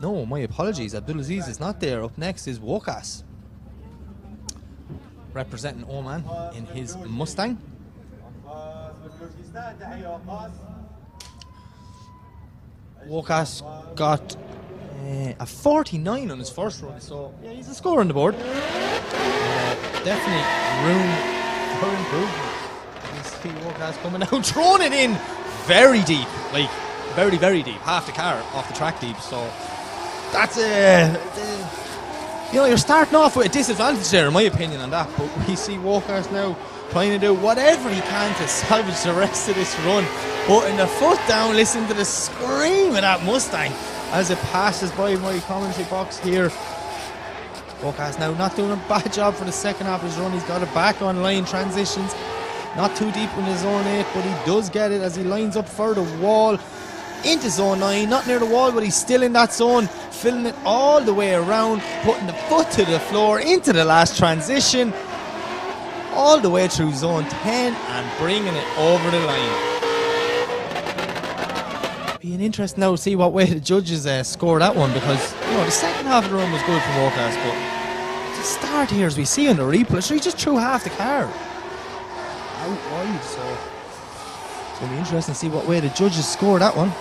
No, my apologies, Abdulaziz is not there. Up next is Wokas, representing Oman in his Mustang. Wokas got a 49 on his first run, so yeah, he's a score on the board. Definitely room for improvement. You see Wokas coming out, throwing it in very deep, like very, very deep, half the car off the track deep. So that's you know, you're starting off with a disadvantage there, in my opinion, on that. But we see Wokas now trying to do whatever he can to salvage the rest of this run, putting the foot down, listening to the scream of that Mustang as it passes by my commentary box here. Wokas now not doing a bad job for the second half of his run. He's got it back on line, transitions not too deep in the zone 8, but he does get it as he lines up for the wall into zone 9, not near the wall, but he's still in that zone, filling it all the way around, putting the foot to the floor into the last transition, all the way through zone 10 and bringing it over the line. Being interesting now to see what way the judges score that one, because you know the second half of the run was good for Wokas, but the start here, as we see on the replay, he just threw half the car out wide, so it's going to be interesting to see what way the judges score that one.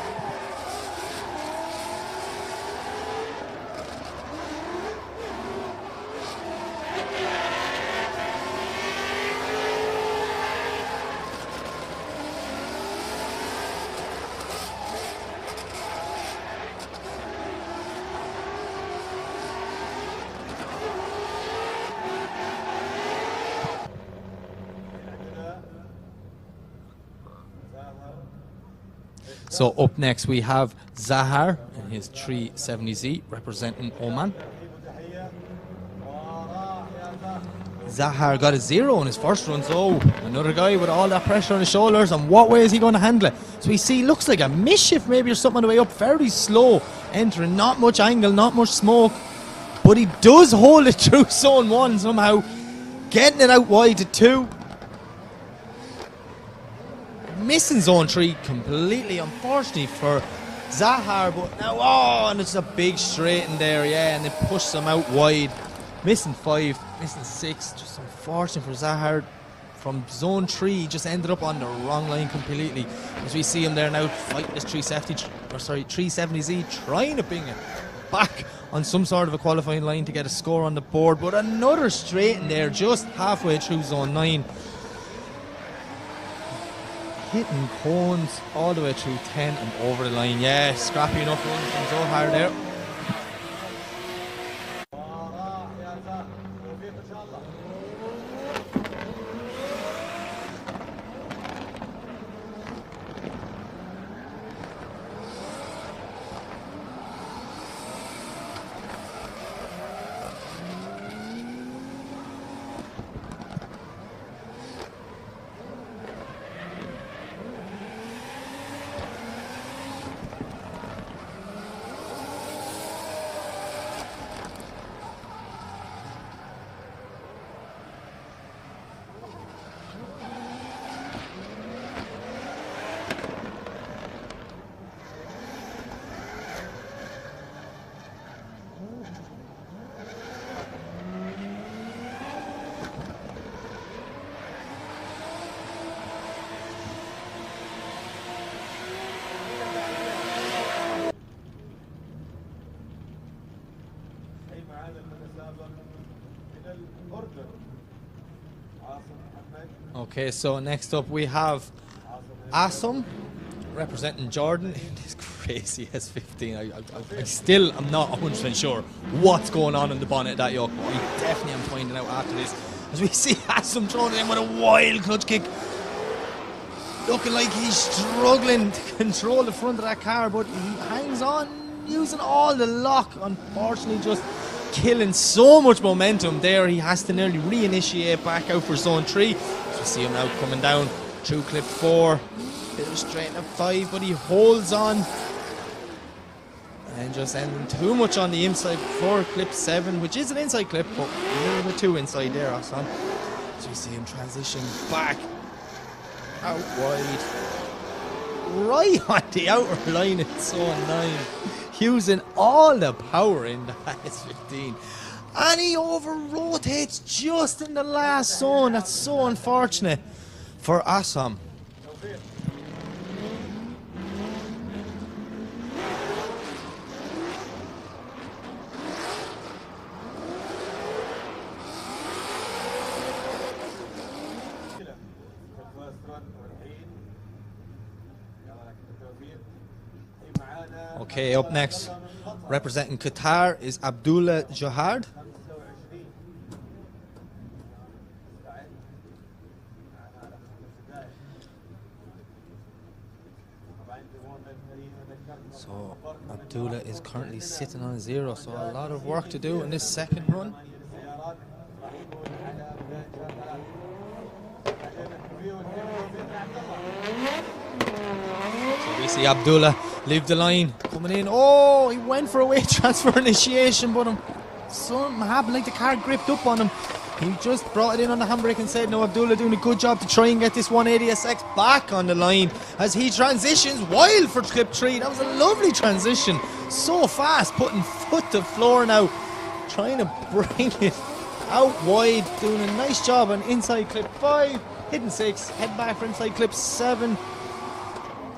So up next we have Zahar in his 370Z representing Oman. Zahar got a 0 on his first run, so another guy with all that pressure on his shoulders, and what way is he going to handle it? So we see, looks like a mischief maybe or something on the way up, very slow entering, not much angle, not much smoke, but he does hold it through zone 1 somehow, getting it out wide to 2. Missing zone 3 completely, unfortunately for Zahar, but now, oh, and it's a big straight in there, yeah, and it pushes him out wide. Missing 5, missing 6, just unfortunate for Zahar. From zone 3, he just ended up on the wrong line completely. As we see him there now fighting this 370Z, trying to bring it back on some sort of a qualifying line to get a score on the board. But another straight in there, just halfway through zone 9. Hitting cones all the way through 10 and over the line. Yeah, scrappy enough run from Zahar there. Okay, so next up we have Assam representing Jordan in this crazy S15. I still am not 100% sure what's going on in the bonnet of that yoke. I definitely am finding out after this. As we see Assam throwing it in with a wild clutch kick. Looking like he's struggling to control the front of that car, but he hangs on, using all the lock. Unfortunately, just killing so much momentum there. He has to nearly reinitiate back out for zone 3. So we see him now coming down through clip 4. Bit of a straight at 5, but he holds on. And just ending too much on the inside for clip 7, which is an inside clip, but a little bit too inside there, Hassan. So you see him transition back out wide, right on the outer line in zone 9, using all the power in that S15. And he over-rotates just in the last zone. That's so unfortunate for Assam. Okay, up next, representing Qatar, is Abdullah Jahard. So Abdullah is currently sitting on 0, so a lot of work to do in this second run. So we see Abdullah leave the line, coming in. Oh, he went for a weight transfer initiation, but something happened, like the car gripped up on him. He just brought it in on the handbrake and said, no, Abdullah doing a good job to try and get this 180SX back on the line as he transitions wild for clip 3. That was a lovely transition. So fast, putting foot to floor now, trying to bring it out wide, doing a nice job on inside clip 5, hitting 6, head back for inside clip 7.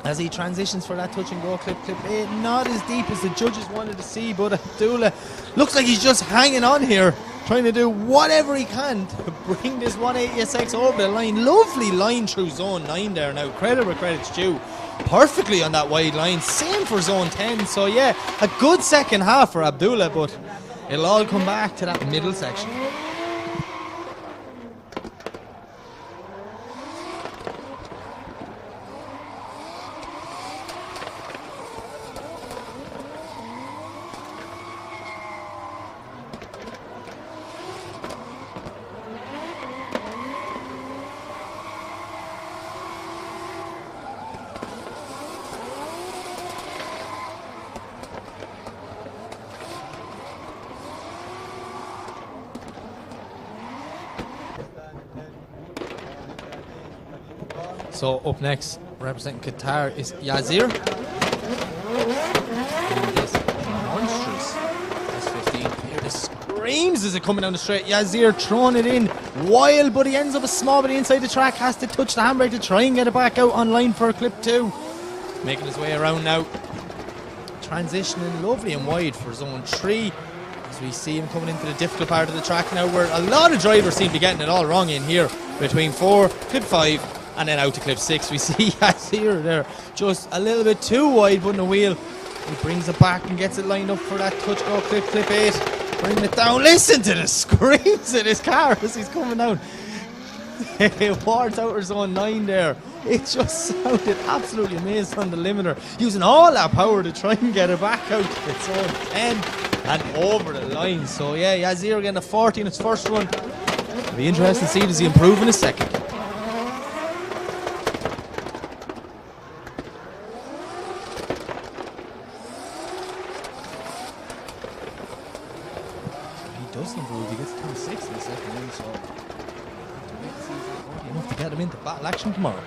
As he transitions for that touch and go clip 8, not as deep as the judges wanted to see, but Abdullah looks like he's just hanging on here, trying to do whatever he can to bring this 180SX over the line. Lovely line through zone 9 there now, credit where credit's due, perfectly on that wide line, same for zone 10. So yeah, a good second half for Abdullah, but it'll all come back to that middle section. So up next, representing Qatar, is Yazir. In this monstrous S15. Here the screams as it coming down the straight. Yazir throwing it in wild, but he ends up a small bit inside the track. Has to touch the handbrake to try and get it back out online for clip 2. Making his way around now. Transitioning lovely and wide for zone 3. As we see him coming into the difficult part of the track now, where a lot of drivers seem to be getting it all wrong in here. Between 4, clip 5, and then out to clip 6. We see Yazir there, just a little bit too wide putting the wheel. He brings it back and gets it lined up for that touch go clip 8. Bringing it down. Listen to the screams of this car as he's coming down. Wards outer zone 9 there. It just sounded absolutely amazing on the limiter, using all that power to try and get it back out to its zone 10 and over the line. So yeah, Yazir getting a 40 in its first run. It'll be interesting to see, does he improve in his second. He does improve, he gets 26 in the second run, so wait to see if he's lucky enough to get him into battle action tomorrow.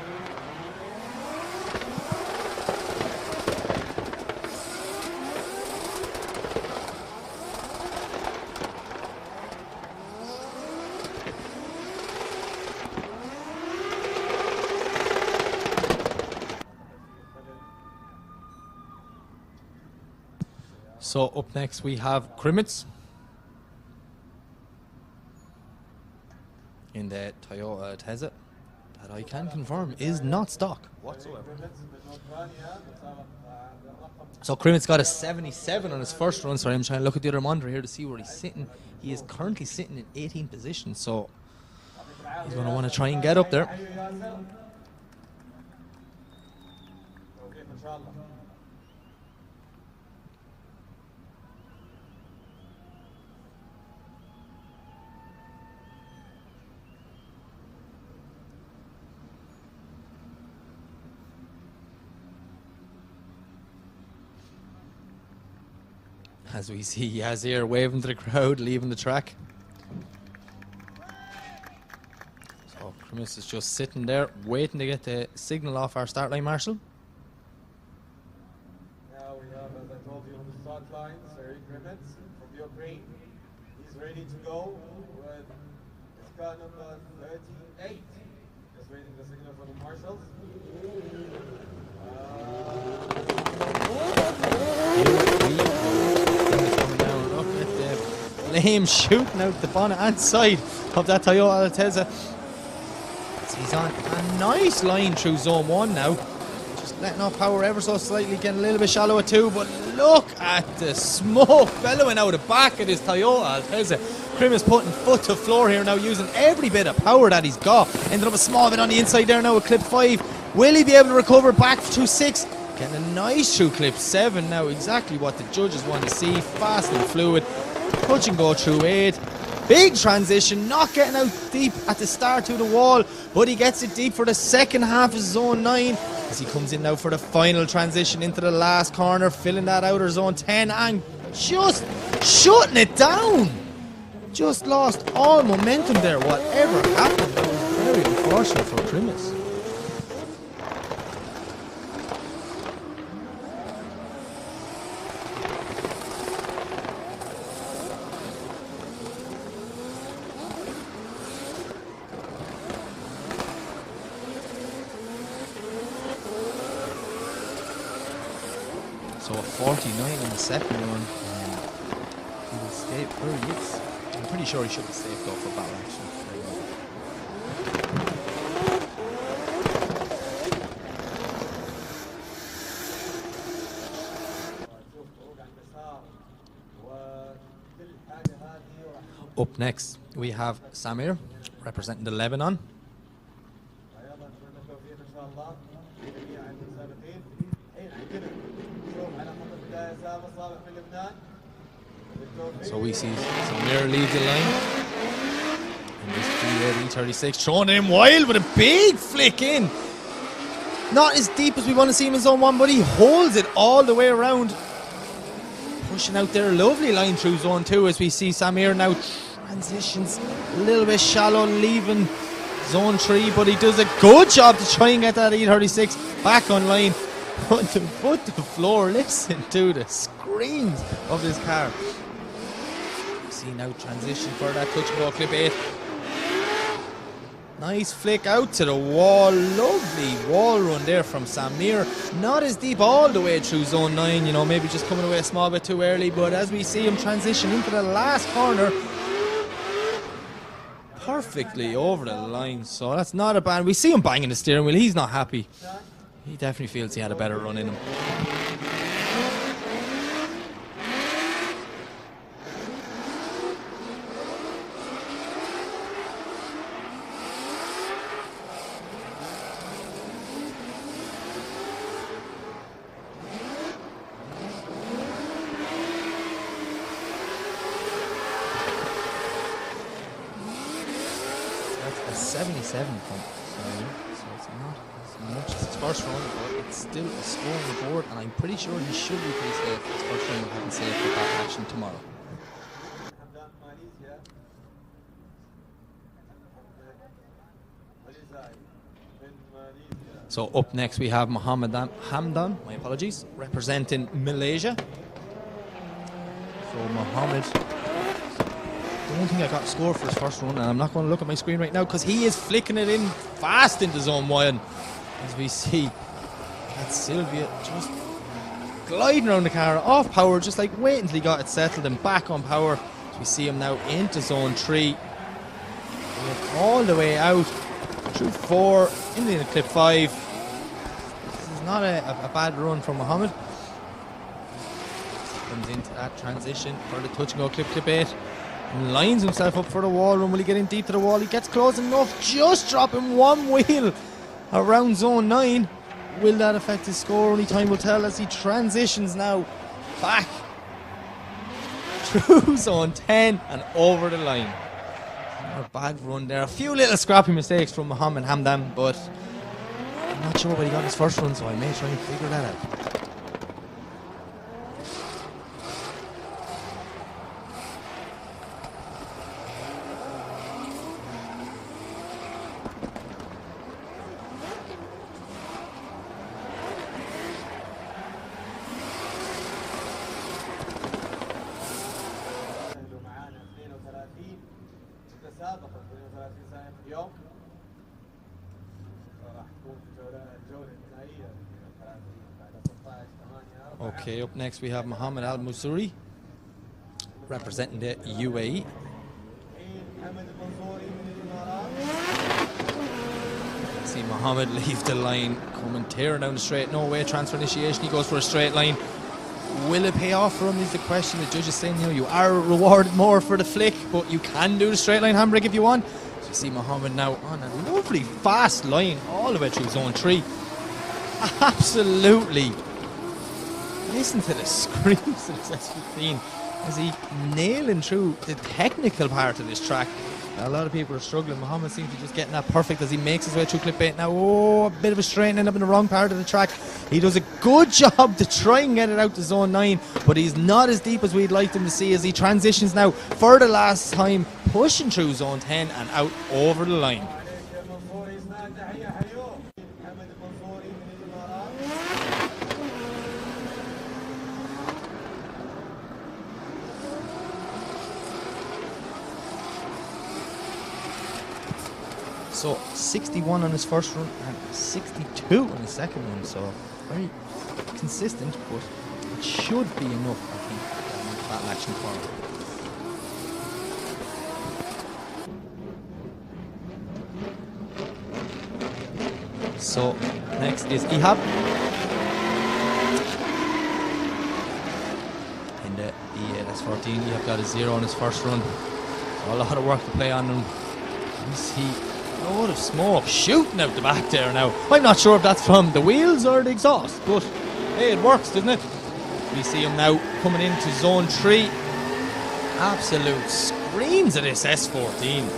So up next we have Krimitz in the Toyota Tezza that I can confirm is not stock whatsoever. So Krimitz got a 77 on his first run. Sorry, I'm trying to look at the other monitor here to see where he's sitting. He is currently sitting in 18th position, so he's going to want to try and get up there. As we see Yazir waving to the crowd, leaving the track. So Krimitz is just sitting there, waiting to get the signal off our start line marshal. Now we have, as I told you, on the start line, Sir Krimitz from Ukraine. He's ready to go with his car number 38. Just waiting the signal from the marshals. Flame shooting out the bonnet and side of that Toyota Tezza. He's on a nice line through zone 1 now. Just letting off power ever so slightly, getting a little bit shallow at 2, but look at the smoke bellowing out the back of this Toyota Tezza. Krimitz putting foot to floor here now, using every bit of power that he's got. Ended up a small bit on the inside there now with clip 5. Will he be able to recover back to 6? Getting a nice through clip 7 now, exactly what the judges want to see. Fast and fluid. Touch and go through 8. Big transition, not getting out deep at the start to the wall, but he gets it deep for the second half of zone 9 as he comes in now for the final transition into the last corner, filling that outer zone 10 and just shutting it down. Just lost all momentum there. Whatever happened, that was very unfortunate for Krimitz. So a 49 in the second run. He will stay where he is. I'm pretty sure he should be safe though for battle action. Up next we have Samir representing the Lebanon. So we see Samir leave the line. And this E36 throwing him wild with a big flick in. Not as deep as we want to see him in zone 1, but he holds it all the way around. Pushing out there, lovely line through zone 2 as we see Samir now transitions a little bit shallow, leaving zone 3, but he does a good job to try and get that E36 back online. Put the foot to the floor. Listen to the screams of this car. You see now transition for that touch and go clip 8. Nice flick out to the wall. Lovely wall run there from Samir. Not as deep all the way through zone 9, you know, maybe just coming away a small bit too early, but as we see him transition into the last corner, perfectly over the line. So that's not a bad. We see him banging the steering wheel. He's not happy. He definitely feels he had a better run in him. That's a 77 pump. So it's not as much as his first run, but it's still a score on the board, and I'm pretty sure he should be pretty safe. His first run will happen safe for that action tomorrow. So up next we have Mohammed Hamdan, my apologies, representing Malaysia. So Mohammed, I don't think I got a score for his first run, and I'm not going to look at my screen right now because he is flicking it in fast into zone 1. As we see that Sylvia just gliding around the car, off power, just like waiting until he got it settled and back on power. As we see him now into zone 3, all the way out through 4, into clip 5. This is not a bad run from Mohammed. Comes into that transition for the touch and go clip 8. And lines himself up for the wall run. Will he get in deep to the wall? He gets close enough, just dropping one wheel around zone 9. Will that affect his score? Only time will tell as he transitions now back through zone 10 and over the line. Not a bad run there. A few little scrappy mistakes from Mohammed Hamdan, but I'm not sure what he got his first run, so I may try and figure that out. Okay, up next we have Mohammed Al Musuri representing the UAE. See Mohammed leave the line, coming tearing down the straight. No way, transfer initiation. He goes for a straight line. Will it pay off for him is the question. The judge is saying, you know, you are rewarded more for the flick, but you can do the straight line handbrake if you want. So you see Mohammed now on a lovely fast line all the way through zone 3. Absolutely. Listen to the screams of this S15 as he nailing through the technical part of this track. A lot of people are struggling. Mohammed seems to be just getting that perfect as he makes his way through clip 8. Now, a bit of a strain, end up in the wrong part of the track. He does a good job to try and get it out to zone 9, but he's not as deep as we'd like him to see as he transitions now for the last time, pushing through zone 10 and out over the line. So 61 on his first run and 62 on his second run, so very consistent, but it should be enough, I think, for that action forward. So next is Ihab in the ES14. Ihab got a 0 on his first run, so a lot of work to play on him. You see a load of smoke shooting out the back there now. I'm not sure if that's from the wheels or the exhaust, but hey, it works, doesn't it? We see him now coming into zone 3. Absolute screams of this S14.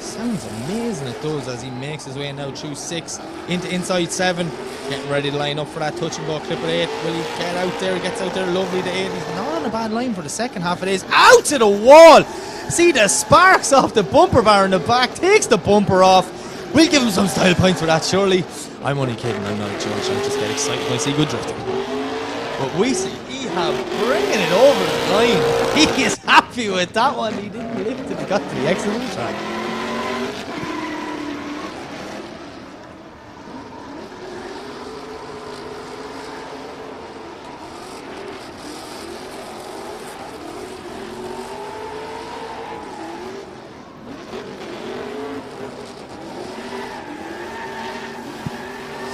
Sounds amazing, it does, as he makes his way now through 6 into inside 7. Getting ready to line up for that touch and go clip at 8. Will he get out there? He gets out there lovely to 8. He's not on a bad line for the second half. It is out to the wall. See the sparks off the bumper bar in the back, takes the bumper off. We'll give him some style points for that, surely. I'm only kidding, I'm not a judge, I just get excited when I see good drifting. But we see Ehab bringing it over the line. He is happy with that one. He didn't lift till he got to the exit of the track.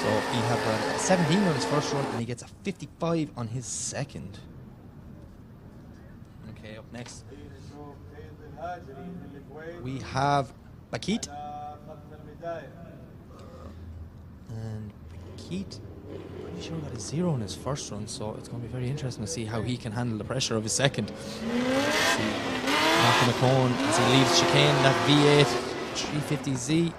So Ehab ran a 17 on his first run and he gets a 55 on his second. Okay, up next we have Bakit. And Bakit, pretty sure got a 0 on his first run, so it's going to be very interesting to see how he can handle the pressure of his second. Knocking the cone as he leaves chicane, that V8 350Z.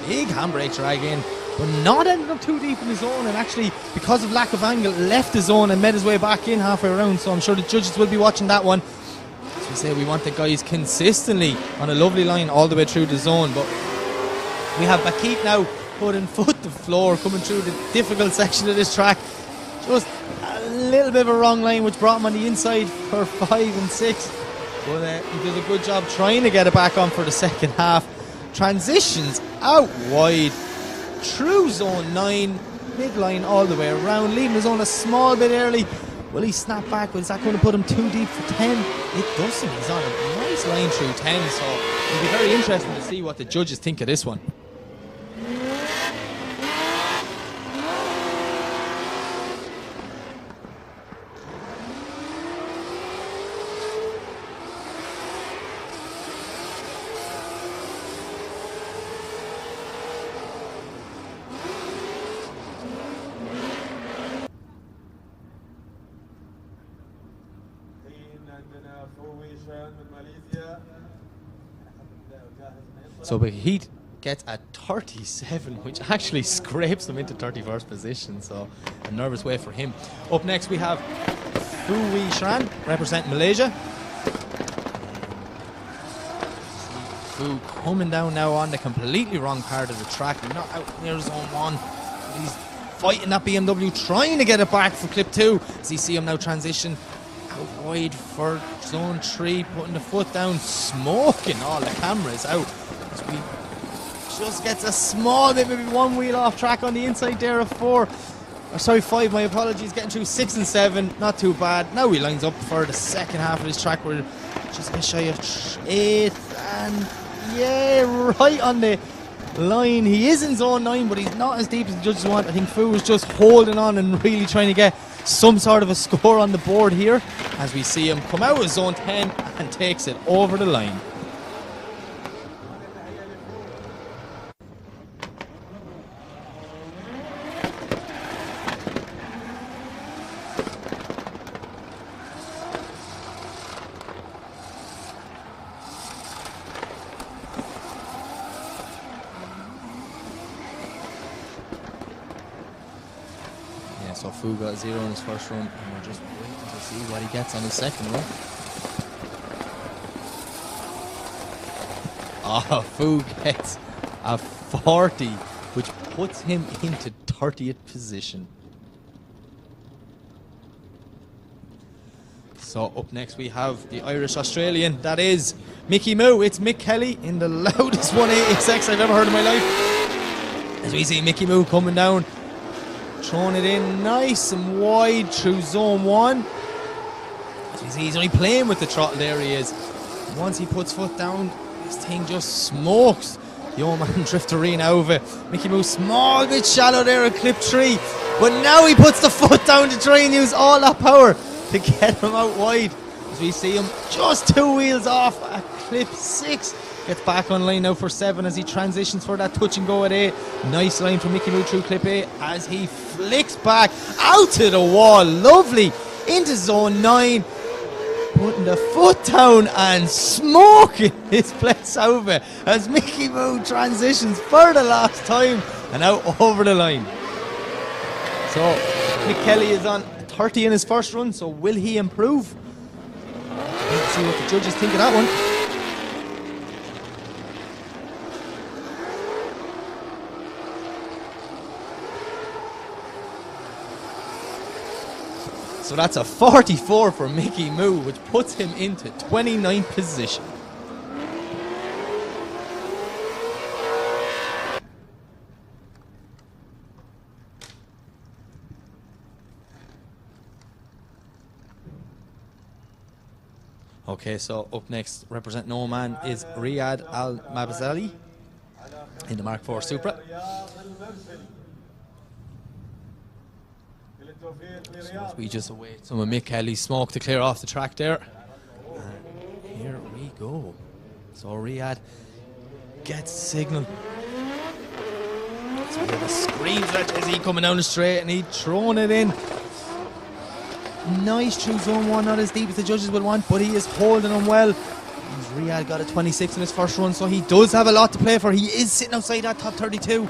Big handbrake drag in, but not ended up too deep in the zone, and actually, because of lack of angle, left the zone and made his way back in halfway around. So I'm sure the judges will be watching that one. As we say, we want the guys consistently on a lovely line all the way through the zone. But we have Bakit now putting foot to floor, coming through the difficult section of this track. Just a little bit of a wrong line, which brought him on the inside for 5 and 6. But he does a good job trying to get it back on for the second half. Transitions out wide, through zone 9, midline all the way around, leaving his zone a small bit early. Will he snap back? Is that going to put him too deep for 10? It doesn't. He's on a nice line through 10, so it'll be very interesting to see what the judges think of this one. So Bakit gets a 37, which actually scrapes him into 31st position, so a nervous way for him. Up next we have Fui Shran, representing Malaysia. Fu coming down now on the completely wrong part of the track, not out near zone 1. He's fighting that BMW, trying to get it back for clip 2. As you see him now transition out wide for zone 3, putting the foot down, smoking all the cameras out. As we just gets a small bit, maybe one wheel off track on the inside there of 4. Or sorry, 5, my apologies, getting through 6 and 7, not too bad. Now he lines up for the second half of this track. We're just a bit shy of 8, and yeah, right on the line. He is in zone 9, but he's not as deep as the judges want. I think Fu is just holding on and really trying to get some sort of a score on the board here, as we see him come out of zone 10 and takes it over the line. So Fu got 0 on his first run, and we're just waiting to see what he gets on his second run. Oh, Fu gets a 40, which puts him into 30th position. So up next we have the Irish-Australian, that is Mickey Moo. It's Mick Kelly in the loudest 180XX I've ever heard in my life. As we see Mickey Moo coming down, throwing it in nice and wide through zone 1. As we see, he's only playing with the throttle, there he is. Once he puts foot down, this thing just smokes the Oman drift arena over. Mickey Moo small bit shallow there at clip 3, but now he puts the foot down to try and use all that power to get him out wide. As we see him just 2 wheels off at clip 6. Gets back on line now for 7 as he transitions for that touch and go at 8. Nice line from Mickey Moo through clip 8 as he flicks back out to the wall. Lovely into zone 9. Putting the foot down and smoking his place over as Mickey Moo transitions for the last time and out over the line. So Mick Kelly is on 30 in his first run, so will he improve? see what the judges think of that one. So that's a 44 for Mickey Moo, which puts him into 29th position. Okay, so up next, representing Oman, is Riyad Al Mabzali in the Mark IV Supra. So as we just await some of Mick Kelly's smoke to clear off the track there. And here we go. So Riyad gets the signal. So we have a scream stretch as he coming down the straight and he throwing it in. Nice through zone 1, not as deep as the judges would want, but he is holding him well. And Riyad got a 26 in his first run, so he does have a lot to play for. He is sitting outside that top 32.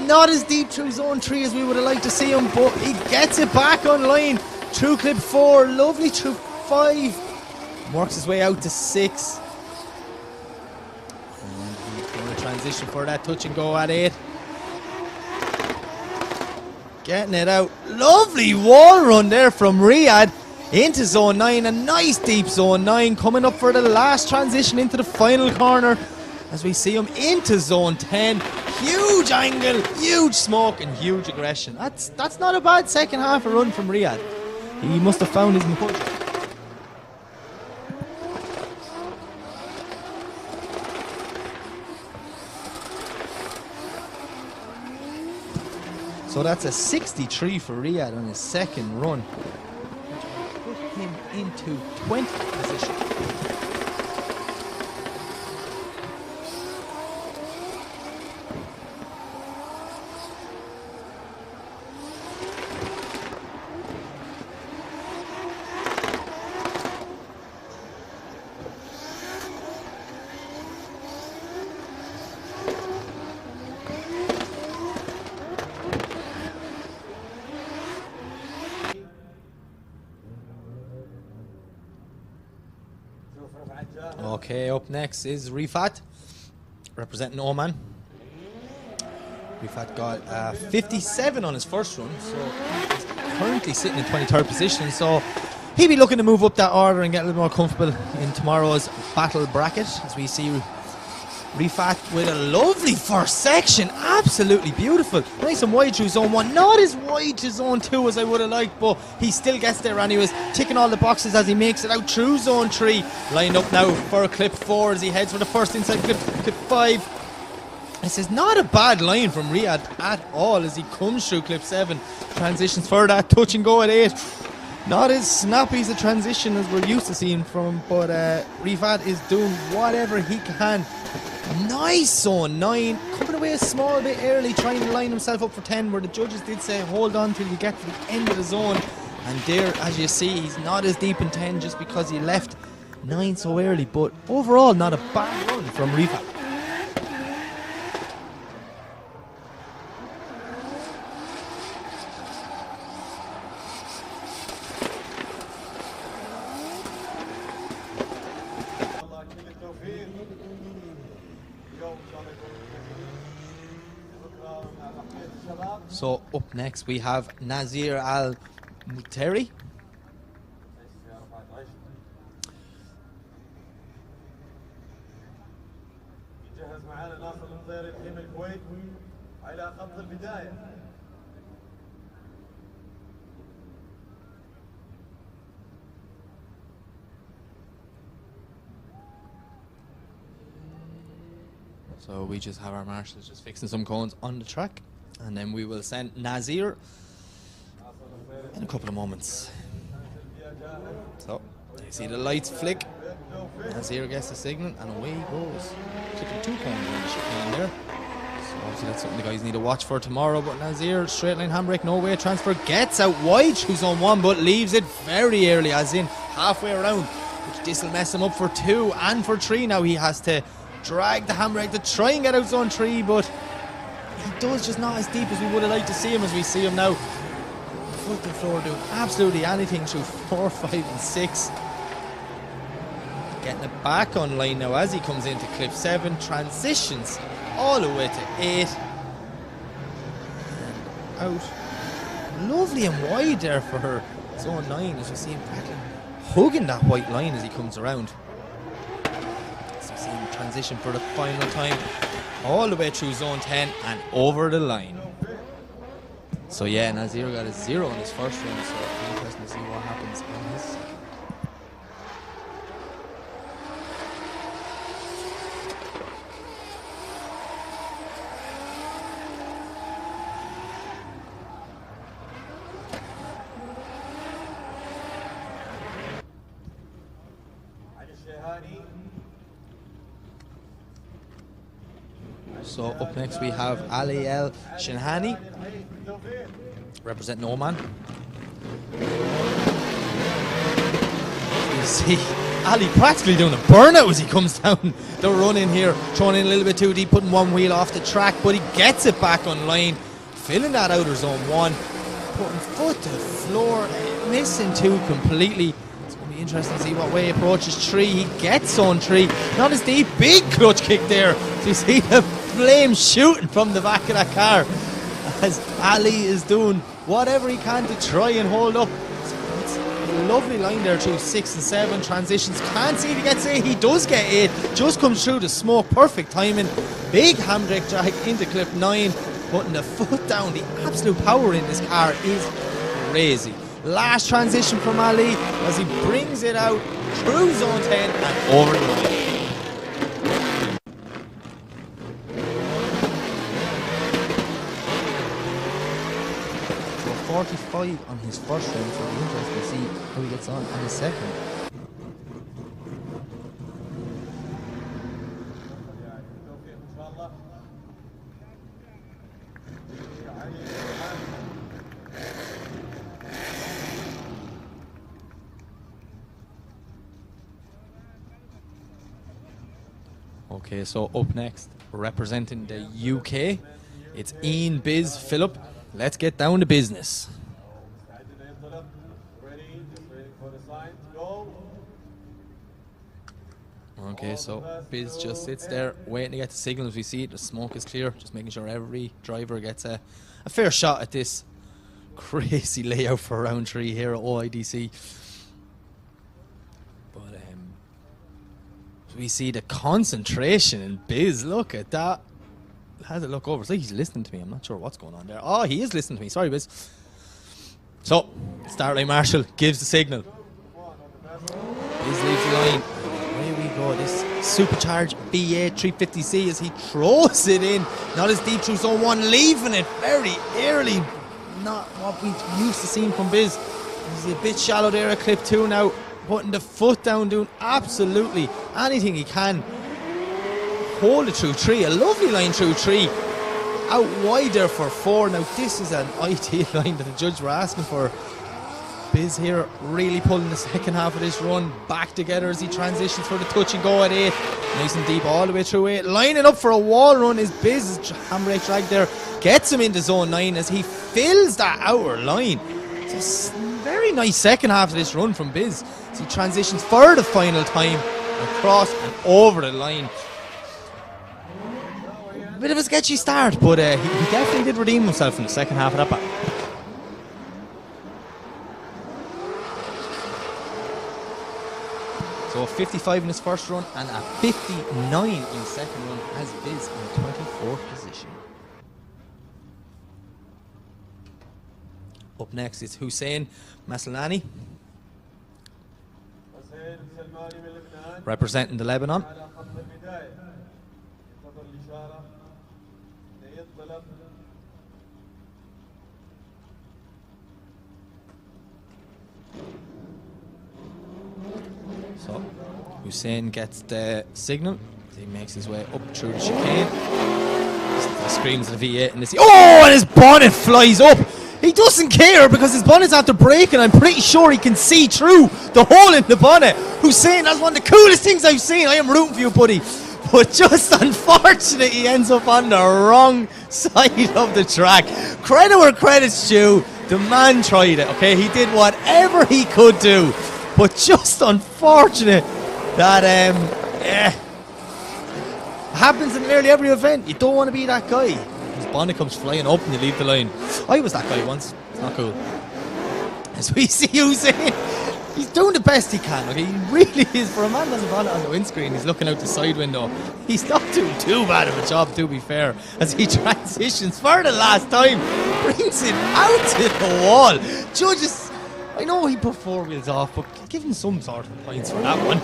Not as deep through zone 3 as we would have liked to see him, but he gets it back online through clip 4, lovely through 5, works his way out to 6, and he's going to transition for that touch and go at 8, getting it out. Lovely wall run there from Riyad into zone 9, a nice deep zone 9, coming up for the last transition into the final corner as we see him into zone 10. Huge angle, huge smoke and huge aggression. That's not a bad second half of run from Riyad. He must have found his punch. So that's a 63 for Riyad on his second run, which will put him into 20th position. Okay, up next is Rifat, representing Oman. Rifat got 57 on his first run, so he's currently sitting in 23rd position. So he'll be looking to move up that order and get a little more comfortable in tomorrow's battle bracket, as we see Rifat with a lovely first section, absolutely beautiful. Nice and wide through zone 1, not as wide to zone 2 as I would have liked, but he still gets there and he was ticking all the boxes as he makes it out through zone 3. Lined up now for clip 4 as he heads for the first inside clip 5. This is not a bad line from Riyad at all as he comes through clip 7. Transitions for that touch and go at 8. Not as snappy as a transition as we're used to seeing from him, but Rifat is doing whatever he can. Nice zone 9, coming away a small bit early, trying to line himself up for 10, where the judges did say hold on till you get to the end of the zone. And there, as you see, he's not as deep in 10 just because he left 9 so early, but overall not a bad run from Rifat. So up next we have Nazir Al Muteri. يجهز معانا ناصر المطيري تيم الكويت على خط البداية. So we just have our marshals just fixing some cones on the track, and then we will send Nazir in a couple of moments. So you see the lights flick, Nazir gets the signal and away he goes. Clicking 2 cones on the chicane there. So obviously that's something the guys need to watch for tomorrow. But Nazir, straight line handbrake, no way transfer, gets out wide through zone 1 but leaves it very early, as in halfway around, which this will mess him up for 2 and for 3. Now he has to drag the handbrake to try and get out zone 3, but he does just not as deep as we would have liked to see him, as we see him now foot to floor doing absolutely anything through 4, 5 and 6. Getting it back online now as he comes into clip 7. Transitions all the way to 8. And out. Lovely and wide there for her. Zone 9 as you see him hugging that white line as he comes around. So you see him transition for the final time. All the way through zone 10 and over the line. So yeah, Nazir got a 0 on his first run, so it'll be interesting to see what happens on his second. So up next we have Ali El Shinhani, representing Oman. You see Ali practically doing a burnout as he comes down the run in here, throwing in a little bit too deep, putting one wheel off the track, but he gets it back online, filling that outer zone 1, putting foot to floor, missing 2 completely. It's going to be interesting to see what way he approaches 3. He gets zone 3, not as deep, big clutch kick there. So you see the flame shooting from the back of that car as Ali is doing whatever he can to try and hold up. It's a lovely line there through 6 and 7 transitions. Can't see if he gets 8. He does get 8. Just comes through the smoke. Perfect timing. Big handbrake drag into clip 9. Putting the foot down. The absolute power in this car is crazy. Last transition from Ali as he brings it out through zone 10 and over the line. 45 on his first round, so it'll be interesting to see how he gets on his second. Okay, so up next, representing the UK, it's Ian Biz Phillip. Let's get down to business. Okay, so Biz just sits there waiting to get the signals. We see it, the smoke is clear, just making sure every driver gets a fair shot at this crazy layout for round 3 here at OIDC. But we see the concentration in Biz. Look at that. Has a look over. It's like he's listening to me. I'm not sure what's going on there. Oh, he is listening to me. Sorry, Biz. So, Starlight Marshall gives the signal. Biz leaves the line. Away we go. This supercharged BA 350C as he throws it in. Not as deep through zone 1. Leaving it very early. Not what we used to seeing from Biz. He's a bit shallow there at clip 2 now. Putting the foot down, doing absolutely anything he can. Hold it through 3, a lovely line through 3, out wide there for 4. Now this is an ideal line that the judge were asking for. Biz here really pulling the second half of this run back together as he transitions for the touch and go at 8. Nice and deep all the way through 8. Lining up for a wall run is Biz. Handbrake drag there gets him into zone 9 as he fills that outer line. It's a very nice second half of this run from Biz as he transitions for the final time across and over the line. Bit of a sketchy start, but he definitely did redeem himself in the second half of that battle. So a 55 in his first run and a 59 in his second run has Biz in 24th position. Up next is Hussein Maslani, representing the Lebanon. So Hussein gets the signal. He makes his way up through the chicane. He screams at the V8 and and his bonnet flies up. He doesn't care because his bonnet's after braking. I'm pretty sure he can see through the hole in the bonnet. Hussein, that's one of the coolest things I've seen. I am rooting for you, buddy. But just unfortunate he ends up on the wrong side of the track. Credit where credit's due. The man tried it, okay? He did whatever he could do. But just unfortunate that yeah, happens in nearly every event. You don't want to be that guy. His bonnet comes flying up and you leave the line. I was that guy once. It's not cool. As we see Hussein, he's doing the best he can. Okay, he really is. For a man with a bonnet on the windscreen, he's looking out the side window. He's not doing too bad of a job, to be fair, as he transitions for the last time, brings it out to the wall. Judges, I know he put 4 wheels off, but give him some sort of points for that one.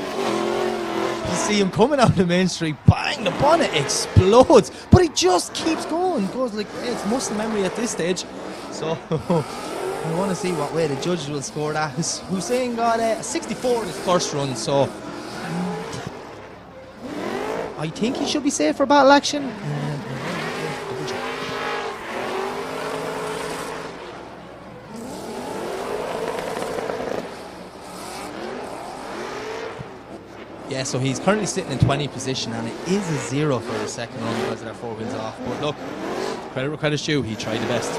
You see him coming out the main street, bang, the bonnet explodes, but he just keeps going. Goes like it's muscle memory at this stage. So I want to see what way the judges will score that. Hussein got a 64 in his first run, so I think he should be safe for battle action. Yeah, so he's currently sitting in 20th position, and it is a 0 for his second run because of their 4 wheels off. But look, credit where credit's due, he tried the best.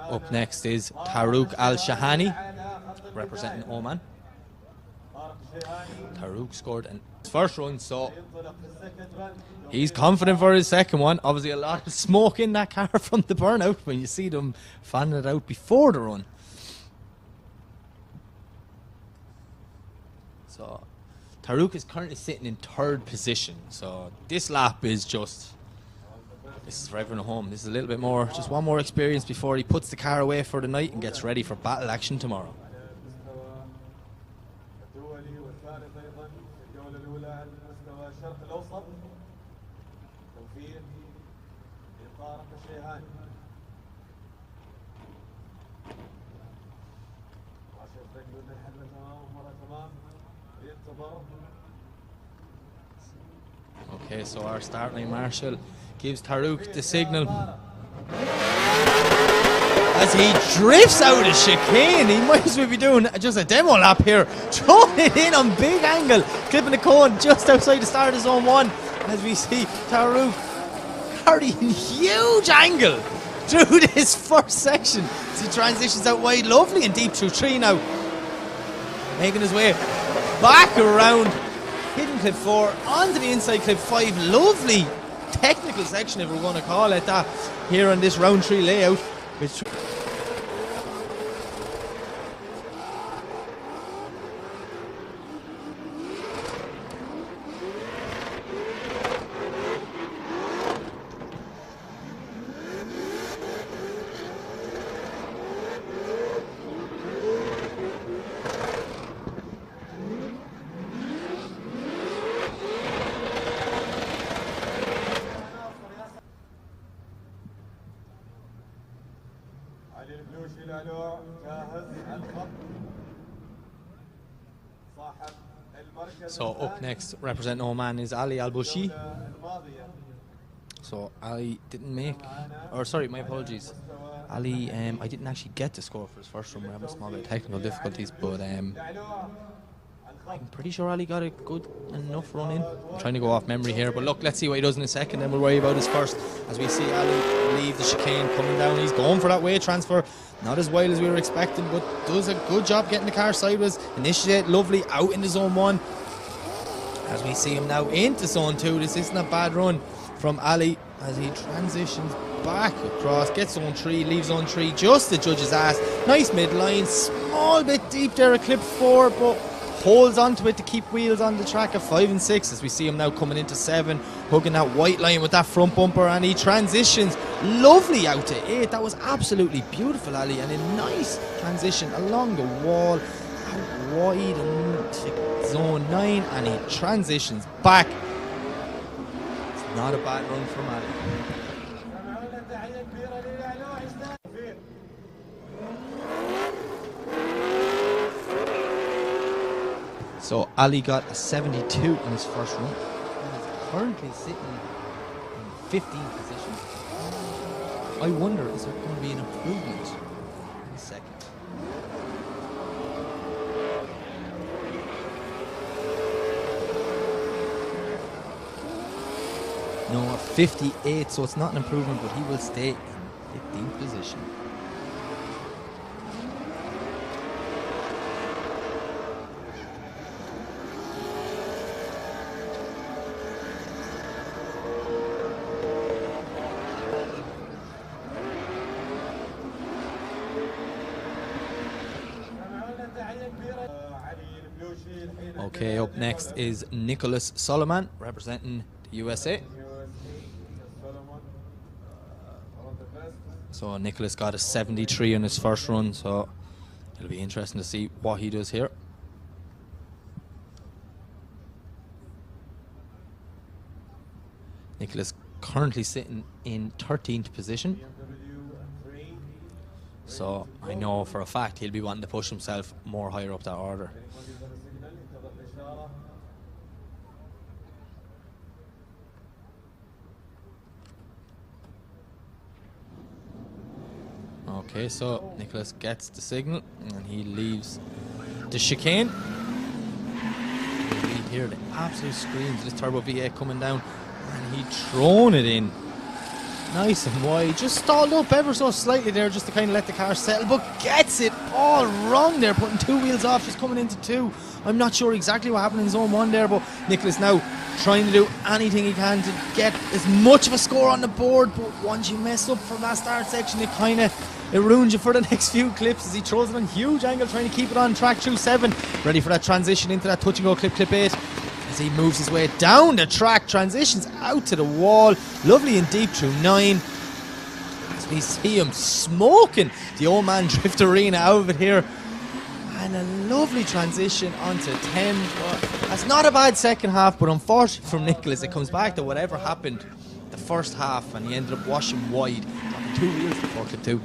Up next is Tarouk Al-Shahani, representing Oman. Tarouk scored in his first run, so he's confident for his second one. Obviously a lot of smoke in that car from the burnout when you see them fanning it out before the run. So Tarouk is currently sitting in 3rd position, so this lap is just... This is for everyone at home. This is a little bit more, just one more experience before he puts the car away for the night and gets ready for battle action tomorrow. Okay, so our start line marshal gives Tarouk the signal as he drifts out of chicane. He might as well be doing just a demo lap here, throwing it in on big angle, clipping the cone just outside the start of zone 1, as we see Tarouk carrying huge angle through this first section as he transitions out wide, lovely and deep through 3 now, making his way back around, hitting clip 4 onto the inside clip 5. Lovely technical section, if we're going to call it that, here on this round 3 layout. Which So up next, representing Oman, is Ali Al-Bushi. So Ali didn't make, or sorry, my apologies. Ali, I didn't actually get to score for his first run. We're having a small bit of technical difficulties, but I'm pretty sure Ali got a good enough run in. I'm trying to go off memory here, but look, let's see what he does in a second, then we'll worry about his first. As we see Ali leave the chicane, coming down, he's going for that weight transfer. Not as wild as we were expecting, but does a good job getting the car sideways. Initiate lovely out into zone 1. As we see him now into zone 2, this isn't a bad run from Ali as he transitions back across, gets zone 3, leaves zone 3, just the judge's ass. Nice midline, small bit deep there at clip 4, but holds onto it to keep wheels on the track at 5 and 6 as we see him now coming into 7, hugging that white line with that front bumper, and he transitions lovely out to 8. That was absolutely beautiful, Ali, and a nice transition along the wall, out wide and to zone 9, and he transitions back. It's not a bad run from Ali. So Ali got a 72 in his first run. He's currently sitting in 15th position. I wonder, is there going to be an improvement in a second? No, 58, so it's not an improvement, but he will stay in 15th position. Okay, up next is Nicholas Solomon, representing the USA. So Nicholas got a 73 in his first run, so it'll be interesting to see what he does here. Nicholas currently sitting in 13th position. So I know for a fact he'll be wanting to push himself more higher up that order. Okay, so Nicholas gets the signal and he leaves the chicane. We hear the absolute screams of this Turbo V8 coming down, and he thrown it in nice and wide. Just stalled up ever so slightly there just to kind of let the car settle, but gets it all wrong there, putting two wheels off, just coming into two. I'm not sure exactly what happened in zone one there, but Nicholas now trying to do anything he can to get as much of a score on the board, but once you mess up from that start section, it ruins you for the next few clips as he throws it on huge angle, trying to keep it on track through 7, ready for that transition into that touch and go clip 8. As he moves his way down the track, transitions out to the wall, lovely and deep through 9. As we see him smoking the Oman Drift Arena out of it here. And a lovely transition onto 10. That's not a bad second half, but unfortunately for Nicholas, it comes back to whatever happened the first half, and he ended up washing wide, dropping 2 wheels before clip 2.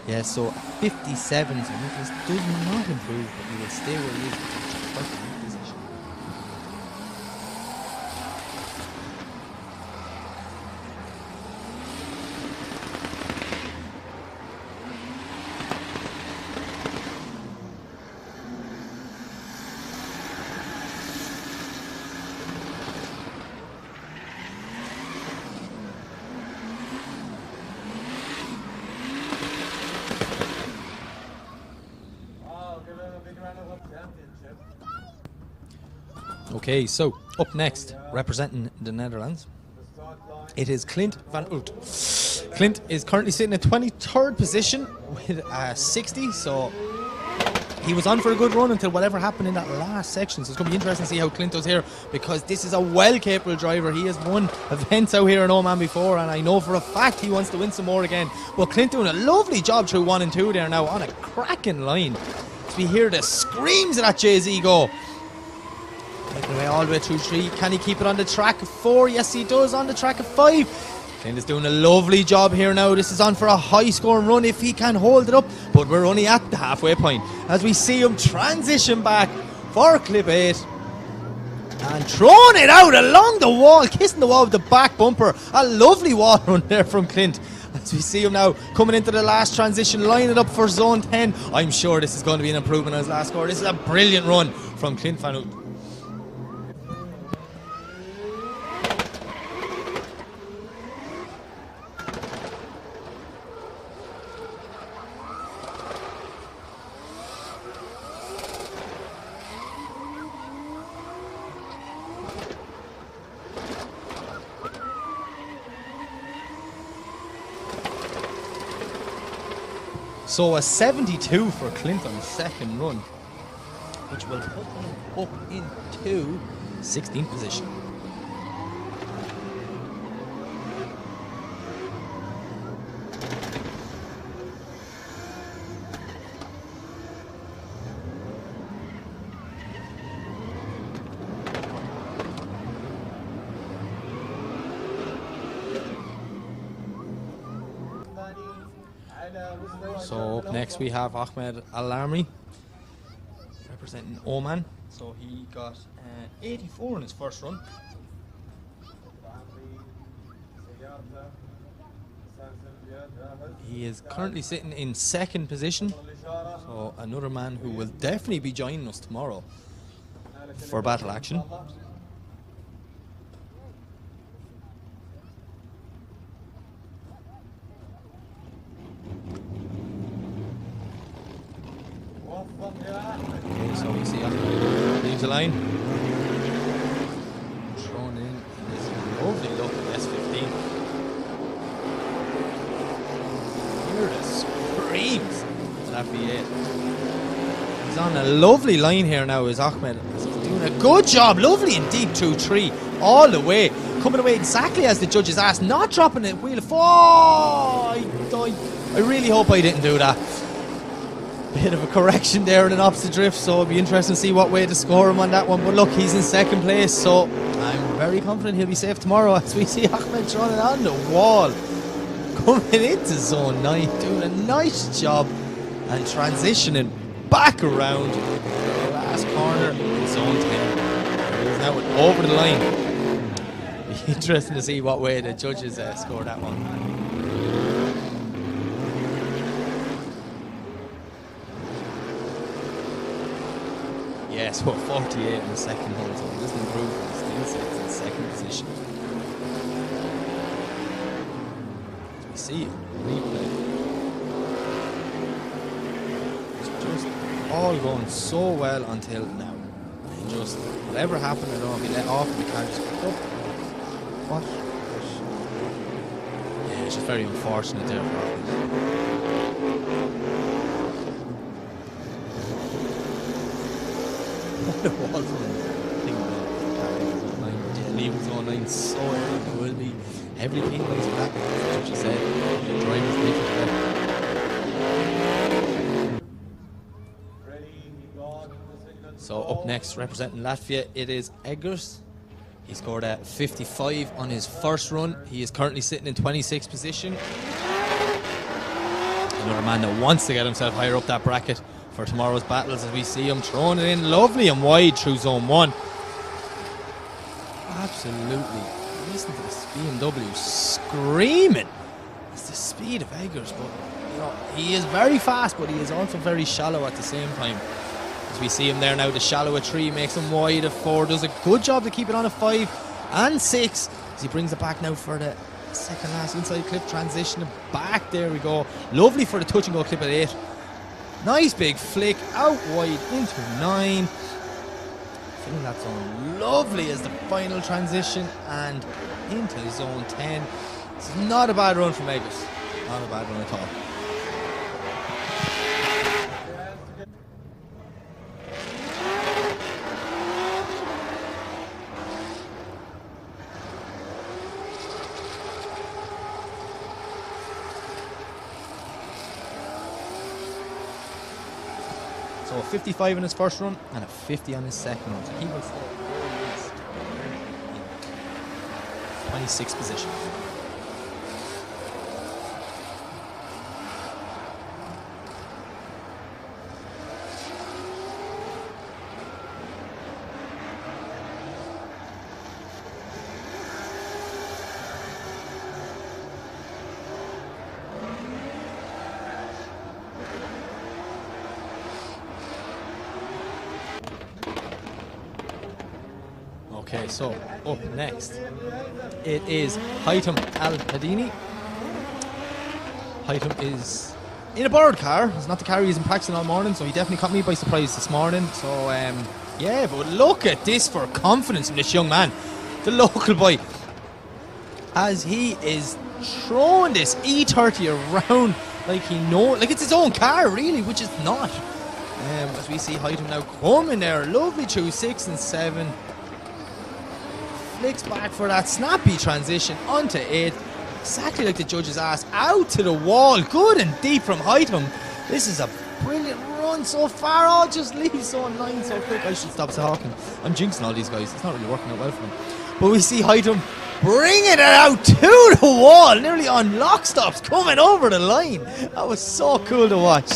Yeah, so 57, so Nicholas does not improve, but he will stay where he is in 13th position. Okay, so up next, representing the Netherlands, it is Clint van Oort. Clint is currently sitting at 23rd position with a 60, so he was on for a good run until whatever happened in that last section. So it's going to be interesting to see how Clint does here, because this is a well-capable driver. He has won events out here in Oman before, and I know for a fact he wants to win some more again. But Clint doing a lovely job through 1 and 2 there now on a cracking line. As we hear the screams of that Jay-Z go. Making away all the way through 3. Can he keep it on the track of 4? Yes, he does, on the track of 5. Clint is doing a lovely job here now. This is on for a high-scoring run if he can hold it up. But we're only at the halfway point as we see him transition back for clip 8. And throwing it out along the wall, kissing the wall with the back bumper. A lovely wall run there from Clint. As we see him now coming into the last transition, lining up for zone 10. I'm sure this is going to be an improvement on his last score. This is a brilliant run from Clint van Oort. So a 72 for Clint on the second run, which will put him up into 16th position. So up next we have Ahmed Al-Amri representing Oman. So he got 84 in his first run. He is currently sitting in second position. So another man who will definitely be joining us tomorrow for battle action. Okay, so we see leaves the line. Thrown in this lovely looking S15. Hear the screams of that V8. He's on a lovely line here now, is Ahmed. He's doing a good job, lovely and deep 2-3 all the way. Coming away exactly as the judges asked, not dropping it, wheel of four. I really hope I didn't do that. Bit of a correction there in an opposite drift, so it'll be interesting to see what way to score him on that one. But look, he's in second place, so I'm very confident he'll be safe tomorrow as we see Ahmed throwing it on the wall. Coming into zone 9, doing a nice job and transitioning back around the last corner in zone 10. He's now over the line. Be interesting to see what way the judges score that one. Yes, what 48 in the second hole, so he doesn't improve, he still sits in second position. We see it, replay. It's just all going so well until now. And just whatever happened, I don't know if he let off and the car just picked up. What? Yeah, it's just very unfortunate there for him. The wall from thing leaving zone 9 so early, it will be heavily penalised for that. That's what she said. The driver's making. So up next, representing Latvia, it is Eggers. He scored a 55 on his first run. He is currently sitting in 26th position. Another man that wants to get himself higher up that bracket for tomorrow's battles, as we see him throwing it in lovely and wide through zone 1. Absolutely. Listen to this BMW screaming. It's the speed of Eggers, but you know, he is very fast, but he is also very shallow at the same time. As we see him there now, the shallow at 3 makes him wide at 4, does a good job to keep it on a 5 and 6 as he brings it back now for the second last inside clip transition back. There we go. Lovely for the touch and go clip at 8. Nice big flick out wide into 9. Feeling that zone lovely as the final transition and into zone 10. This is not a bad run from Eggers. Not a bad run at all. So a 55 in his first run and a 50 on his second run. So he will stay in 26th position. Okay, so up next, it is Haitham Al-Hadini. Haitham is in a borrowed car. It's not the car he's been practicing all morning, so he definitely caught me by surprise this morning. So, yeah, but look at this for confidence from this young man, the local boy, as he is throwing this E30 around like he knows, like it's his own car, really, which is not. As we see Haitham now coming there, lovely through 6 and 7. Flicks back for that snappy transition onto 8. Exactly like the judges asked. Out to the wall. Good and deep from Haitham. This is a brilliant run so far. Oh, just leaves zone 9 so quick. I should stop talking. I'm jinxing all these guys. It's not really working out well for them. But we see Haitham bringing it out to the wall. Nearly on lock stops. Coming over the line. That was so cool to watch.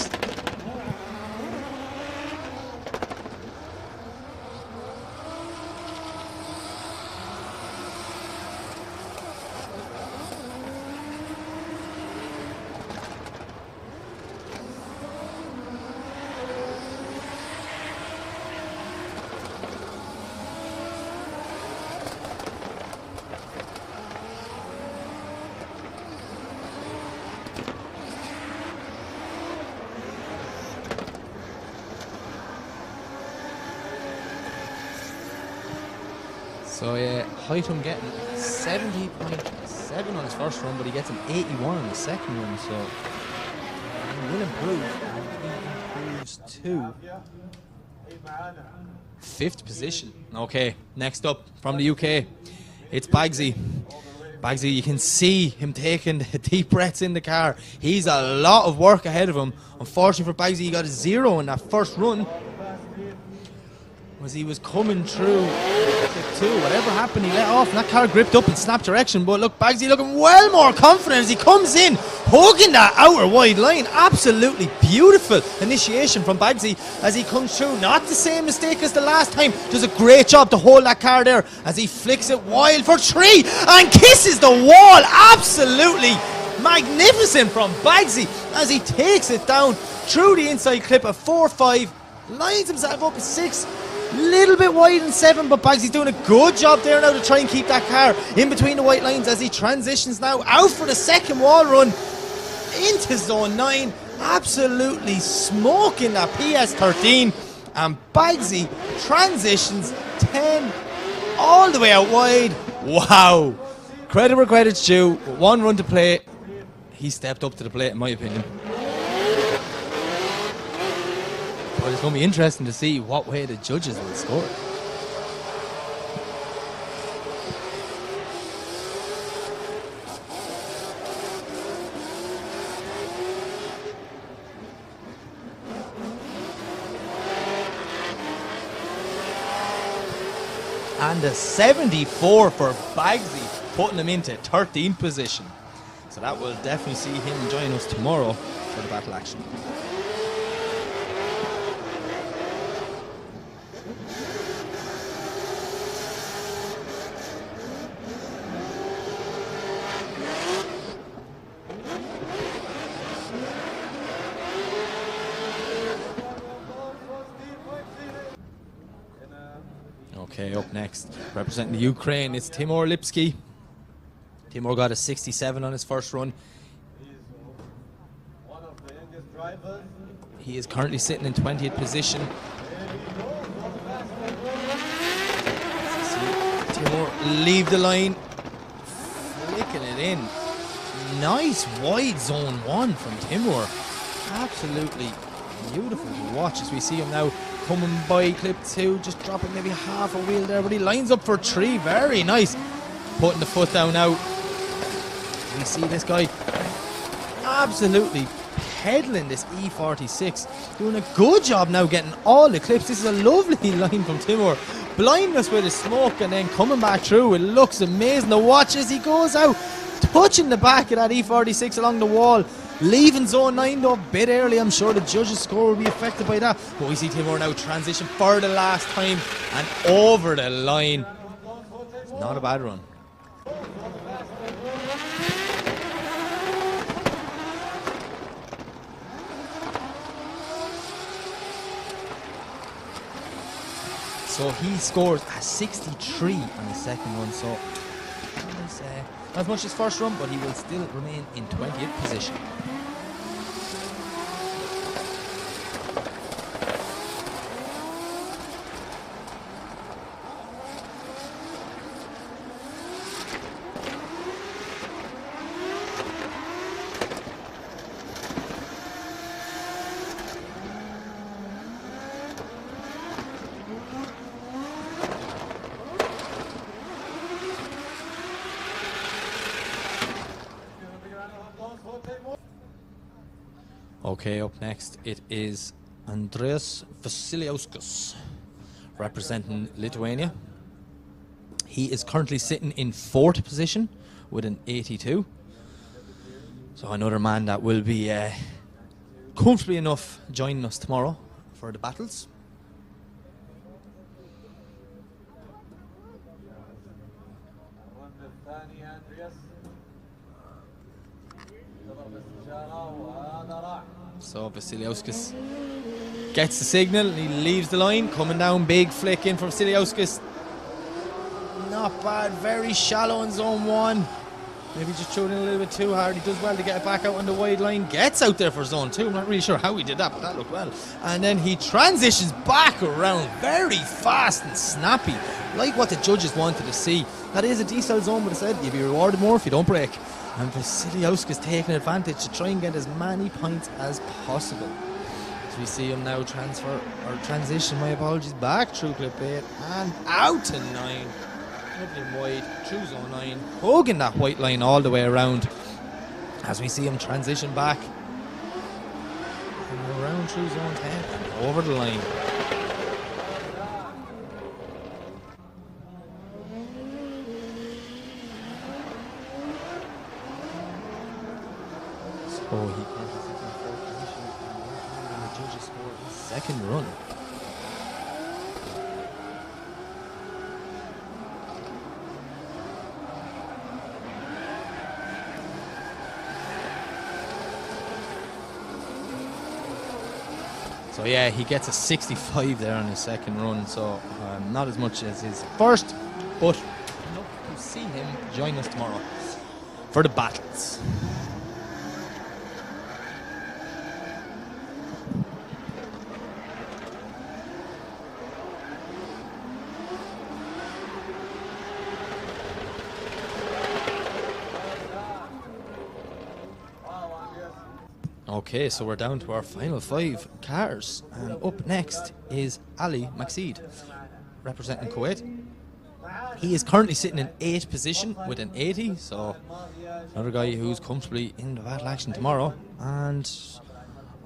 So yeah, Heightham getting 70.7 on his first run, but he gets an 81 on the second run, so he will improve, and he improves to 5th position. Okay, next up from the UK, it's Bagsy. Bagsy, you can see him taking deep breaths in the car. He's a lot of work ahead of him. Unfortunately for Bagsy, he got a 0 in that first run. As he was coming through clip 2, whatever happened, he let off and that car gripped up and snapped direction. But look, Bagsy looking well more confident as he comes in, hugging that outer wide line. Absolutely beautiful initiation from Bagsy as he comes through. Not the same mistake as the last time. Does a great job to hold that car there as he flicks it wild for 3 and kisses the wall. Absolutely magnificent from Bagsy as he takes it down through the inside clip of 4-5, lines himself up at 6. Little bit wide in 7, but Bagsy's doing a good job there now to try and keep that car in between the white lines as he transitions now out for the second wall run into zone 9. Absolutely smoking that PS13, and Bagsy transitions 10 all the way out wide. Wow, credit where credit's due. 1 run to play, he stepped up to the plate in my opinion. But it's going to be interesting to see what way the judges will score. And a 74 for Bagsy, putting him into 13th position. So that will definitely see him join us tomorrow for the battle action. Okay, up next, representing the Ukraine, it's Timur Lipsky. Timur got a 67 on his first run. He is currently sitting in 20th position. Timur leave the line, flicking it in. Nice wide zone 1 from Timur. Absolutely beautiful to watch as we see him now coming by clip 2, just dropping maybe half a wheel there, but he lines up for 3. Very nice. Putting the foot down now. We see this guy absolutely pedaling this E46, doing a good job now getting all the clips. This is a lovely line from Timur, blinding us with his smoke and then coming back through. It looks amazing to watch as he goes out, touching the back of that E46 along the wall. Leaving zone 9 though a bit early. I'm sure the judges' score will be affected by that. But we see Timur now transition for the last time and over the line. It's not a bad run. So he scores a 63 on the second run. So not as much as first run, but he will still remain in 20th position. Okay, up next it is Andrius Vasiliauskas, representing Lithuania. He is currently sitting in 4th position with an 82. So another man that will be comfortably enough joining us tomorrow for the battles. So Vasiliauskas gets the signal, he leaves the line, coming down, big flick in from Vasiliauskas. Not bad, very shallow in zone 1. Maybe just threw it in a little bit too hard. He does well to get it back out on the wide line. Gets out there for zone 2. I'm not really sure how he did that, but that looked well. And then he transitions back around very fast and snappy, like what the judges wanted to see. That is a decel zone, but I said you'll be rewarded more if you don't break. And Vasiliauska's taking advantage to try and get as many points as possible. As we see him now transition, my apologies, back through clip 8 and out to 9. Lovely and wide, through zone 9, hugging that white line all the way around as we see him transition back and around through zone 10 and over the line. So he currently sits in 4th position and the judges score his second run. So yeah, he gets a 65 there on his second run, so not as much as his first, but enough to see him join us tomorrow for the battles. Okay, so we're down to our final 5 cars, and up next is Ali Maxid, representing Kuwait. He is currently sitting in 8th position with an 80, so another guy who's comfortably in the battle action tomorrow. And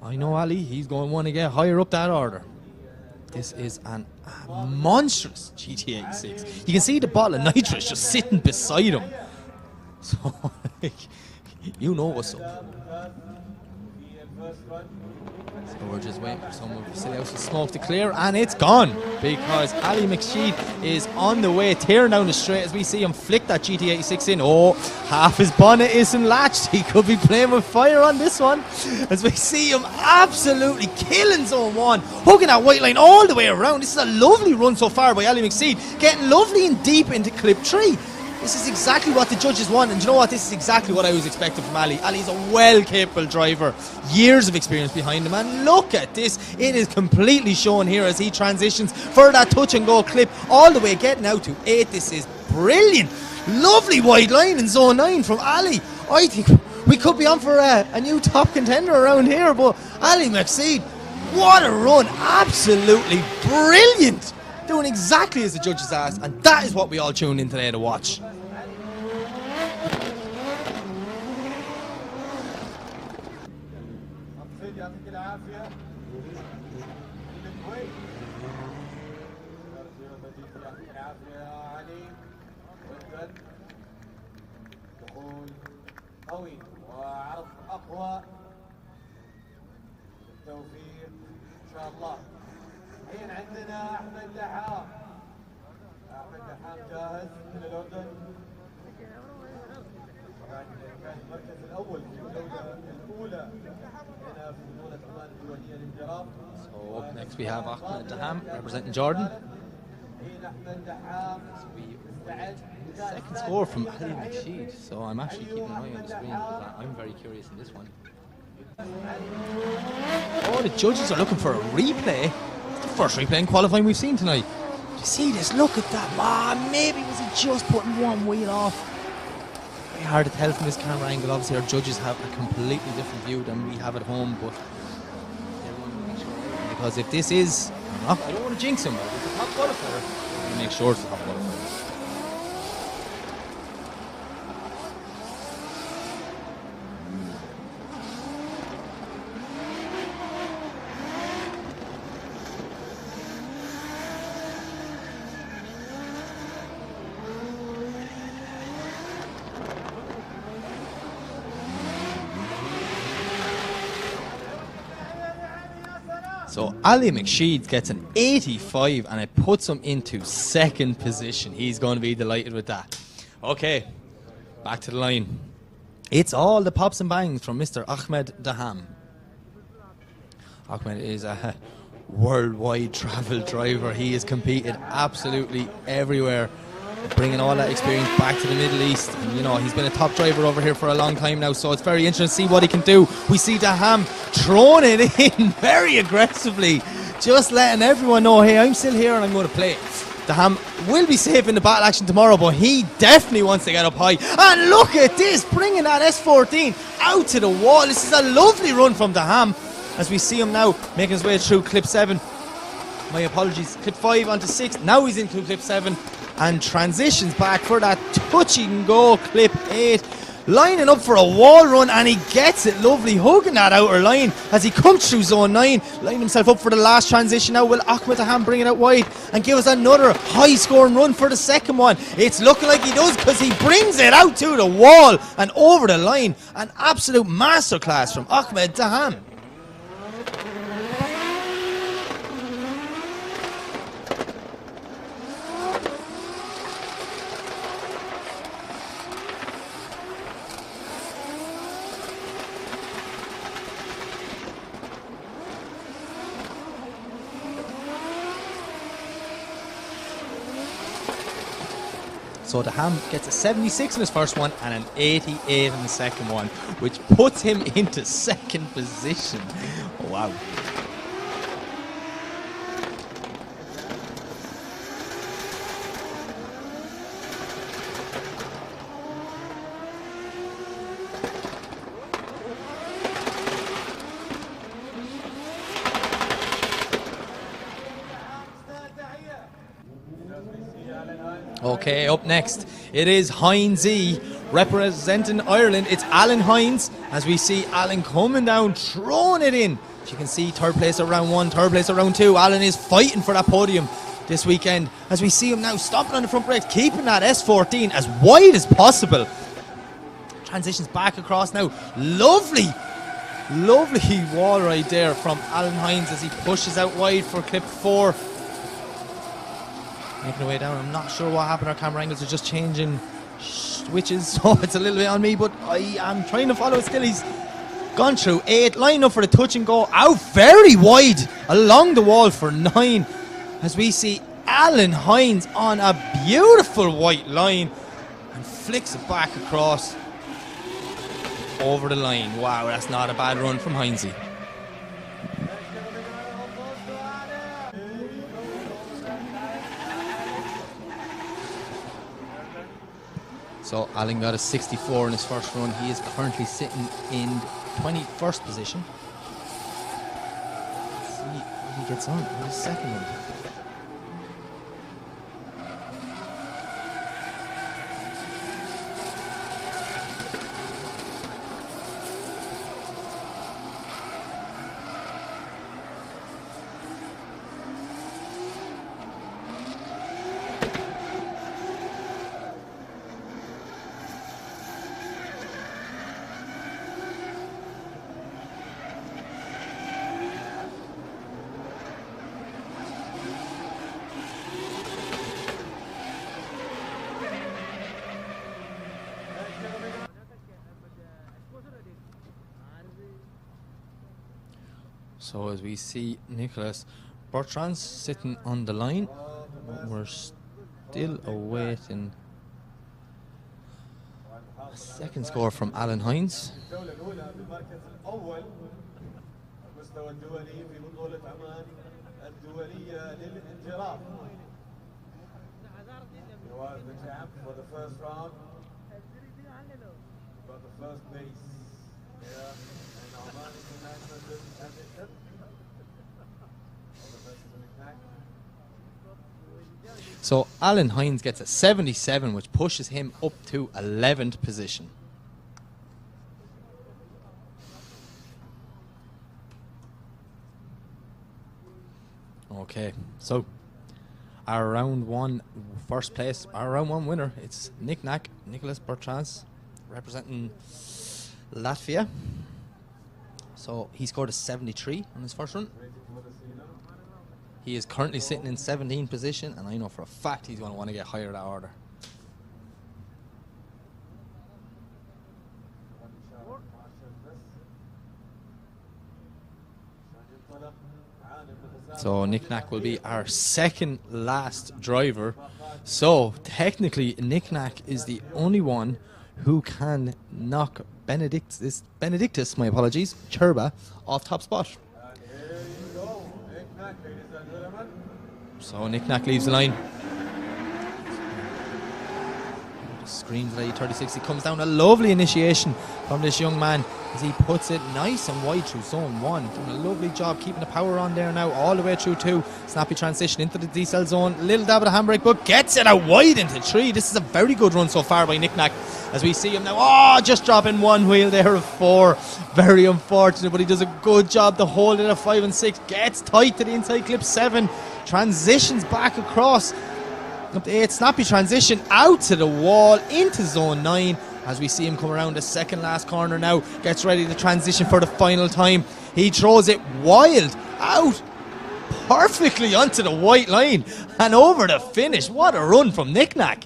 I know Ali, he's going to want to get higher up that order. This is a monstrous GT86. You can see the bottle of nitrous just sitting beside him. So, like, you know what's up. So we're just waiting for some of Vasiliauska's smoke to clear, and it's gone because Ali McSheed is on the way, tearing down the straight as we see him flick that GT86 in. Oh, half his bonnet isn't latched. He could be playing with fire on this one as we see him absolutely killing zone 1, hugging that white line all the way around. This is a lovely run so far by Ali McSheed, getting lovely and deep into clip 3. This is exactly what the judges want, and you know what? This is exactly what I was expecting from Ali. Ali's a well-capable driver, years of experience behind him, and look at this. It is completely shown here as he transitions for that touch-and-go clip, all the way getting out to 8. This is brilliant. Lovely wide line in zone 9 from Ali. I think we could be on for a new top contender around here, but Ali McSeed, what a run. Absolutely brilliant. Doing exactly as the judges asked, and that is what we all tuned in today to watch. قوي وعرض اقوى بالتوفيق ان شاء الله. الحين عندنا احمد دحام. احمد دحام جاهز من الاردن. طبعا كان المركز الاول في الجوله الاولى هنا في بطوله عمان الدوليه للجراب. So up next we have Ahmed Daham representing Jordan. الحين احمد دحام مستعد. Second score from Ali Rashid, so I'm actually keeping an eye on the screen because I'm very curious in this one. Oh, the judges are looking for a replay. It's the first replay in qualifying we've seen tonight. You see this? Look at that. Maybe was he just putting one wheel off? Very hard to tell from this camera angle. Obviously our judges have a completely different view than we have at home, but they want to make sure, because if this is, I don't want to jinx him, but if it's a top qualifier, we'll make sure it's a top qualifier. So Ali McSheed gets an 85 and it puts him into second position. He's going to be delighted with that. Okay, back to the line. It's all the pops and bangs from Mr. Ahmed Daham. Ahmed is a worldwide travel driver. He has competed absolutely everywhere bringing all that experience back to the Middle East. And, you know, he's been a top driver over here for a long time now, so it's very interesting to see what he can do. We see Daham throwing it in very aggressively, just letting everyone know, hey, I'm still here and I'm going to play. Daham will be safe in the battle action tomorrow, but he definitely wants to get up high. And look at this, bringing that S14 out to the wall. This is a lovely run from Daham, as we see him now making his way through clip 7. My apologies, clip 5 onto 6. Now he's into clip 7 and transitions back for that touch and go clip 8. Lining up for a wall run, and he gets it lovely, hugging that outer line as he comes through zone 9, lining himself up for the last transition. Now will Ahmed Daham bring it out wide and give us another high scoring run for the second one? It's looking like he does, because he brings it out to the wall and over the line. An absolute masterclass from Ahmed Daham. So Daham gets a 76 in his first one and an 88 in the second one, which puts him into second position. Wow. Okay, up next, it is Heinze representing Ireland. It's Alan Hines, as we see Alan coming down, throwing it in. As you can see, third place at round 1, third place at round 2. Alan is fighting for that podium this weekend, as we see him now stomping on the front brakes, keeping that S14 as wide as possible. Transitions back across now. Lovely wall ride there from Alan Hines as he pushes out wide for clip 4. Making our way down. I'm not sure what happened. Our camera angles are just changing switches, so it's a little bit on me, but I am trying to follow it still. He's gone through 8, lining up for the touch and go out very wide along the wall for 9, as we see Alan Hines on a beautiful white line and flicks it back across over the line. Wow, that's not a bad run from Heinze. So Alan got a 64 in his first run. He is currently sitting in 21st position. Let's see how he gets on in his second one. So as we see Nicholas Bertrand sitting on the line, we're still awaiting a second score from Alan Hines. For the first round, got the first base here in Oman International Championship. So Alan Hines gets a 77, which pushes him up to 11th position. Okay, so our round 1 first place, our round 1 winner, it's Nicholas Bertrand, representing Latvia. So he scored a 73 on his first run. He is currently sitting in 17th position, and I know for a fact he's going to want to get higher that order. So Nick Knack will be our second last driver. So technically Nick Knack is the only one who can knock Benedictus, my apologies, Churba off top spot. And here you go, Nick Knack, ladies and gentlemen. So Nick Knack leaves the line. Screams at 36. He comes down a lovely initiation from this young man as he puts it nice and wide through zone 1. Doing a lovely job keeping the power on there now all the way through 2. Snappy transition into the D-cell zone. Little dab of the handbrake, but gets it out wide into 3. This is a very good run so far by Nick Knack as we see him now. Oh, just dropping one wheel there of 4. Very unfortunate, but he does a good job to hold it at 5 and 6. Gets tight to the inside clip 7. Transitions back across up to 8, snappy transition out to the wall into zone 9 as we see him come around the second last corner now. Gets ready to transition for the final time. He throws it wild out perfectly onto the white line and over the finish. What a run from Nick Knack.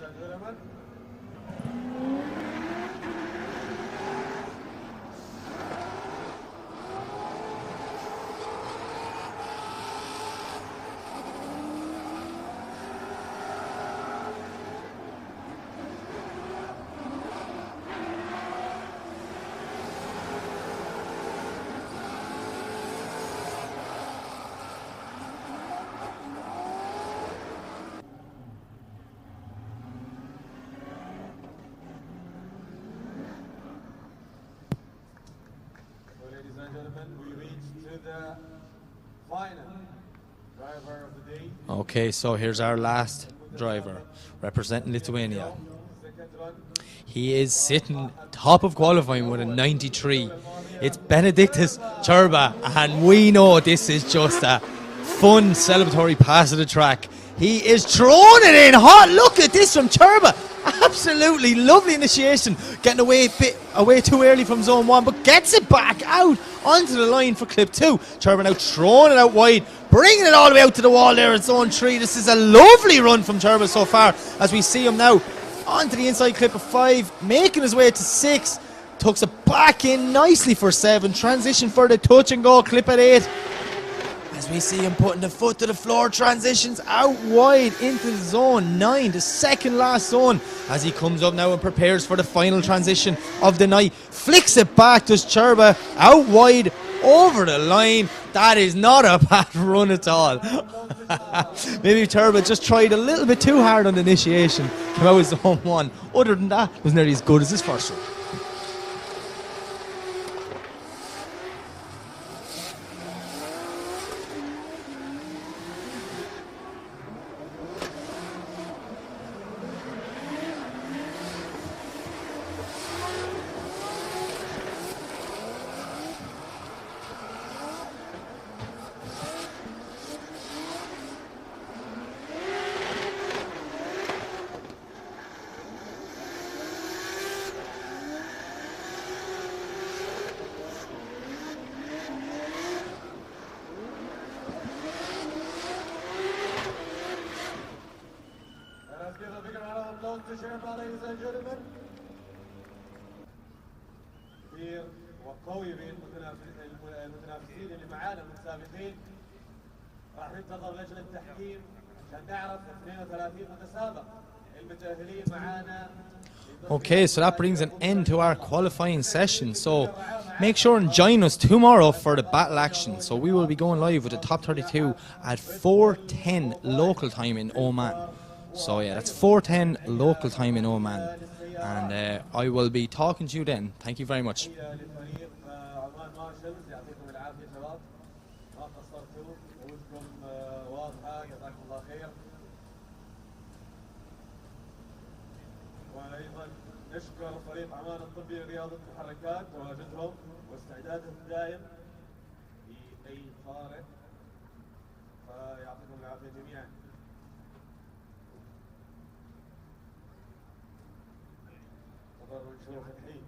Ladies and gentlemen, we reached to the final driver of the day. Okay, so here's our last driver representing Lithuania. Second run. He is sitting top of qualifying with a 93. It's Benedictus Churba, and we know this is just a fun celebratory pass of the track. He is throwing it in hot. Look at this from Churba. Absolutely lovely initiation. Getting away too early from zone 1, but gets it back out onto the line for clip 2. Churba now throwing it out wide, bringing it all the way out to the wall there at zone 3. This is a lovely run from Churba so far as we see him now onto the inside clip of 5, making his way to 6. Tucks it back in nicely for 7. Transition for the touch and go clip at 8. As we see him putting the foot to the floor, transitions out wide into zone 9, the second last zone, as he comes up now and prepares for the final transition of the night. Flicks it back, does Churba out wide over the line. That is not a bad run at all. Maybe Churba just tried a little bit too hard on the initiation. Came out with zone 1. Other than that, it was nearly as good as his first run. Let's give a big round of applause to Sherpa, ladies and gentlemen. كبير وقوي بين المتنافسين اللي معانا المتسابقين. راح ننتظر لجنة التحكيم عشان نعرف 32 متسابق المتأهلين معانا. Okay, so that brings an end to our qualifying session. So make sure and join us tomorrow for the battle action. So we will be going live with the top 32 at 4:10 local time in Oman. So yeah, that's 4:10 local time in Oman. And I will be talking to you then. Thank you very much. لفريق عمان مارشلز يعطيكم العافية شباب. ما قصرتوا وجودكم واضحة جزاكم الله خير. وأيضا نشكر فريق عمان الطبي لرياضة المحركات تواجدهم واستعدادهم الدائم لأي طارئ. فيعطيكم العافية جميعا. تفضلوا نشوف الحين.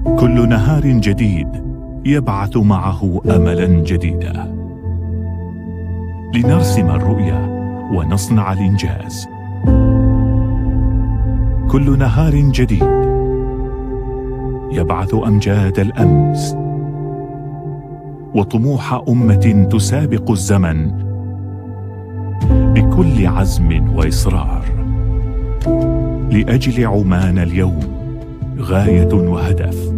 كل نهار جديد يبعث معه أملا جديدا لنرسم الرؤية ونصنع الإنجاز. كل نهار جديد يبعث أمجاد الأمس وطموح أمة تسابق الزمن بكل عزم وإصرار لأجل عمان اليوم غاية وهدف.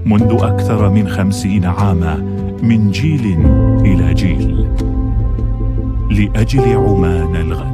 منذ أكثر من 50 عاما من جيل إلى جيل لأجل عمان الغد.